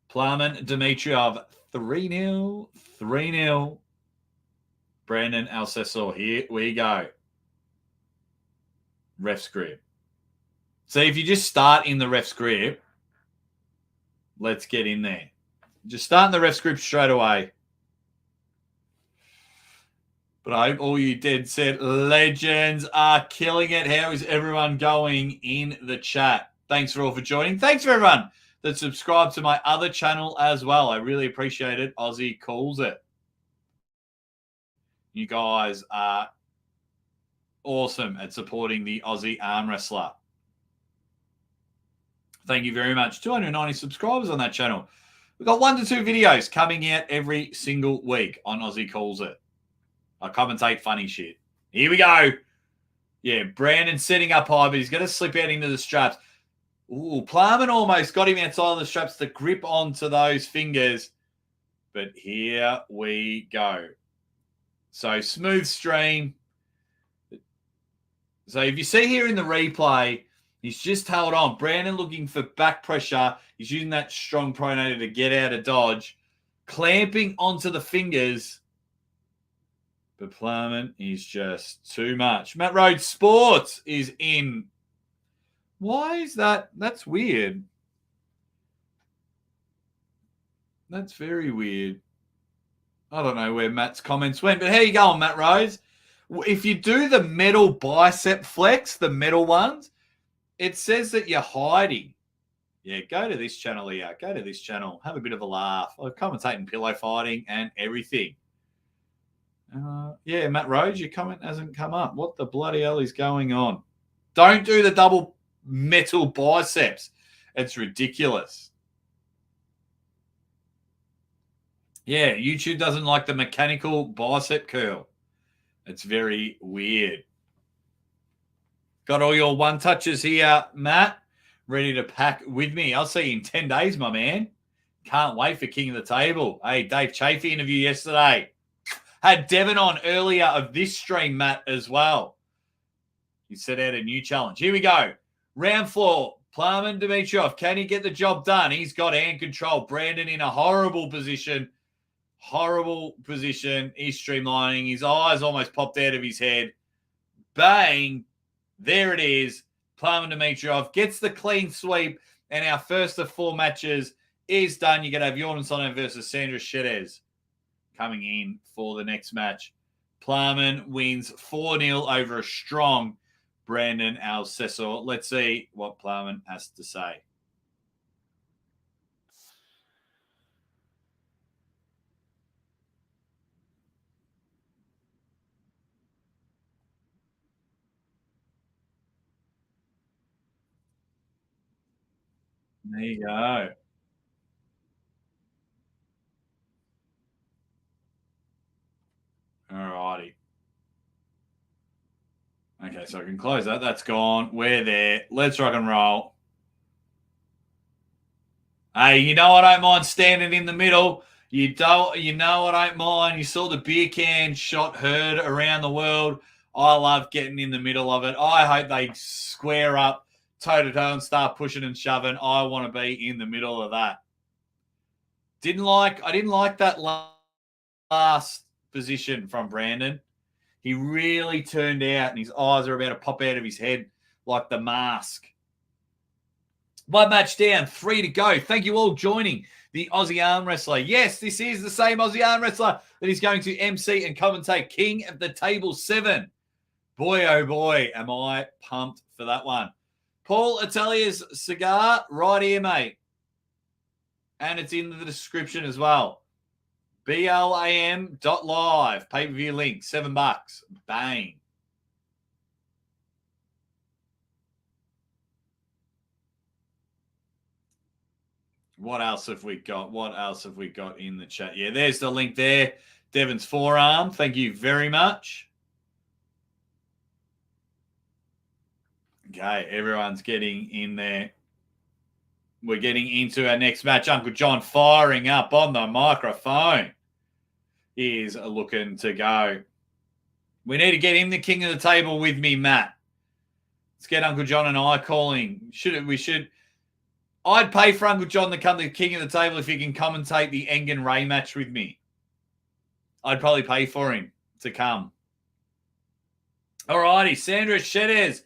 Plamen Dimitrov 3-0. 3-0. Brandon Alcesor. Here we go. Ref's grip. So if you just start in the ref's grip, let's get in there. Just start in the ref's grip straight away. But I hope all you dead set legends are killing it. How is everyone going in the chat? Thanks for all for joining. Thanks for everyone that subscribed to my other channel as well. I really appreciate it. Aussie calls it. You guys are awesome at supporting the Aussie arm wrestler. Thank you very much. 290 subscribers on that channel. We've got 1 to 2 videos coming out every single week on Aussie Calls It. I commentate funny shit. Here we go. Yeah, Brandon setting up high, but he's going to slip out into the straps. Ooh, Plamen almost got him outside of the straps to grip onto those fingers. But here we go. So smooth stream. So if you see here in the replay, he's just held on. Brandon looking for back pressure. He's using that strong pronator to get out of dodge. Clamping onto the fingers. But Plamen is just too much. Matt Rhodes Sports is in. Why is that? That's weird. That's very weird. I don't know where Matt's comments went, but how you going, Matt Rhodes? If you do the metal bicep flex, the metal ones, it says that you're hiding. Yeah, go to this channel here. Go to this channel. Have a bit of a laugh. I'm commentating pillow fighting and everything. Yeah, Matt Rhodes, your comment hasn't come up. What the bloody hell is going on? Don't do the double metal biceps. It's ridiculous. Yeah, YouTube doesn't like the mechanical bicep curl. It's very weird. Got all your one touches here, Matt. Ready to pack with me. I'll see you in 10 days, my man. Can't wait for King of the Table. Hey, Dave Chaffey interview yesterday. Had Devin on earlier of this stream, Matt, as well. He set out a new challenge. Here we go. Round 4. Plamen Dimitrov. Can he get the job done? He's got hand control. Brandon in a horrible position. Horrible position. He's streamlining. His eyes almost popped out of his head. Bang. There it is. Plamen Dimitrov gets the clean sweep. And our first of 4 matches is done. You're going to have Yordan Tsonev versus Sandris Sedis coming in for the next match. Plamen wins 4-0 over a strong Brandon Alcesor. Let's see what Plamen has to say. There you go. All righty. Okay, so I can close that. That's gone. We're there. Let's rock and roll. Hey, you know I don't mind standing in the middle. You know I don't mind. You saw the beer can shot heard around the world. I love getting in the middle of it. I hope they square up toe-to-toe and start pushing and shoving. I want to be in the middle of that. I didn't like that last position from Brandon. He really turned out and his eyes are about to pop out of his head like the mask. 1 match down, 3 to go. Thank you all joining the Aussie Arm Wrestler. Yes, this is the same Aussie Arm Wrestler that is going to MC and commentate King of the Table 7. Boy, oh boy, am I pumped for that one. Paul Atelia's cigar right here, mate. And it's in the description as well. BLAM.live. Pay-per-view link, $7. Bang. What else have we got? What else have we got in the chat? Yeah, there's the link there. Devin's forearm. Thank you very much. Okay, everyone's getting in there. We're getting into our next match. Uncle John firing up on the microphone. He's looking to go. We need to get him the king of the table with me, Matt. Let's get Uncle John and I calling. We should. I'd pay for Uncle John to come to the king of the table if he can commentate the Engen Ray match with me. I'd probably pay for him to come. All righty, Sandris Sedis,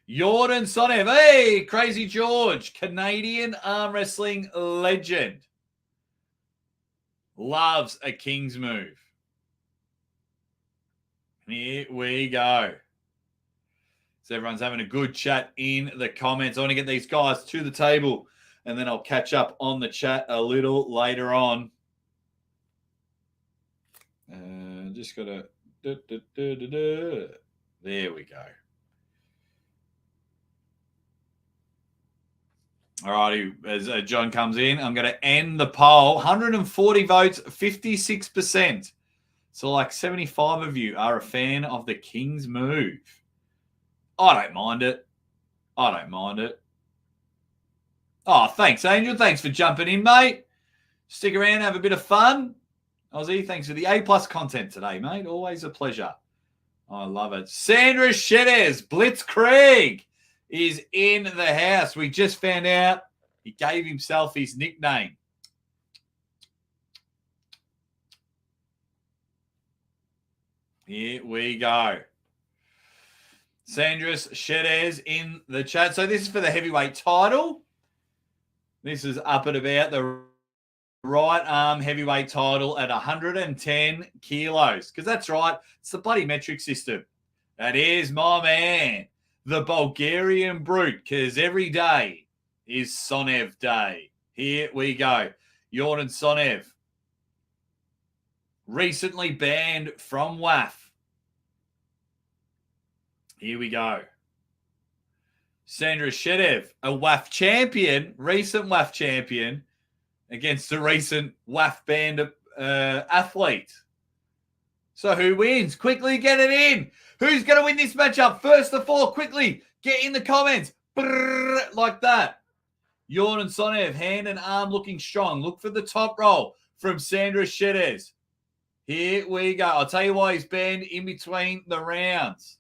Yordan Tsonev. Hey, Crazy George, Canadian arm wrestling legend. Loves a king's move. Here we go. So everyone's having a good chat in the comments. I want to get these guys to the table, and then I'll catch up on the chat a little later on. Just got to... There we go. All righty, as John comes in, I'm going to end the poll. 140 votes, 56%. So like 75 of you are a fan of the King's move. I don't mind it. I don't mind it. Oh, thanks, Angel. Thanks for jumping in, mate. Stick around, have a bit of fun. Aussie, thanks for the A+ content today, mate. Always a pleasure. I love it. Sandris Sedis, Blitzkrieg, is in the house. We just found out he gave himself his nickname. Here we go. Sandris Sedis in the chat. So this is for the heavyweight title. This is up at about the right arm heavyweight title at 110 kilos. Because that's right. It's the bloody metric system. That is my man, the Bulgarian brute. Because every day is Tsonev Day. Here we go. Yordan Tsonev. Recently banned from WAF. Here we go. Sandris Sedis, a WAF champion, recent WAF champion, against a recent WAF banned athlete. So who wins? Quickly get it in. Who's going to win this matchup? First of all, quickly get in the comments. Brrr, like that. Yordan Tsonev, hand and arm looking strong. Look for the top roll from Sandris Sedis. Here we go. I'll tell you why he's banned in between the rounds.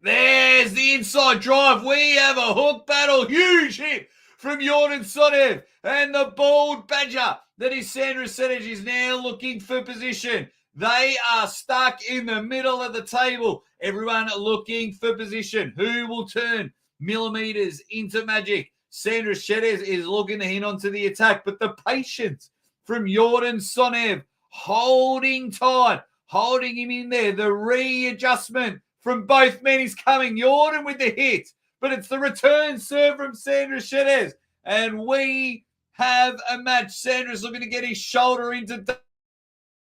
There's the inside drive. We have a hook battle. Huge hit from Yordan Tsonev. And the bald badger that is Sandris Sedis is now looking for position. They are stuck in the middle of the table. Everyone looking for position. Who will turn millimeters into magic? Sandris Sedis is looking to hit onto the attack. But the patience from Yordan Tsonev holding tight, holding him in there. The readjustment from both men is coming. Yordan with the hit, but it's the return serve from Sandris Sedis. And we have a match. Sandris looking to get his shoulder into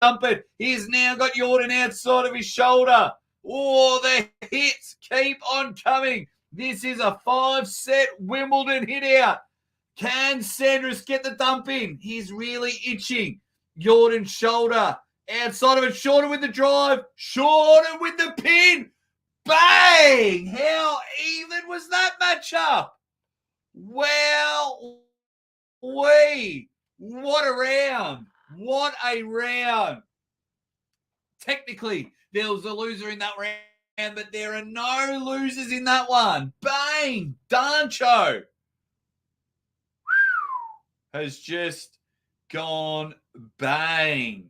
dump it. He's now got Yordan outside of his shoulder. Oh, the hits keep on coming. This is a 5-set Wimbledon hit out. Can Sandris get the dump in? He's really itching. Yordan's shoulder outside of it. Shorter with the drive. Shorter with the pin. Bang! How even was that matchup? Well, what a round. What a round. Technically, there was a loser in that round, but there are no losers in that one. Bang! Dancho has just gone bang.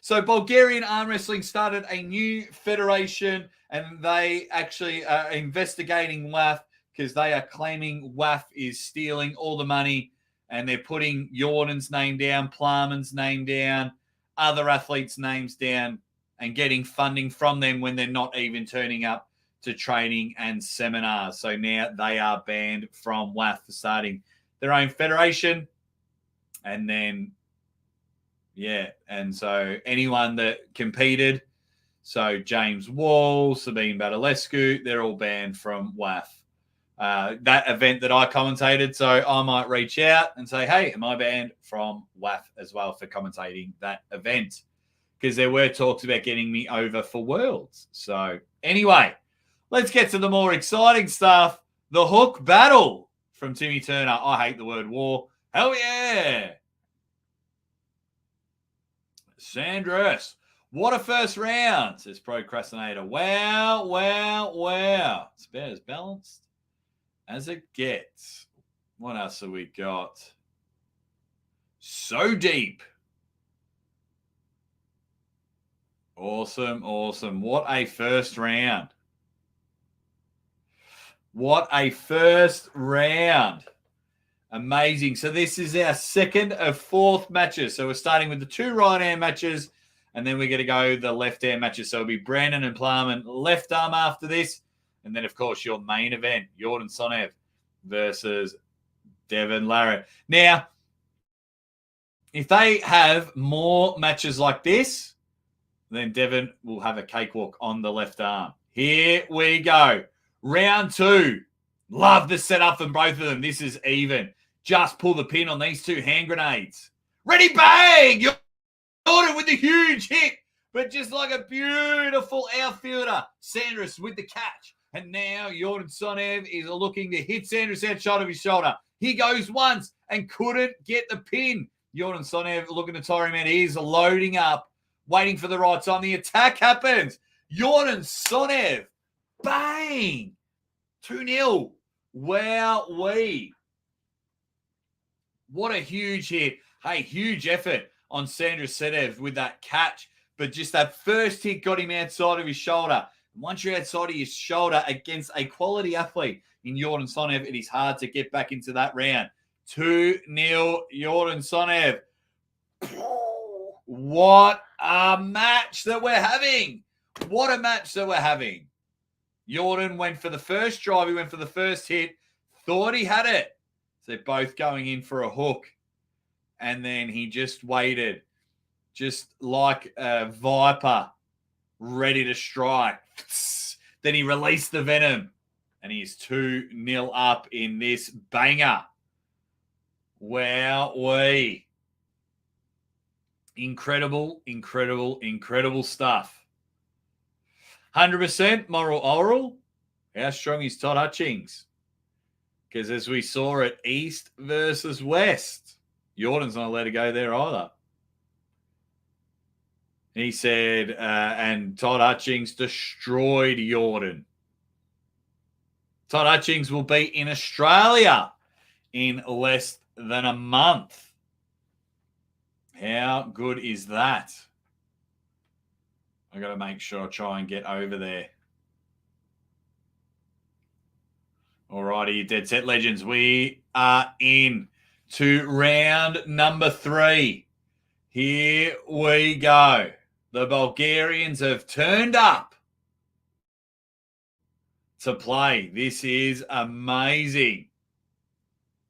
So Bulgarian arm wrestling started a new federation, and they actually are investigating WAF because they are claiming WAF is stealing all the money, and they're putting Yordan's name down, Plamen's name down, other athletes' names down, and getting funding from them when they're not even turning up to training and seminars. So now they are banned from WAF for starting their own federation. And then, yeah, and so anyone that competed, so James Wall, Sabine Badalescu, they're all banned from WAF. that event that I commentated. So I might reach out and say, hey, am I banned from WAF as well for commentating that event? Because there were talks about getting me over for Worlds. So anyway, let's get to the more exciting stuff. The hook battle from Timmy Turner. I hate the word war. Hell yeah. Sandris. What a first round, says Procrastinator. Wow, wow, wow. It's about as balanced as it gets. What else have we got? So deep. Awesome, awesome. What a first round. What a first round. Amazing. So this is our second of 4th matches. So we're starting with the 2 right-hand matches, and then we're going to go the left-hand matches. So it'll be Brandon and Plamen left arm after this. And then, of course, your main event, Yordan Tsonev versus Devon Larratt. Now, if they have more matches like this, then Devin will have a cakewalk on the left arm. Here we go. Round 2. Love the setup from both of them. This is even. Just pull the pin on these 2 hand grenades. Ready, bang! Yordan with the huge hit. But just like a beautiful outfielder. Sandris with the catch. And now Yordan Tsonev is looking to hit Sandris outside of his shoulder. He goes once and couldn't get the pin. Yordan Tsonev looking to tire him out. He's loading up, waiting for the right time. The attack happens. Yordan Tsonev. Bang! 2-0. Wowee. What a huge hit. Hey, huge effort on Sandris Sedis with that catch. But just that first hit got him outside of his shoulder. Once you're outside of his shoulder against a quality athlete in Yordan Tsonev, it is hard to get back into that round. 2-0 Yordan Tsonev. What a match that we're having. What a match that we're having. Yordan went for the first drive. He went for the first hit. Thought he had it. So they're both going in for a hook. And then he just waited. Just like a viper. Ready to strike. Then he released the venom. And he's 2-0 up in this banger. Wowee. Incredible, incredible, incredible stuff. 100% moral oral. How strong is Todd Hutchings? Because as we saw at East versus West, Yordan's not allowed to go there either. He said, and Todd Hutchings destroyed Yordan. Todd Hutchings will be in Australia in less than a month. How good is that? I got to make sure I try and get over there. Alrighty, you Dead Set Legends. We are in to round number 3. Here we go. The Bulgarians have turned up to play. This is amazing.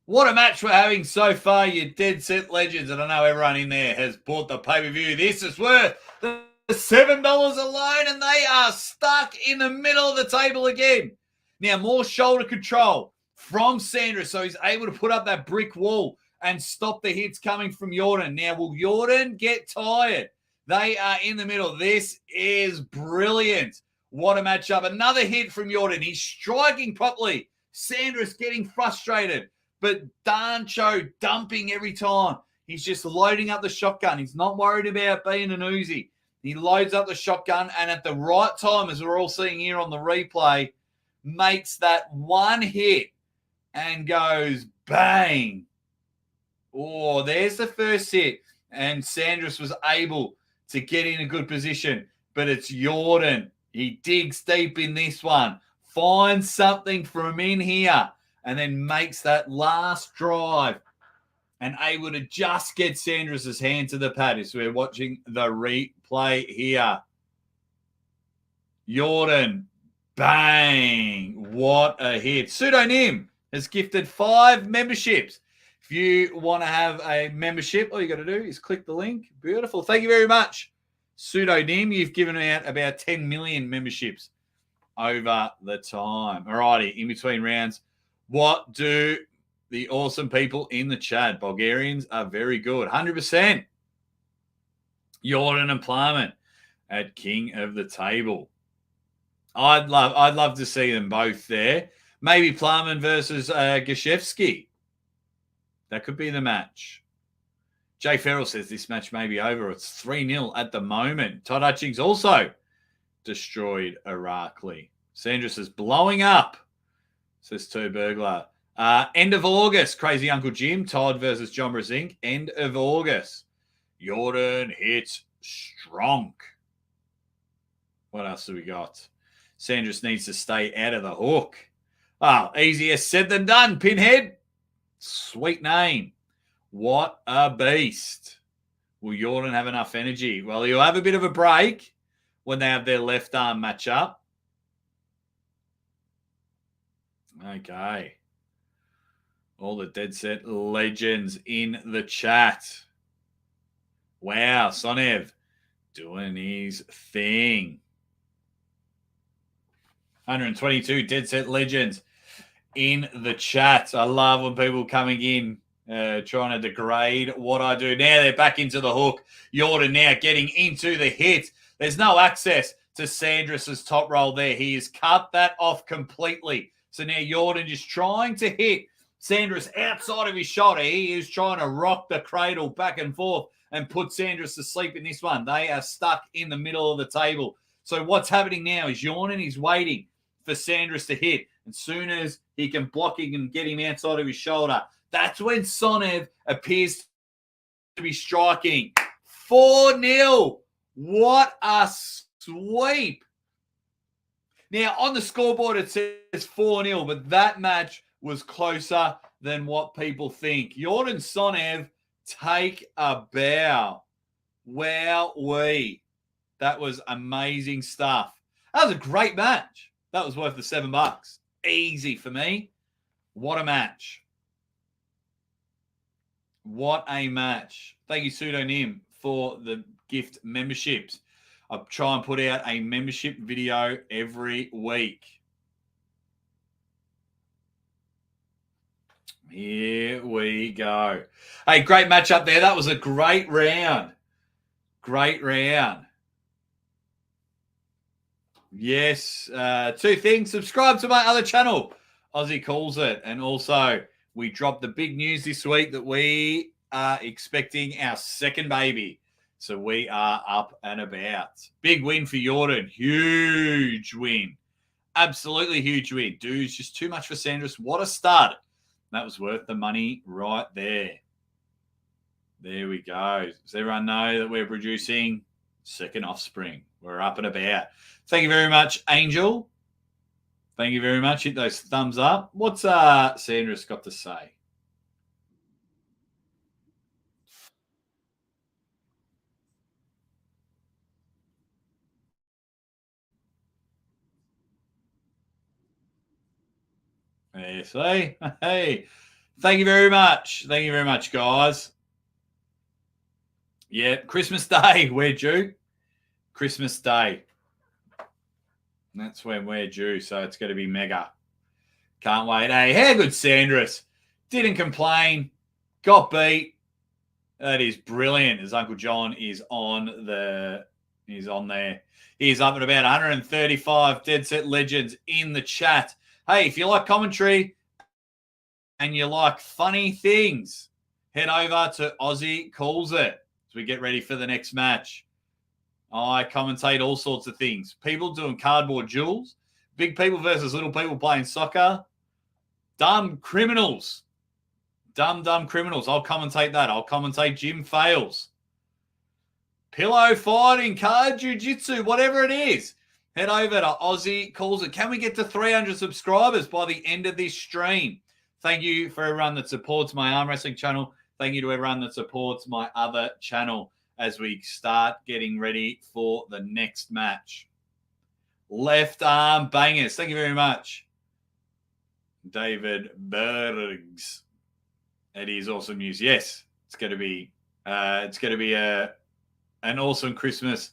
What a match we're having so far, you Dead Set Legends. And I know everyone in there has bought the pay-per-view. This is worth the $7 alone, and they are stuck in the middle of the table again. Now, more shoulder control from Sandris, so he's able to put up that brick wall and stop the hits coming from Yordan. Now, will Yordan get tired? They are in the middle. This is brilliant. What a matchup. Another hit from Yordan. He's striking properly. Sandris getting frustrated, but Dancho dumping every time. He's just loading up the shotgun. He's not worried about being an Uzi. He loads up the shotgun, and at the right time, as we're all seeing here on the replay, makes that one hit and goes bang. Oh, there's the first hit. And Sandris was able to get in a good position, but it's Yordan. He digs deep in this one, finds something from in here, and then makes that last drive and able to just get Sandris's hand to the pad as we're watching the replay here. Yordan, bang. What a hit. Pseudonym has gifted 5 memberships. If you want to have a membership, all you got to do is click the link. Beautiful. Thank you very much. Pseudonym, you've given out about 10 million memberships over the time. All righty, in between rounds, What do the awesome people in the chat? Bulgarians are very good. 100%. Yordan and Plamen at King of the Table. I'd love to see them both there. Maybe Plamen versus Gashevsky. That could be the match. Jay Farrell says this match may be over. It's 3-0 at the moment. Todd Hutchings also destroyed Irakli. Sandris is blowing up, says Toe Burglar. End of August, Crazy Uncle Jim. Todd versus John Brasink. End of August. Yordan hits strong. What else do we got? Sandris needs to stay out of the hook. Oh, easier said than done, Pinhead. Sweet name. What a beast. Will Yordan have enough energy? Well, he'll have a bit of a break when they have their left arm matchup. Okay. All the Dead Set legends in the chat. Wow, Tsonev doing his thing. 122 Dead Set legends in the chat. I love when people coming in trying to degrade what I do. Now they're back into the hook. Yordan now getting into the hit. There's no access to Sandris's top roll there. He has cut that off completely. So now Yordan just trying to hit Sandris outside of his shoulder. He is trying to rock the cradle back and forth and put Sandris to sleep in this one. They are stuck in the middle of the table. So what's happening now is Yordan is waiting for Sandris to hit. As soon as he can block him and get him outside of his shoulder, that's when Tsonev appears to be striking. 4-0. What a sweep. Now, on the scoreboard, it says 4-0, but that match was closer than what people think. Yordan Tsonev, take a bow. Wowee. That was amazing stuff. That was a great match. That was worth the $7. Easy for me. What a match. What a match. Thank you, Pseudonym, for the gift memberships. I'll try and put out a membership video every week. Here we go. Hey, great match up there. That was a great round. Great round. Yes. Two things. Subscribe to my other channel, Aussie Calls It. And also, we dropped the big news this week that we are expecting our second baby. So we are up and about. Big win for Yordan. Huge win. Absolutely huge win. Dude's just too much for Sandris. What a start. That was worth the money right there. There we go. Does everyone know that we're producing second offspring? We're up and about. Thank you very much, Angel. Thank you very much. Hit those thumbs up. What's Sandris got to say? There, see? Hey, thank you very much. Thank you very much, guys. Yeah, Christmas Day, we're due. Christmas Day. That's when we're due, so it's going to be mega. Can't wait. Hey, how good Sandris. Didn't complain. Got beat. That is brilliant. As Uncle John is on there. He's up at about 135 Dead Set legends in the chat. Hey, if you like commentary and you like funny things, head over to Aussie Calls It as we get ready for the next match. I commentate all sorts of things. People doing cardboard duels, big people versus little people playing soccer, dumb criminals. Dumb criminals. I'll commentate that. I'll commentate gym fails. Pillow fighting, card jiu-jitsu, whatever it is. Head over to Aussie Calls It. Can we get to 300 subscribers by the end of this stream? Thank you for everyone that supports my arm wrestling channel. Thank you to everyone that supports my other channel as we start getting ready for the next match. Left arm bangers. Thank you very much, David Bergs. It is awesome news. Yes, it's going to be an awesome Christmas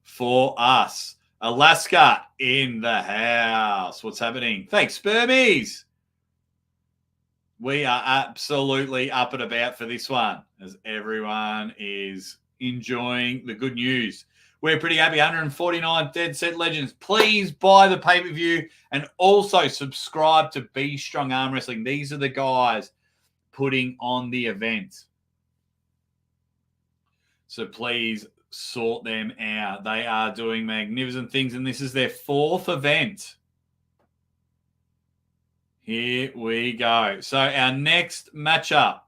for us. Alaska in the house. What's happening? Thanks, Spermies. We are absolutely up and about for this one, as everyone is enjoying the good news. We're pretty happy. 149 Dead Set Legends. Please buy the pay-per-view and also subscribe to Be Strong Arm Wrestling. These are the guys putting on the event. So please sort them out. They are doing magnificent things, and this is their 4th event. Here we go. So our next matchup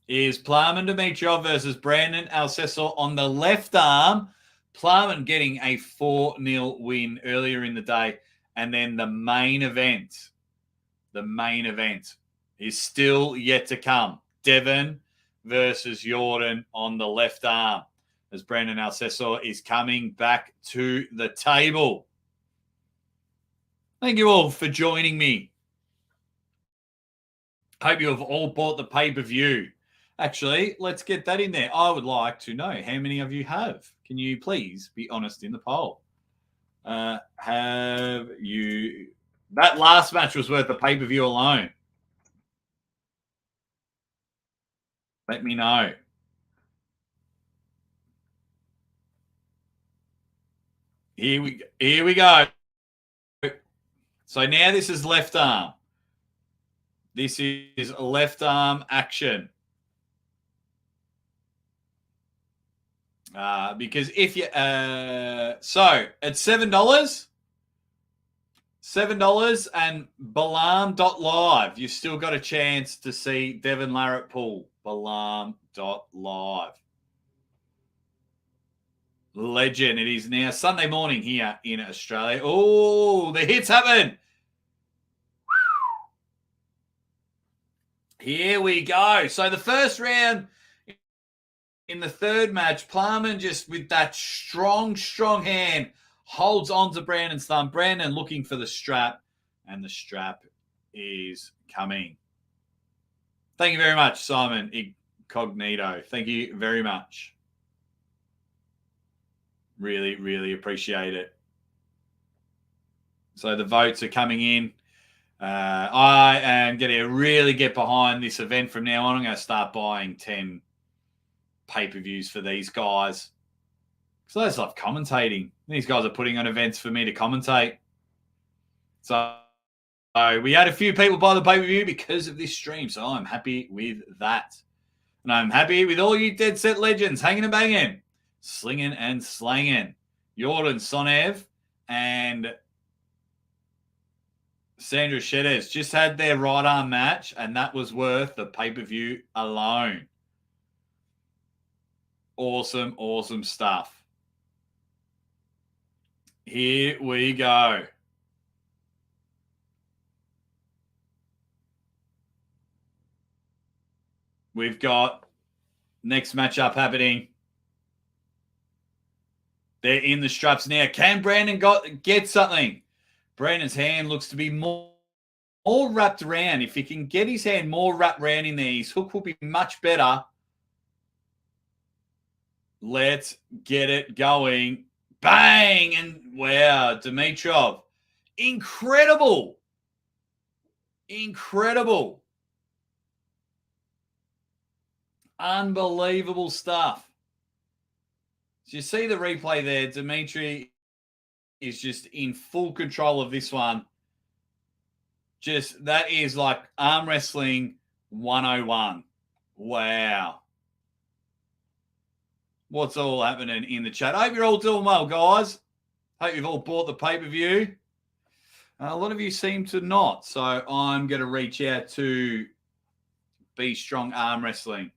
is Plamen Dimitrov versus Brandon Alcesor on the left arm. Plamen getting a 4-0 win earlier in the day. And then the main event is still yet to come. Devin versus Yordan on the left arm, as Brandon Alcesor is coming back to the table. Thank you all for joining me. Hope you have all bought the pay-per-view. Actually, let's get that in there. I would like to know how many of you have. Can you please be honest in the poll? Have you... That last match was worth the pay-per-view alone. Let me know. Here we go. So now this is left arm. This is left arm action. Because if you so at $7 and Balam.live, you've still got a chance to see Devon Larratt pull. Balam.live. Legend. It is now Sunday morning here in Australia. Oh, the hits happen. Here we go. So the first round in the third match, Plamen just with that strong hand holds on to Brandon's thumb. Brandon looking for the strap, and the strap is coming. Thank you very much, Simon Incognito. Thank you very much. Really, really appreciate it. So the votes are coming in. I am going to really get behind this event from now on. I'm going to start buying 10 pay-per-views for these guys. So I just love commentating. These guys are putting on events for me to commentate. So we had a few people buy the pay-per-view because of this stream. So I'm happy with that. And I'm happy with all you Dead Set Legends hanging and banging, slinging and slanging. Yordan Tsonev and Sandris Sedis just had their right arm match, and that was worth the pay-per-view alone. Awesome, awesome stuff. Here we go. We've got next matchup happening. They're in the straps now. Can Brandon get something? Brandon's hand looks to be more wrapped around. If he can get his hand more wrapped around in there, his hook will be much better. Let's get it going. Bang! And wow, Dimitrov. Incredible. Incredible. Unbelievable stuff. So you see the replay there. Dimitri is just in full control of this one. Just, that is like arm wrestling 101. Wow. What's all happening in the chat? I hope you're all doing well, guys. Hope you've all bought the pay-per-view. A lot of you seem to not. So I'm going to reach out to Be Strong Arm Wrestling.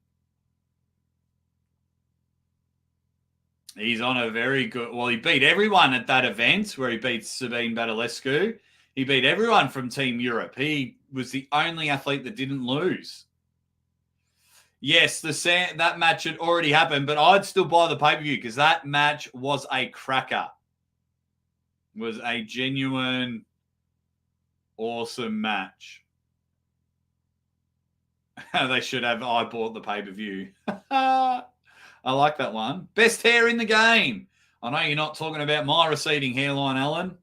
He's on a very good... Well, he beat everyone at that event where he beat Sabine Badalescu. He beat everyone from Team Europe. He was the only athlete that didn't lose. Yes, that match had already happened, but I'd still buy the pay-per-view because that match was a cracker. It was a genuine, awesome match. They should have I bought the pay-per-view. I like that one. Best hair in the game. I know you're not talking about my receding hairline, Alan.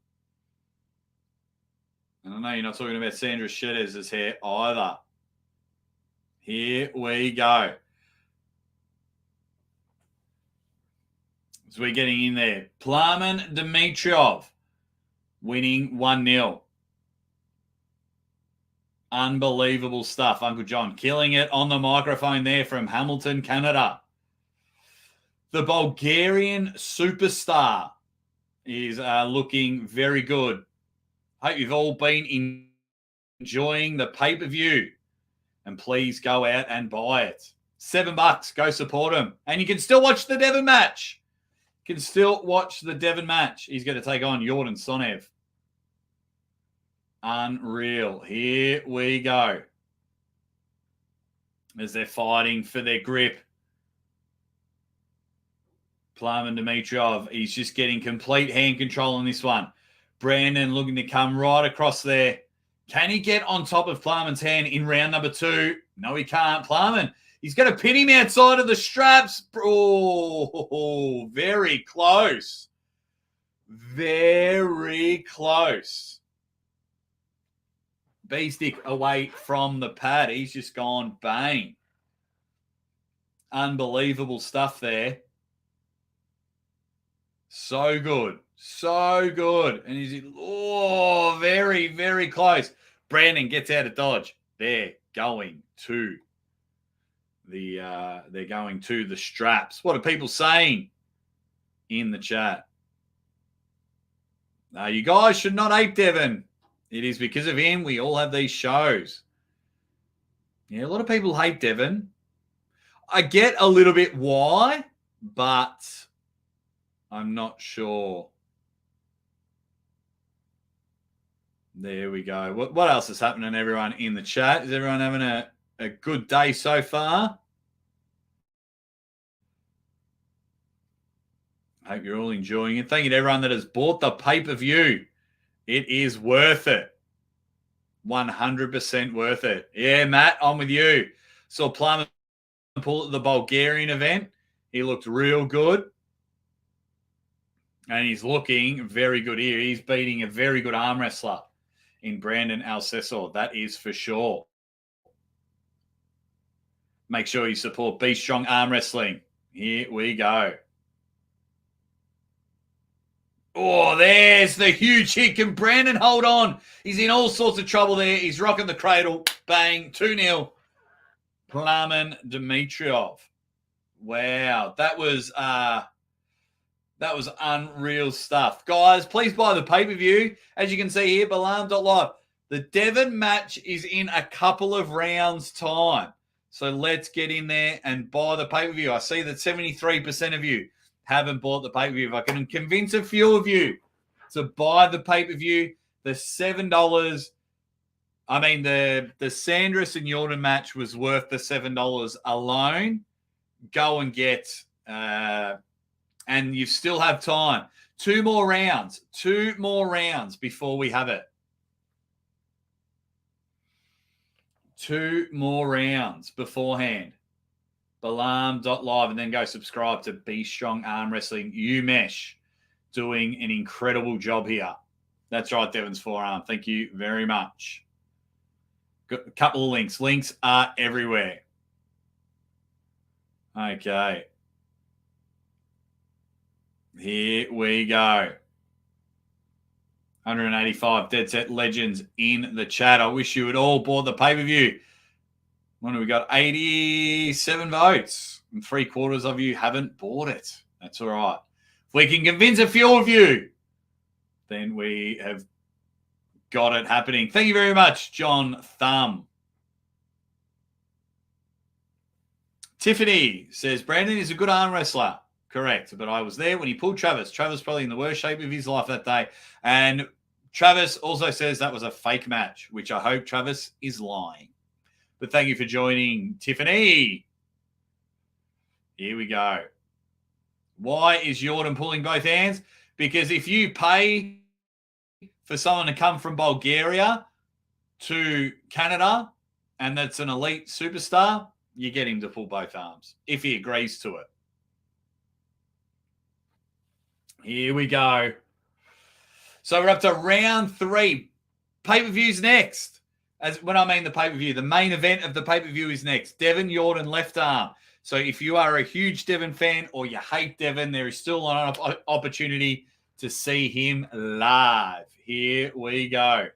And I know you're not talking about Sandris Sedis' hair either. Here we go. So we're getting in there. Plamen Dimitrov winning 1-0. Unbelievable stuff. Uncle John killing it on the microphone there from Hamilton, Canada. The Bulgarian superstar is looking very good. Hope you've all been enjoying the pay-per-view. And please go out and buy it. $7. Go support him. And you can still watch the Devin match. You can still watch the Devin match. He's going to take on Yordan Tsonev. Unreal. Here we go. As they're fighting for their grip. Plamen Dimitrov, he's just getting complete hand control on this one. Brandon looking to come right across there. Can he get on top of Plamen's hand in round number 2? No, he can't. Plamen, he's going to pin him outside of the straps. Oh, very close. Very close. B-stick away from the pad. He's just gone bang. Unbelievable stuff there. So good. So good. And he's, very, very close. Brandon gets out of dodge. They're going to the straps. What are people saying in the chat? You guys should not hate Devin. It is because of him we all have these shows. Yeah, a lot of people hate Devin. I get a little bit why, but I'm not sure. There we go. What else is happening, everyone, in the chat? Is everyone having a good day so far? I hope you're all enjoying it. Thank you to everyone that has bought the pay-per-view. It is worth it. 100% worth it. Yeah, Matt, I'm with you. Saw Plamen pull at the Bulgarian event. He looked real good. And he's looking very good here. He's beating a very good arm wrestler in Brandon Alcesor. That is for sure. Make sure you support Be Strong Arm Wrestling. Here we go. Oh, there's the huge hit. Can Brandon hold on? He's in all sorts of trouble there. He's rocking the cradle. Bang. 2-0. Plamen Dimitrov. Wow. That was unreal stuff. Guys, please buy the pay-per-view. As you can see here, Balam.live. The Devin match is in a couple of rounds' time. So let's get in there and buy the pay-per-view. I see that 73% of you haven't bought the pay-per-view. If I can convince a few of you to buy the pay-per-view, the $7, I mean, the Sandris and Yordan match was worth the $7 alone. Go and get, and you still have time. 2 more rounds before we have it. 2 more rounds beforehand. Balam.live, and then go subscribe to Be Strong Arm Wrestling. UMesh doing an incredible job here. That's right, Devin's forearm. Thank you very much. Got a couple of links. Links are everywhere. Okay. Here we go. 185 Dead Set Legends in the chat. I wish you had all bought the pay-per-view. When we got 87 votes, and 3/4 of you haven't bought it. That's all right. If we can convince a few of you, then we have got it happening. Thank you very much, John Thumb. Tiffany says, Brandon is a good arm wrestler. Correct, but I was there when he pulled Travis. Travis probably in the worst shape of his life that day. And Travis also says that was a fake match, which I hope Travis is lying. But thank you for joining, Tiffany. Here we go. Why is Yordan pulling both hands? Because if you pay for someone to come from Bulgaria to Canada, and that's an elite superstar, you get him to pull both arms, if he agrees to it. Here we go. So we're up to round 3. Pay-per-view's next. When I mean the pay-per-view, the main event of the pay-per-view is next. Devin, Yordan, left arm. So if you are a huge Devin fan or you hate Devin, there is still an opportunity to see him live. Here we go.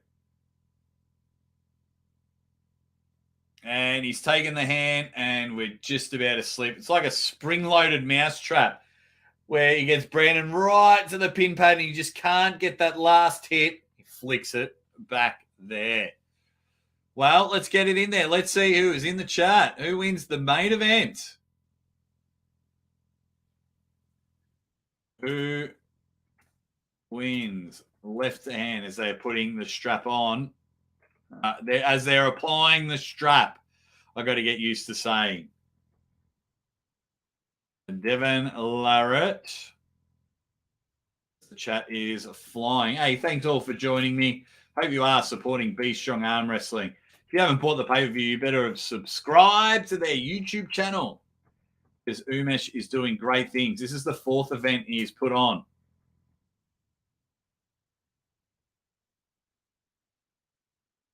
And he's taken the hand, and we're just about to slip. It's like a spring-loaded mousetrap where he gets Brandon right to the pin pad, and he just can't get that last hit. He flicks it back there. Well, let's get it in there. Let's see who is in the chat. Who wins the main event? Who wins? Left hand as they're putting the strap on. As they're applying the strap, I've got to get used to saying. Devon Larratt. The chat is flying. Hey, thanks all for joining me. Hope you are supporting Be Strong Arm Wrestling. If you haven't bought the pay-per-view, you better subscribe to their YouTube channel because Umesh is doing great things. This is the 4th event he's put on.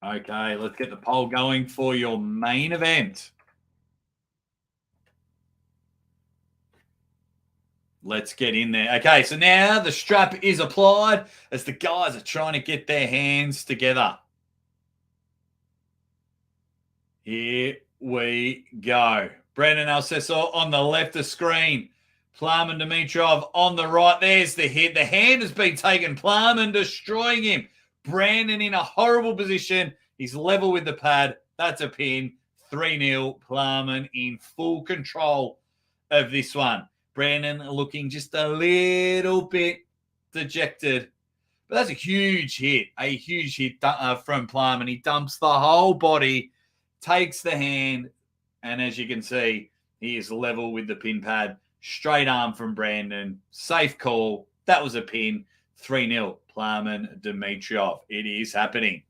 Okay, let's get the poll going for your main event. Let's get in there. Okay, so now the strap is applied as the guys are trying to get their hands together. Here we go. Brandon Alceso on the left of screen. Plamen Dimitrov on the right. There's the hit. The hand has been taken. Plamen destroying him. Brandon in a horrible position. He's level with the pad. That's a pin. 3-0. Plamen in full control of this one. Brandon looking just a little bit dejected. But that's a huge hit. A huge hit from Plamen. He dumps the whole body, takes the hand, and as you can see, he is level with the pin pad. Straight arm from Brandon. Safe call. That was a pin. 3-0. Plamen Dimitrov. It is happening.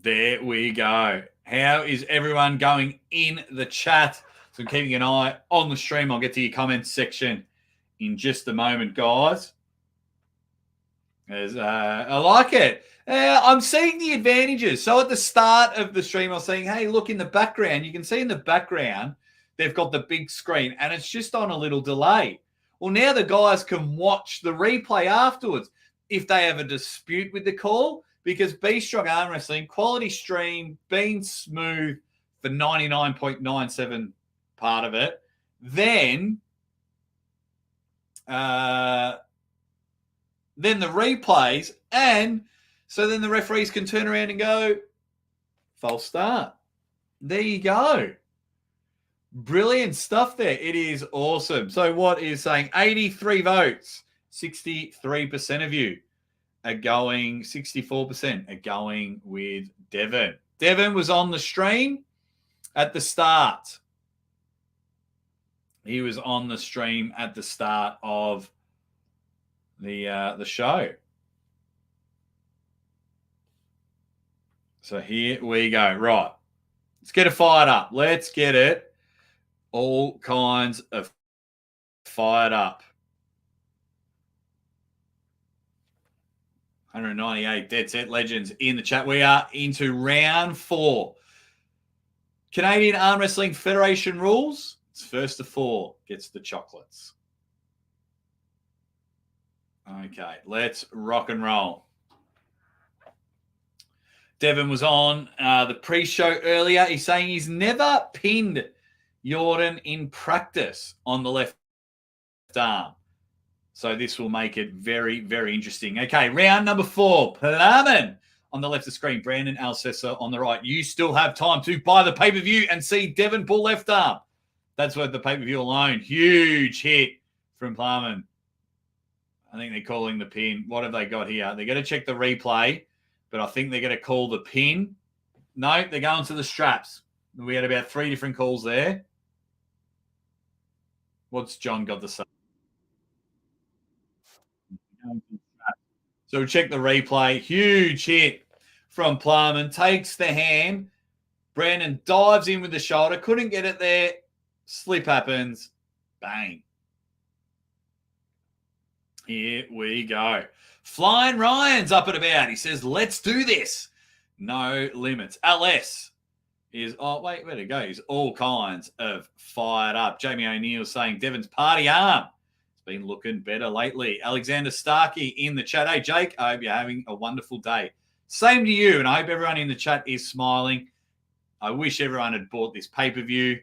There we go. How is everyone going in the chat? So I'm keeping an eye on the stream. I'll get to your comments section in just a moment, guys. I like it. I'm seeing the advantages. So at the start of the stream, I was saying, hey, look in the background. You can see in the background, they've got the big screen, and it's just on a little delay. Well, now the guys can watch the replay afterwards if they have a dispute with the call, because Be Strong Arm Wrestling, quality stream, been smooth for 99.97 part of it. Then the replays, and so then the referees can turn around and go, false start. There you go. Brilliant stuff there. It is awesome. So what is saying 83 votes, 63% of you are going, 64% are going with Devin. Devin was on the stream at the start. He was on the stream at the start of the show. So here we go. Right. Let's get it fired up. Let's get it all kinds of fired up. 198 Dead Set Legends in the chat. We are into round 4. Canadian Arm Wrestling Federation rules. It's first to 4 gets the chocolates. Okay, let's rock and roll. Devin was on the pre-show earlier. He's saying he's never pinned Yordan in practice on the left arm. So this will make it very, very interesting. Okay, round number 4. Plamen on the left of the screen. Brandon Alcessa on the right. You still have time to buy the pay-per-view and see Devin pull left arm. That's worth the pay-per-view alone. Huge hit from Plamen. I think they're calling the pin. What have they got here? They're going to check the replay, but I think they're going to call the pin. No, they're going to the straps. We had about 3 different calls there. What's John got to say? So check the replay. Huge hit from Plamen. Takes the hand. Brandon dives in with the shoulder. Couldn't get it there. Slip happens. Bang. Here we go. Flying Ryan's up and about. He says, let's do this. No limits. LS is, oh, wait, where'd it go? He's all kinds of fired up. Jamie O'Neill saying, Devon's party arm. It's been looking better lately. Alexander Starkey in the chat. Hey, Jake, I hope you're having a wonderful day. Same to you, and I hope everyone in the chat is smiling. I wish everyone had bought this pay-per-view,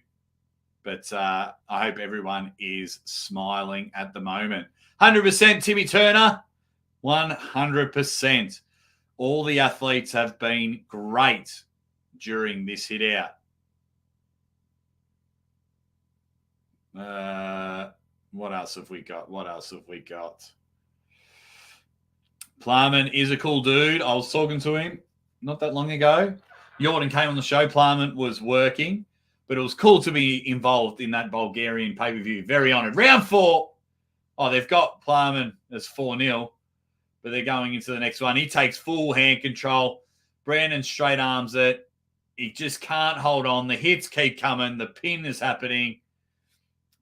but I hope everyone is smiling at the moment. 100% Timmy Turner, 100%. All the athletes have been great during this hit out. What else have we got? Plamen is a cool dude. I was talking to him not that long ago. Yordan came on the show. Plamen was working, but it was cool to be involved in that Bulgarian pay-per-view. Very honored. Round 4. Oh, they've got Plamen as 4-0, but they're going into the next one. He takes full hand control. Brandon straight arms it. He just can't hold on. The hits keep coming. The pin is happening.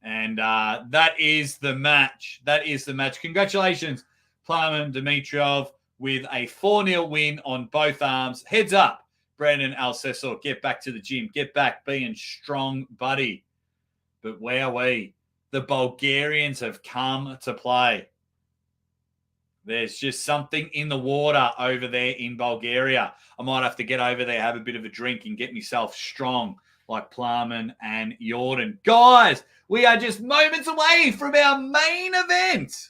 And that is the match. Congratulations, Plamen Dimitrov, with a 4-0 win on both arms. Heads up, Brandon Alcesor. Get back to the gym. Get back being strong, buddy. But where are we? The Bulgarians have come to play. There's just something in the water over there in Bulgaria. I might have to get over there, have a bit of a drink, and get myself strong like Plamen and Yordan. Guys, we are just moments away from our main event.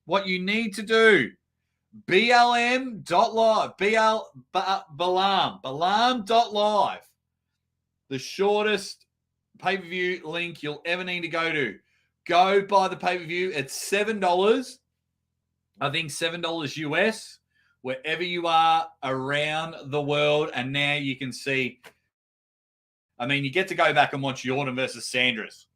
What you need to do, blm.live, balam.live, the shortest pay-per-view link you'll ever need to go to. Go buy the pay-per-view. It's $7. I think $7 US, wherever you are around the world. And now you can see, I mean, you get to go back and watch Yordan versus Sandris.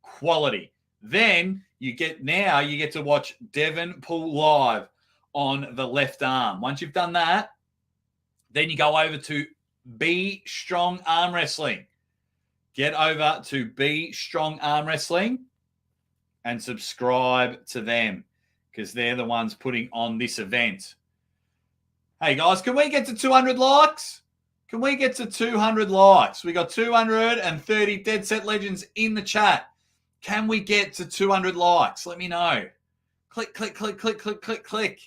Quality. Then you get to watch Devin pull live on the left arm. Once you've done that, then you go over to Be Strong Arm Wrestling. Get over to Be Strong Arm Wrestling and subscribe to them, because they're the ones putting on this event. Hey, guys, can we get to 200 likes? Can we get to 200 likes? We got 230 Dead Set Legends in the chat. Can we get to 200 likes? Let me know. Click, click, click, click, click, click, click.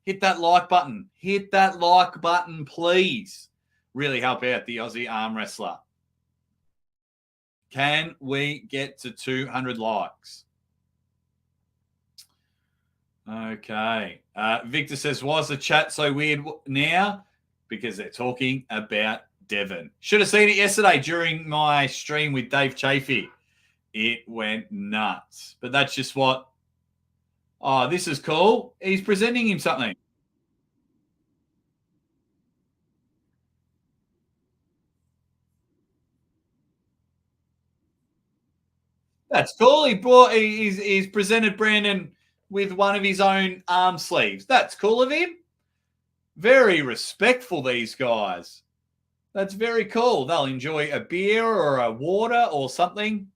Hit that like button. Hit that like button, please. Really help out the Aussie arm wrestler. Can we get to 200 likes? Okay. Victor says, why is the chat so weird now? Because they're talking about Devin. Should have seen it yesterday during my stream with Dave Chaffey. It went nuts. But that's just what... Oh, this is cool. He's presenting him something. That's cool. He's presented Brandon with one of his own arm sleeves. That's cool of him. Very respectful, these guys. That's very cool. They'll enjoy a beer or a water or something.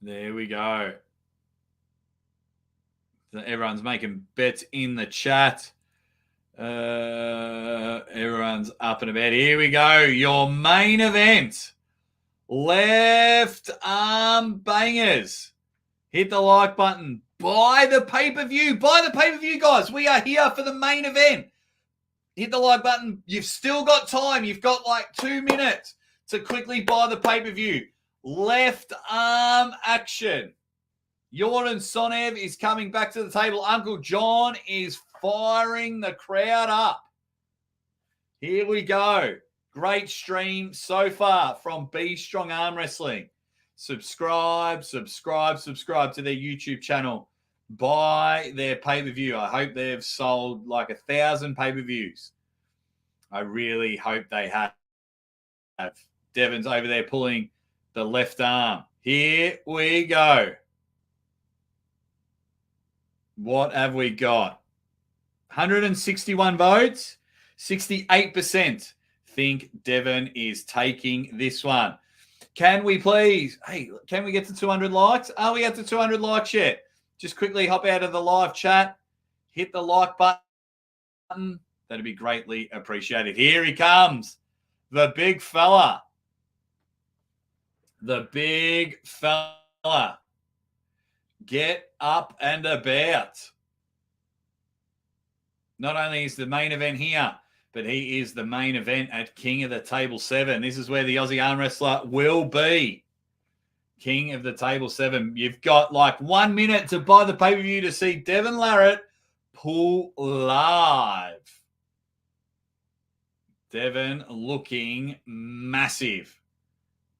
There we go. So everyone's making bets in the chat. Everyone's up and about. Here we go. Your main event. Left arm bangers. Hit the like button. Buy the pay-per-view. Buy the pay-per-view, guys. We are here for the main event. Hit the like button. You've still got time. You've got like 2 minutes to quickly buy the pay-per-view. Left arm action. Yordan Tsonev is coming back to the table. Uncle John is firing the crowd up. Here we go. Great stream so far from Be Strong Arm Wrestling. Subscribe to their YouTube channel. Buy their pay-per-view. I hope they've sold like 1,000 pay-per-views. I really hope they have. Devin's over there pulling the left arm. Here we go. What have we got? 161 votes. 68% think Devin is taking this one. Can we please? Hey, can we get to 200 likes? Are we at the 200 likes yet? Just quickly hop out of the live chat. Hit the like button. That'd be greatly appreciated. Here he comes. The big fella. The big fella. Get up and about. Not only is the main event here, but he is the main event at King of the Table 7. This is where the Aussie arm wrestler will be. King of the Table 7. You've got like 1 minute to buy the pay-per-view to see Devon Larratt pull live. Devon looking massive.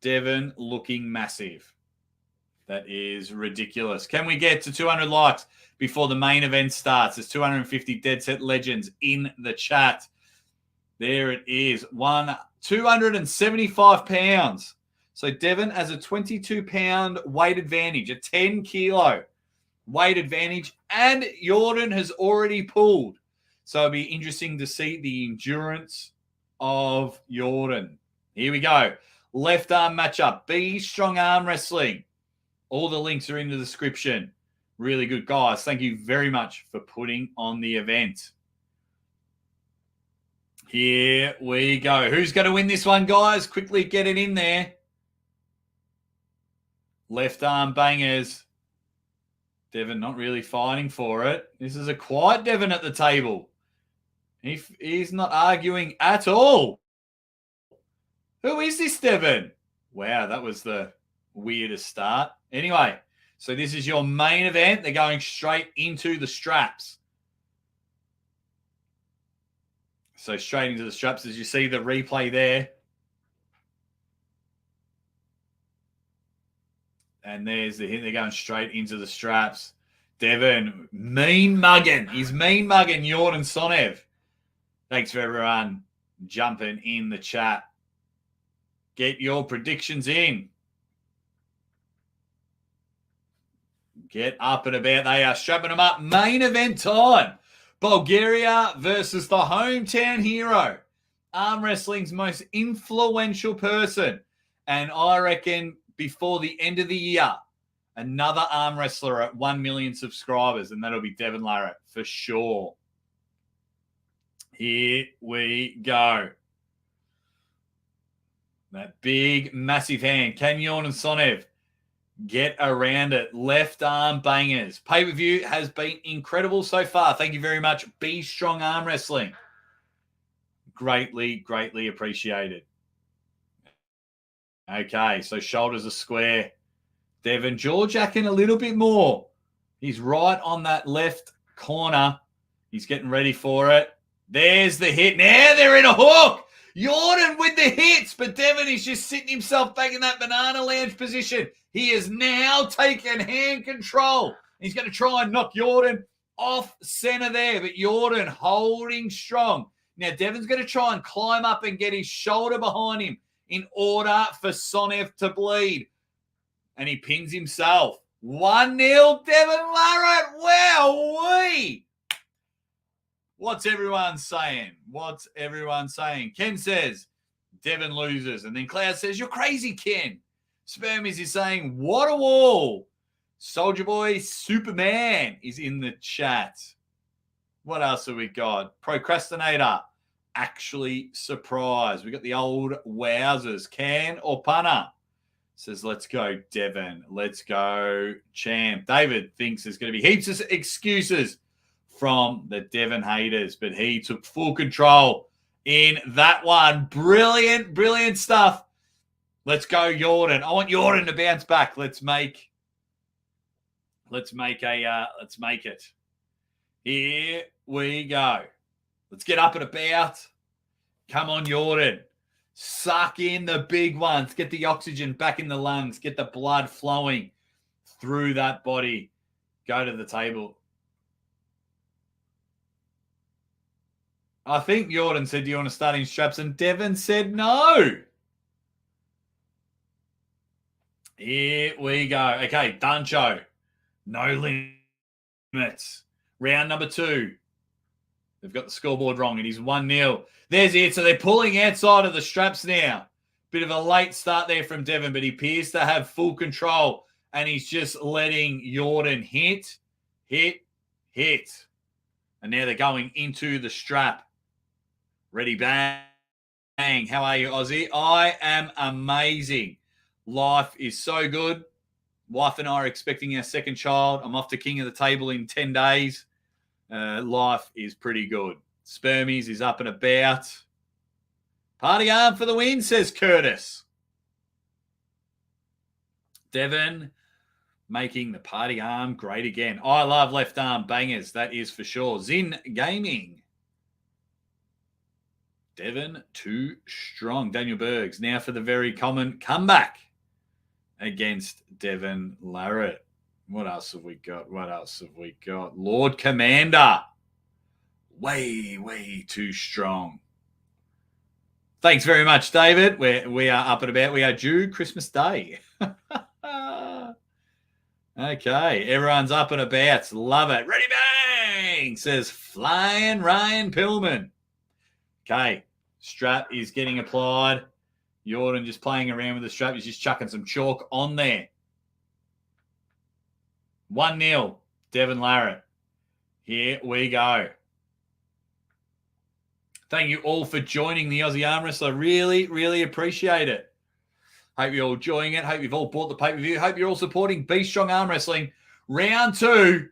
Devon looking massive. That is ridiculous. Can we get to 200 likes before the main event starts? There's 250 Dead Set Legends in the chat. There it is. 275 pounds. So Devon has a 22-pound weight advantage, a 10-kilo weight advantage, and Yordan has already pulled. So it'll be interesting to see the endurance of Yordan. Here we go. Left arm matchup. B Strong Arm Wrestling. All the links are in the description. Really good, guys. Thank you very much for putting on the event. Here we go. Who's going to win this one, guys? Quickly get it in there. Left arm bangers. Devon not really fighting for it. This is a quiet Devon at the table. He's not arguing at all. Who is this Devon? Wow, that was the weirdest start. Anyway, so this is your main event. They're going straight into the straps. So straight into the straps as you see the replay there. And there's the hit. They're going straight into the straps. Devon, mean mugging. He's mean mugging Yordan Tsonev. Thanks for everyone jumping in the chat. Get your predictions in. Get up and about. They are strapping them up. Main event time. Bulgaria versus the hometown hero. Arm wrestling's most influential person. And I reckon before the end of the year, another arm wrestler at 1 million subscribers, and that'll be Devon Larratt for sure. Here we go. That big, massive hand. Can Yordan Tsonev get around it? Left arm bangers. Pay-per-view has been incredible so far. Thank you very much, B Strong Arm Wrestling. Greatly, greatly appreciated. Okay, so shoulders are square. Devon jaw-jacking a little bit more. He's right on that left corner. He's getting ready for it. There's the hit. Now they're in a hook. Yordan with the hits, but Devon is just sitting himself back in that banana lounge position. He has now taken hand control. He's going to try and knock Yordan off center there, but Yordan holding strong. Now Devon's going to try and climb up and get his shoulder behind him in order for Tsonev to bleed. And he pins himself. 1-0 Devon Larratt. Wow-wee. What's everyone saying? What's everyone saying? Ken says, Devon loses. And then Cloud says, you're crazy, Ken. Spermies is saying, what a wall. Soldier Boy Superman is in the chat. What else have we got? Procrastinator. Actually surprised. We got the old wowzers. Can or punter? Says, let's go, Devon. Let's go, champ. David thinks there's going to be heaps of excuses from the Devon haters, but he took full control in that one. Brilliant, brilliant stuff. Let's go, Yordan. I want Yordan to bounce back. Let's make it. Here we go. Let's get up and about. Come on, Yordan. Suck in the big ones. Get the oxygen back in the lungs. Get the blood flowing through that body. Go to the table. I think Yordan said, do you want to start in straps? And Devon said no. Here we go. Okay, Duncho. No limits. Round number 2. They've got the scoreboard wrong. It is 1-0. There's it. So they're pulling outside of the straps now. Bit of a late start there from Devin, but he appears to have full control, and he's just letting Yordan hit. And now they're going into the strap. Ready, bang. How are you, Aussie? I am amazing. Life is so good. Wife and I are expecting our second child. I'm off to King of the Table in 10 days. Life is pretty good. Spermies is up and about. Party arm for the win, says Curtis. Devin making the party arm great again. I love left arm bangers, that is for sure. Zin Gaming. Devin too strong. Daniel Bergs now for the very common comeback against Devon Larratt. What else have we got? Lord Commander. Way too strong. Thanks very much, David. We are up and about. We are due Christmas Day. Okay, everyone's up and about. Love it. Ready, bang, says Flying Ryan Pillman. Okay, strap is getting applied. Yordan just playing around with the strap. He's just chucking some chalk on there. 1-0, Devon Larratt. Here we go. Thank you all for joining the Aussie Arm Wrestler. Really appreciate it. Hope you're all enjoying it. Hope you've all bought the pay-per-view. Hope you're all supporting Be Strong Arm Wrestling. Round 2.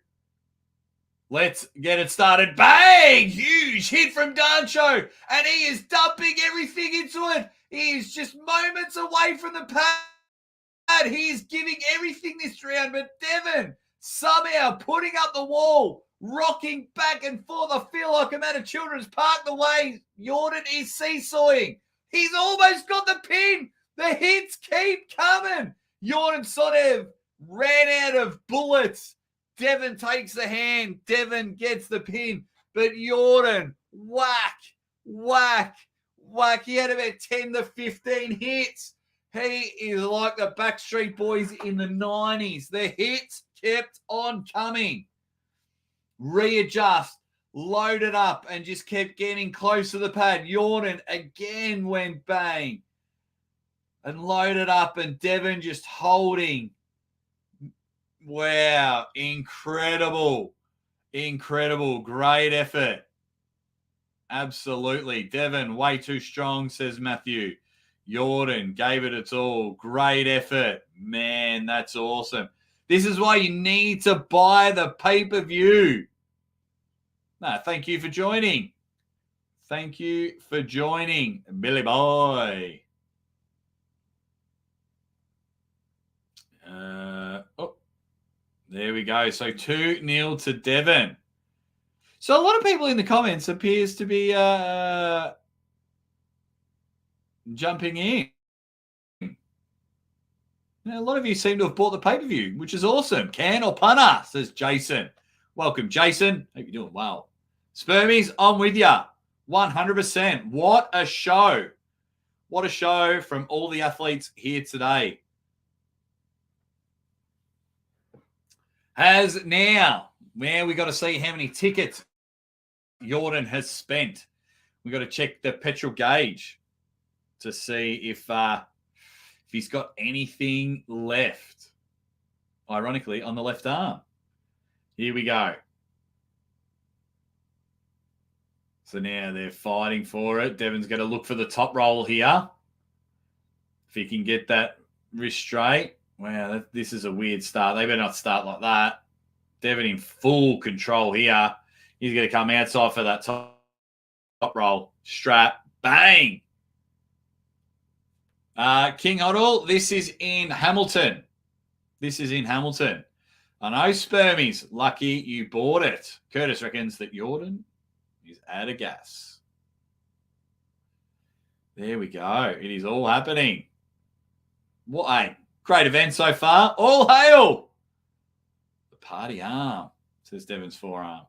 Let's get it started. Bang! Huge hit from Dancho. And he is dumping everything into it. He is just moments away from the pad. He is giving everything this round. But Devin somehow putting up the wall, rocking back and forth. I feel like I'm at a children's park the way Yordan is seesawing. He's almost got the pin. The hits keep coming. Yordan Tsonev ran out of bullets. Devin takes the hand. Devin gets the pin. But Yordan, whack. He had about 10 to 15 hits. He is like the Backstreet Boys in the 90s. The hits kept on coming. Readjust, load it up, and just kept getting close to the pad. Yordan again went bang. And loaded up, and Devin just holding. Wow, incredible. Great effort. Absolutely. Devin, way too strong, says Matthew. Yordan gave it its all. Great effort. Man, that's awesome. This is why you need to buy the pay-per-view. No, thank you for joining. Billy Boy. There we go. So 2-0 to Devin. So a lot of people in the comments appears to be jumping in. Now, a lot of you seem to have bought the pay-per-view, which is awesome. Can or punter, says Jason. Welcome, Jason. Hope you're doing well. Spermies, I'm with you. 100%. What a show. What a show from all the athletes here today. Now we got to see how many tickets Yordan has spent. We got to check the petrol gauge to see if he's got anything left. Ironically, on the left arm. Here we go. So now they're fighting for it. Devin's going to look for the top roll here. If he can get that wrist straight. Wow, this is a weird start. They better not start like that. Devin in full control here. He's going to come outside for that top roll. Strap. Bang. King Hoddle, this is in Hamilton. I know, Spermies. Lucky you bought it. Curtis reckons that Yordan is out of gas. There we go. It is all happening. What a great event so far. All hail. The party arm, says Devin's forearm.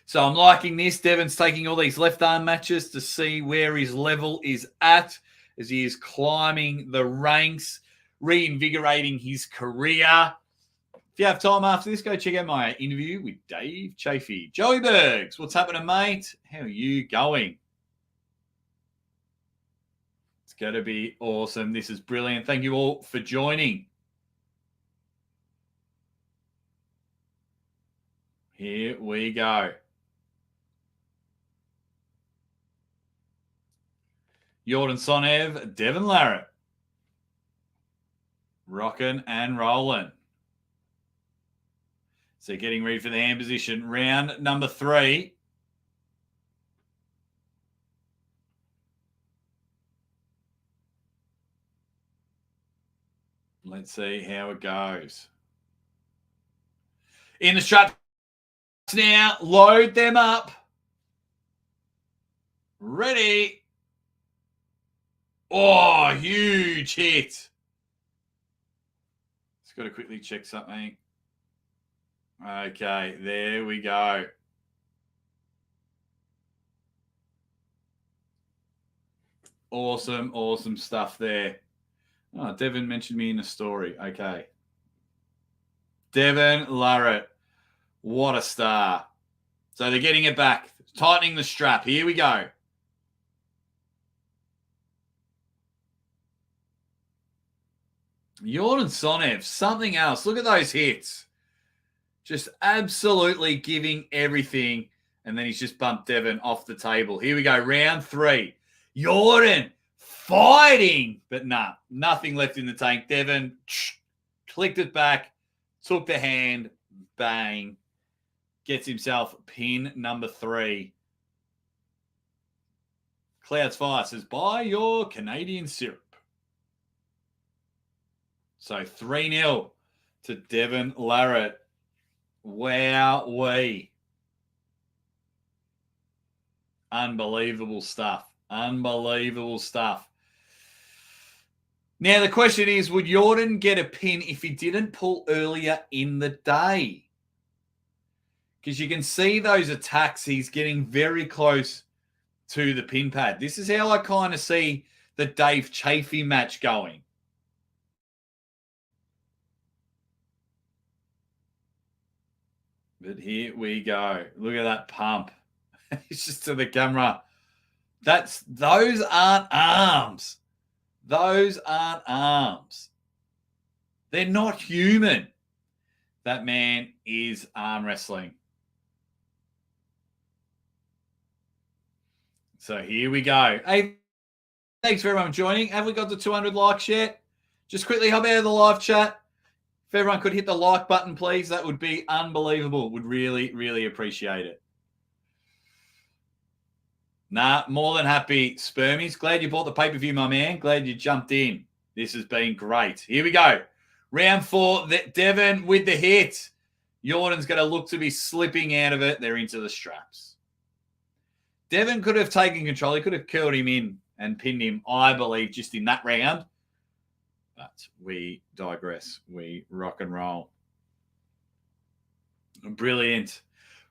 So I'm liking this. Devin's taking all these left arm matches to see where his level is at as he is climbing the ranks, reinvigorating his career. If you have time after this, go check out my interview with Dave Chaffey. Joey Bergs, what's happening, mate? How are you going? going to be awesome. This is brilliant. Thank you all for joining. Here we go. Yordan Tsonev, Devon Larratt. Rocking and rolling. So getting ready for the hand position. Round number 3. Let's see how it goes. In the straps now. Load them up. Ready. Oh, huge hit. Just got to quickly check something. Okay, there we go. Awesome, awesome stuff there. Oh, Devin mentioned me in a story. Okay. Devon Larratt. What a star. So they're getting it back. Tightening the strap. Here we go. Yordan Tsonev, something else. Look at those hits. Just absolutely giving everything. And then he's just bumped Devin off the table. Here we go. Round 3. Yordan fighting. But nah, nothing left in the tank. Devin clicked it back. Took the hand. Bang. Gets himself pin number 3. Clouds Fire says, buy your Canadian syrup. So 3-0 to Devon Larratt. Wowee. Unbelievable stuff. Unbelievable stuff. Now, the question is, would Yordan get a pin if he didn't pull earlier in the day? Because you can see those attacks. He's getting very close to the pin pad. This is how I kind of see the Dave Chaffey match going. But here we go. Look at that pump. It's just to the camera. Those aren't arms. Those aren't arms. They're not human. That man is arm wrestling. So here we go. Hey, thanks for everyone joining. Have we got the 200 likes yet? Just quickly hop out of the live chat. If everyone could hit the like button, please, that would be unbelievable. Would really, really appreciate it. Nah, more than happy, Spermies. Glad you bought the pay-per-view, my man. Glad you jumped in. This has been great. Here we go. Round 4, Devin with the hit. Yordan's going to look to be slipping out of it. They're into the straps. Devin could have taken control. He could have curled him in and pinned him, I believe, just in that round. But we digress. We rock and roll. Brilliant.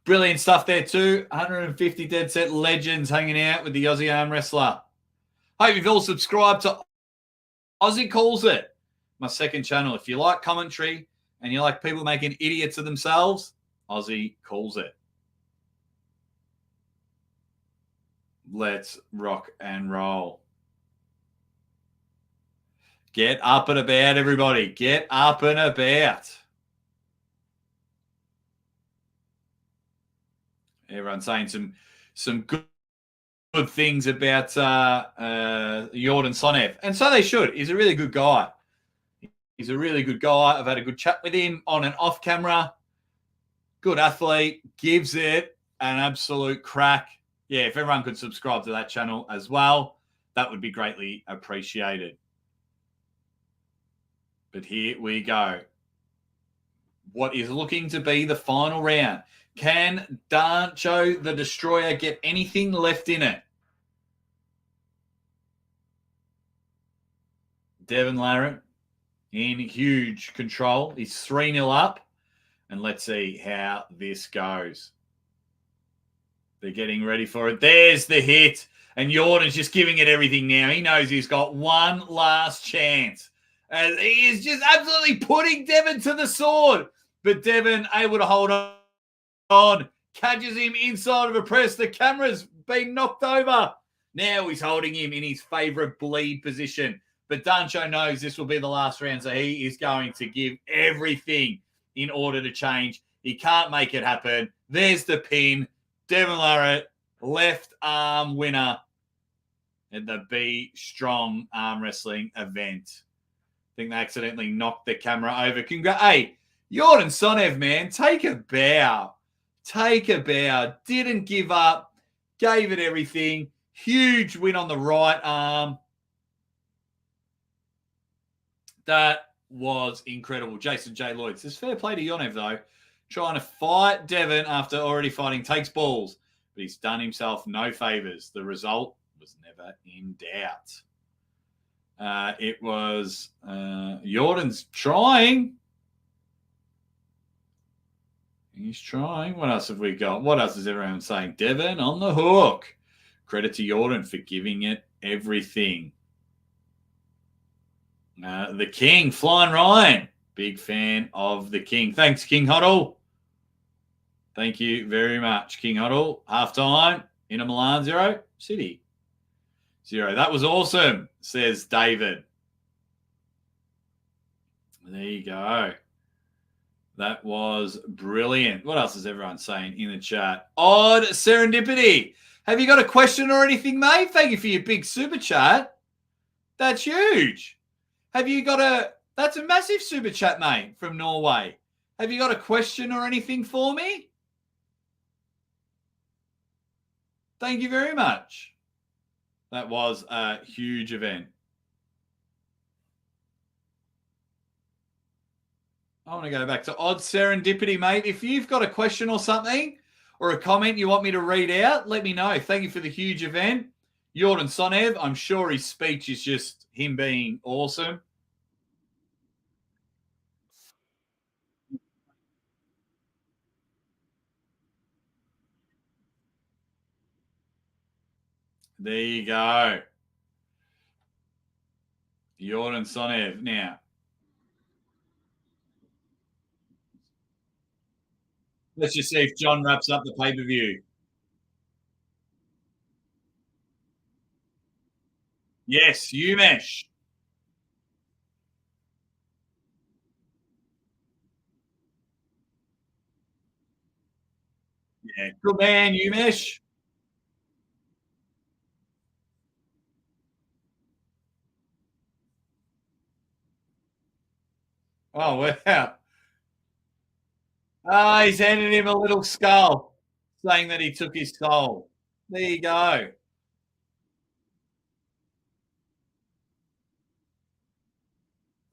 Brilliant stuff there too. 150 dead set legends hanging out with the Aussie arm wrestler. Hope you've all subscribed to Aussie Calls It, my second channel. If you like commentary and you like people making idiots of themselves, Aussie Calls It. Let's rock and roll. Get up and about, everybody. Get up and about. Everyone's saying some good things about Yordan Tsonev. And so they should. He's a really good guy. He's a really good guy. I've had a good chat with him on and off camera. Good athlete. Gives it an absolute crack. Yeah, if everyone could subscribe to that channel as well, that would be greatly appreciated. But here we go. What is looking to be the final round. Can Dancho the Destroyer get anything left in it? Devon Larratt in huge control. He's 3-0 up. And let's see how this goes. They're getting ready for it. There's the hit. And Yordan's just giving it everything now. He knows he's got one last chance. And he is just absolutely putting Devin to the sword. But Devin able to hold on. Catches him inside of a press. The camera's been knocked over. Now he's holding him in his favourite bleed position. But Dancho knows this will be the last round, so he is going to give everything in order to change. He can't make it happen. There's the pin. Devon Larratt, left arm winner at the Be Strong arm wrestling event. I think they accidentally knocked the camera over. Hey, Yordan Tsonev, man, take a bow. Take a bow. Didn't give up. Gave it everything. Huge win on the right arm. That was incredible. Jason J. Lloyd says, fair play to Yonev, though. Trying to fight Devin after already fighting takes balls, but he's done himself no favors. The result was never in doubt. It was Yordan's trying. He's trying. What else have we got? What else is everyone saying? Devin on the hook. Credit to Yordan for giving it everything. The King, Flying Ryan. Big fan of the King. Thanks, King Huddle. Thank you very much, King Huddle. Halftime, Inter Milan 0, City 0. That was awesome, says David. There you go. That was brilliant. What else is everyone saying in the chat? Odd serendipity. Have you got a question or anything, mate? Thank you for your big super chat. That's huge. Have you got that's a massive super chat, mate, from Norway. Have you got a question or anything for me? Thank you very much. That was a huge event. I want to go back to odd serendipity, mate. If you've got a question or something or a comment you want me to read out, let me know. Thank you for the huge event. Yordan Tsonev, I'm sure his speech is just him being awesome. There you go. Yordan Tsonev. Now, let's just see if John wraps up the pay-per-view. Yes, Umesh. Yeah, good man, Umesh. Oh, wow. Ah, he's handed him a little skull, saying that he took his soul. There you go.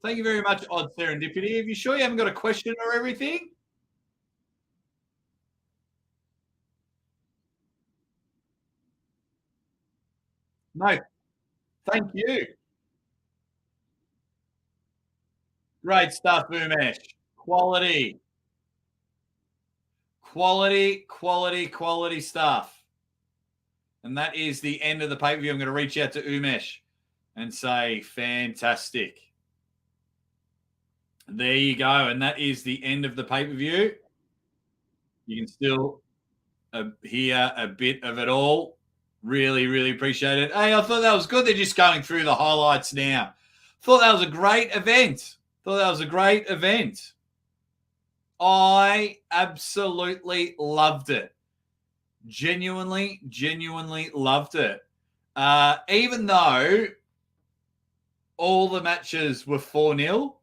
Thank you very much, Odd Serendipity. Are you sure you haven't got a question or everything? No. Thank you. Great stuff, Umesh. Quality. Quality stuff. And that is the end of the pay-per-view. I'm going to reach out to Umesh and say, fantastic. There you go. And that is the end of the pay-per-view. You can still hear a bit of it all. Really, really appreciate it. Hey, I thought that was good. They're just going through the highlights now. Thought that was a great event. I absolutely loved it. Genuinely loved it. Even though all the matches were 4-0,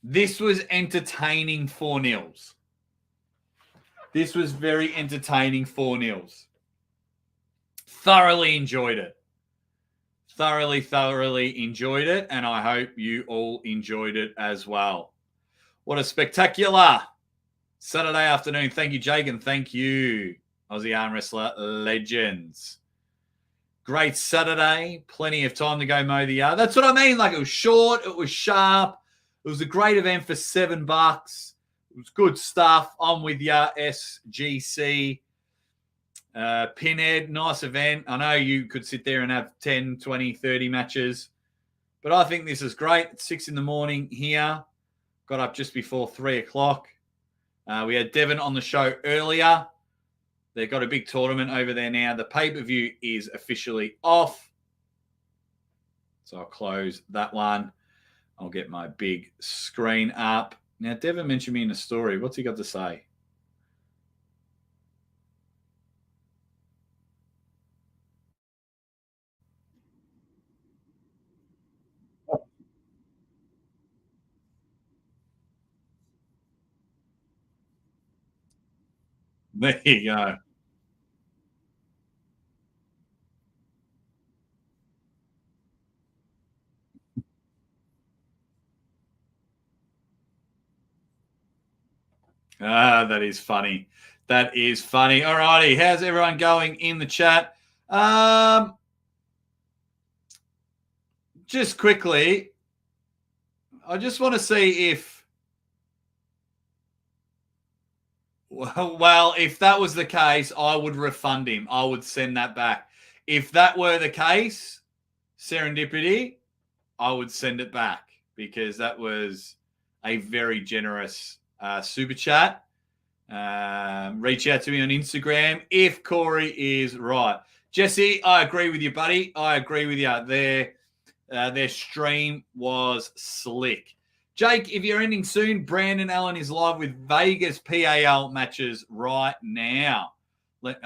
this was entertaining 4-0s. This was very entertaining 4-0s. Thoroughly enjoyed it. Thoroughly enjoyed it, and I hope you all enjoyed it as well. What a spectacular Saturday afternoon. Thank you, Jake, and thank you, Aussie Arm Wrestler Legends. Great Saturday. Plenty of time to go mow the yard. That's what I mean. Like, it was short. It was sharp. It was a great event for $7. It was good stuff. I'm with ya, SGC. Pinhead, nice event. I know you could sit there and have 10, 20, 30 matches, but I think this is great. It's 6 a.m. here. Got up just before 3 o'clock. We had Devin on the show earlier. They've got a big tournament over there now. The pay-per-view is officially off. So I'll close that one. I'll get my big screen up. Now, Devin mentioned me in a story. What's he got to say? There you go. That is funny. That is funny. All righty. How's everyone going in the chat? Just quickly, I just want to see if, well, if that was the case, I would refund him. I would send that back. If that were the case, serendipity, I would send it back because that was a very generous super chat. Reach out to me on Instagram if Corey is right. Jesse, I agree with you, buddy. I agree with you. Their stream was slick. Jake, if you're ending soon, Brandon Allen is live with Vegas PAL matches right now. Let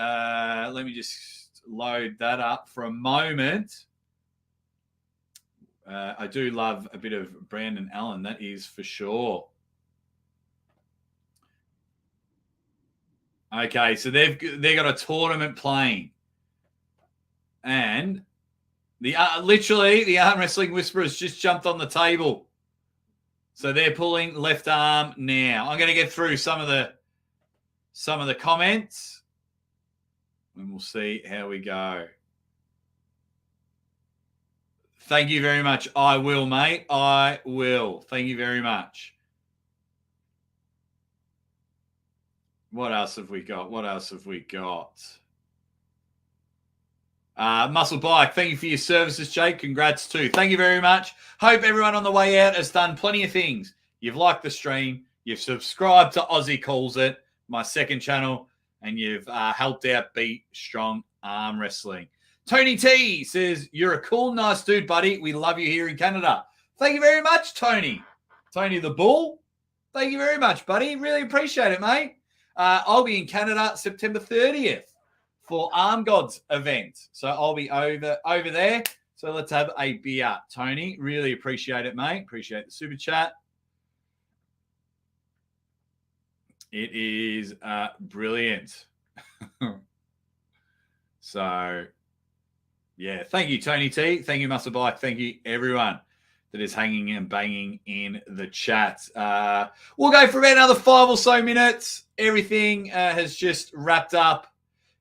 me just load that up for a moment. I do love a bit of Brandon Allen, that is for sure. Okay, so they've got a tournament playing, and literally the Arm Wrestling Whisperers just jumped on the table, so they're pulling left arm now. I'm going to get through some of the comments, and we'll see how we go. Thank you very much. I will, mate. I will. Thank you very much. What else have we got? Muscle Bike, thank you for your services, Jake. Congrats too. Thank you very much. Hope everyone on the way out has done plenty of things. You've liked the stream. You've subscribed to Aussie Calls It, my second channel, and you've helped out Beat Strong Arm Wrestling. Tony T says, you're a cool, nice dude, buddy. We love you here in Canada. Thank you very much, Tony. Tony the Bull. Thank you very much, buddy. Really appreciate it, mate. I'll be in Canada September 30th for Arm Gods event. So I'll be over there. So let's have a beer, Tony. Really appreciate it, mate. Appreciate the super chat. It is brilliant. So, yeah. Thank you, Tony T. Thank you, Muscle Bike. Thank you, everyone that is hanging and banging in the chat. We'll go for about another 5 or so minutes. Everything has just wrapped up.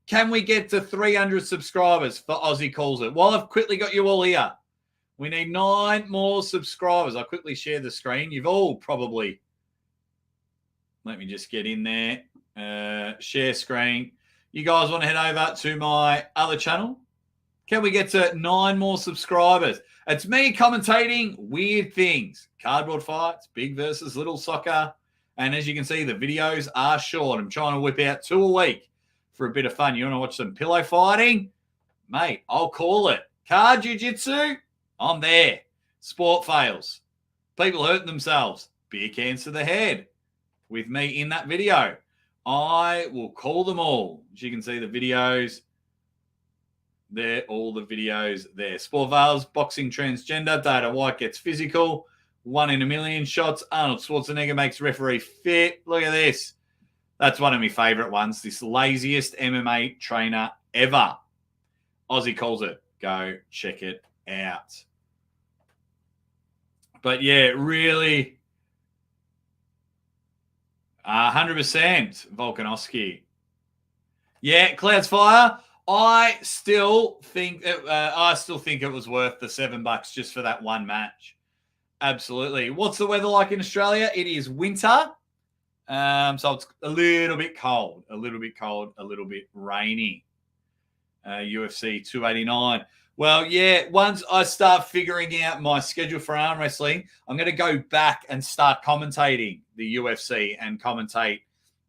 Can we get to 300 subscribers for Aussie Calls It? Well, I've quickly got you all here. We need 9 more subscribers. I'll quickly share the screen. You've all probably... Let me just get in there. Share screen. You guys want to head over to my other channel? Can we get to 9 more subscribers? It's me commentating weird things. Cardboard fights, big versus little soccer. And as you can see, the videos are short. I'm trying to whip out 2 a week for a bit of fun. You want to watch some pillow fighting? Mate, I'll call it. Car jiu-jitsu? I'm there. Sport fails. People hurting themselves. Beer cans to the head. With me in that video. I will call them all. As you can see, the videos... There, all the videos there. Sport Vales, boxing transgender, Data White gets physical, 1 in a million shots. Arnold Schwarzenegger makes referee fit. Look at this. That's one of my favorite ones. This laziest MMA trainer ever. Aussie Calls It. Go check it out. But yeah, really, 100% Volkanovski. Yeah, Clouds Fire. I still think it was worth the $7 just for that one match. Absolutely. What's the weather like in Australia? It is winter, so it's a little bit cold, a little bit rainy. UFC 289. Well, yeah. Once I start figuring out my schedule for arm wrestling, I'm going to go back and start commentating the UFC and commentate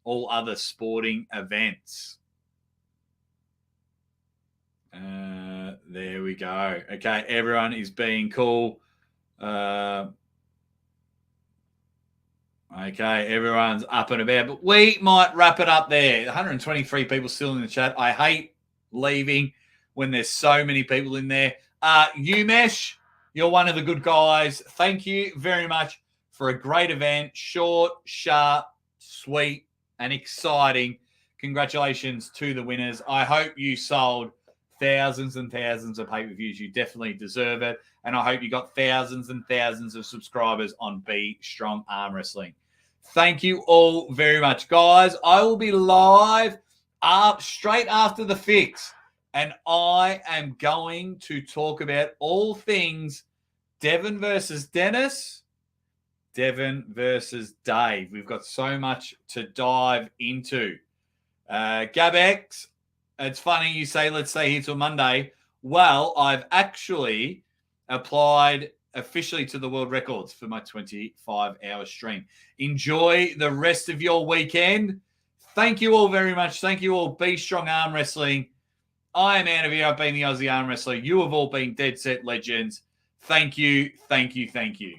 all other sporting events. There we go. Okay, everyone is being cool. Okay, everyone's up and about, but we might wrap it up there. 123 people still in the chat. I hate leaving when there's so many people in there. Umesh, you're one of the good guys. Thank you very much for a great event. Short, sharp, sweet, and exciting. Congratulations to the winners. I hope you sold thousands and thousands of pay-per-views. You definitely deserve it. And I hope you got thousands and thousands of subscribers on Be Strong Arm Wrestling. Thank you all very much, guys. I will be live straight after the fix, and I am going to talk about all things Devin versus Dennis, Devin versus Dave. We've got so much to dive into. Gabex, it's funny you say, let's stay here till Monday. Well, I've actually applied officially to the world records for my 25-hour stream. Enjoy the rest of your weekend. Thank you all very much. Thank you all. Be Strong Arm Wrestling. I am out of here. I've been the Aussie Arm Wrestler. You have all been Dead Set Legends. Thank you. Thank you. Thank you.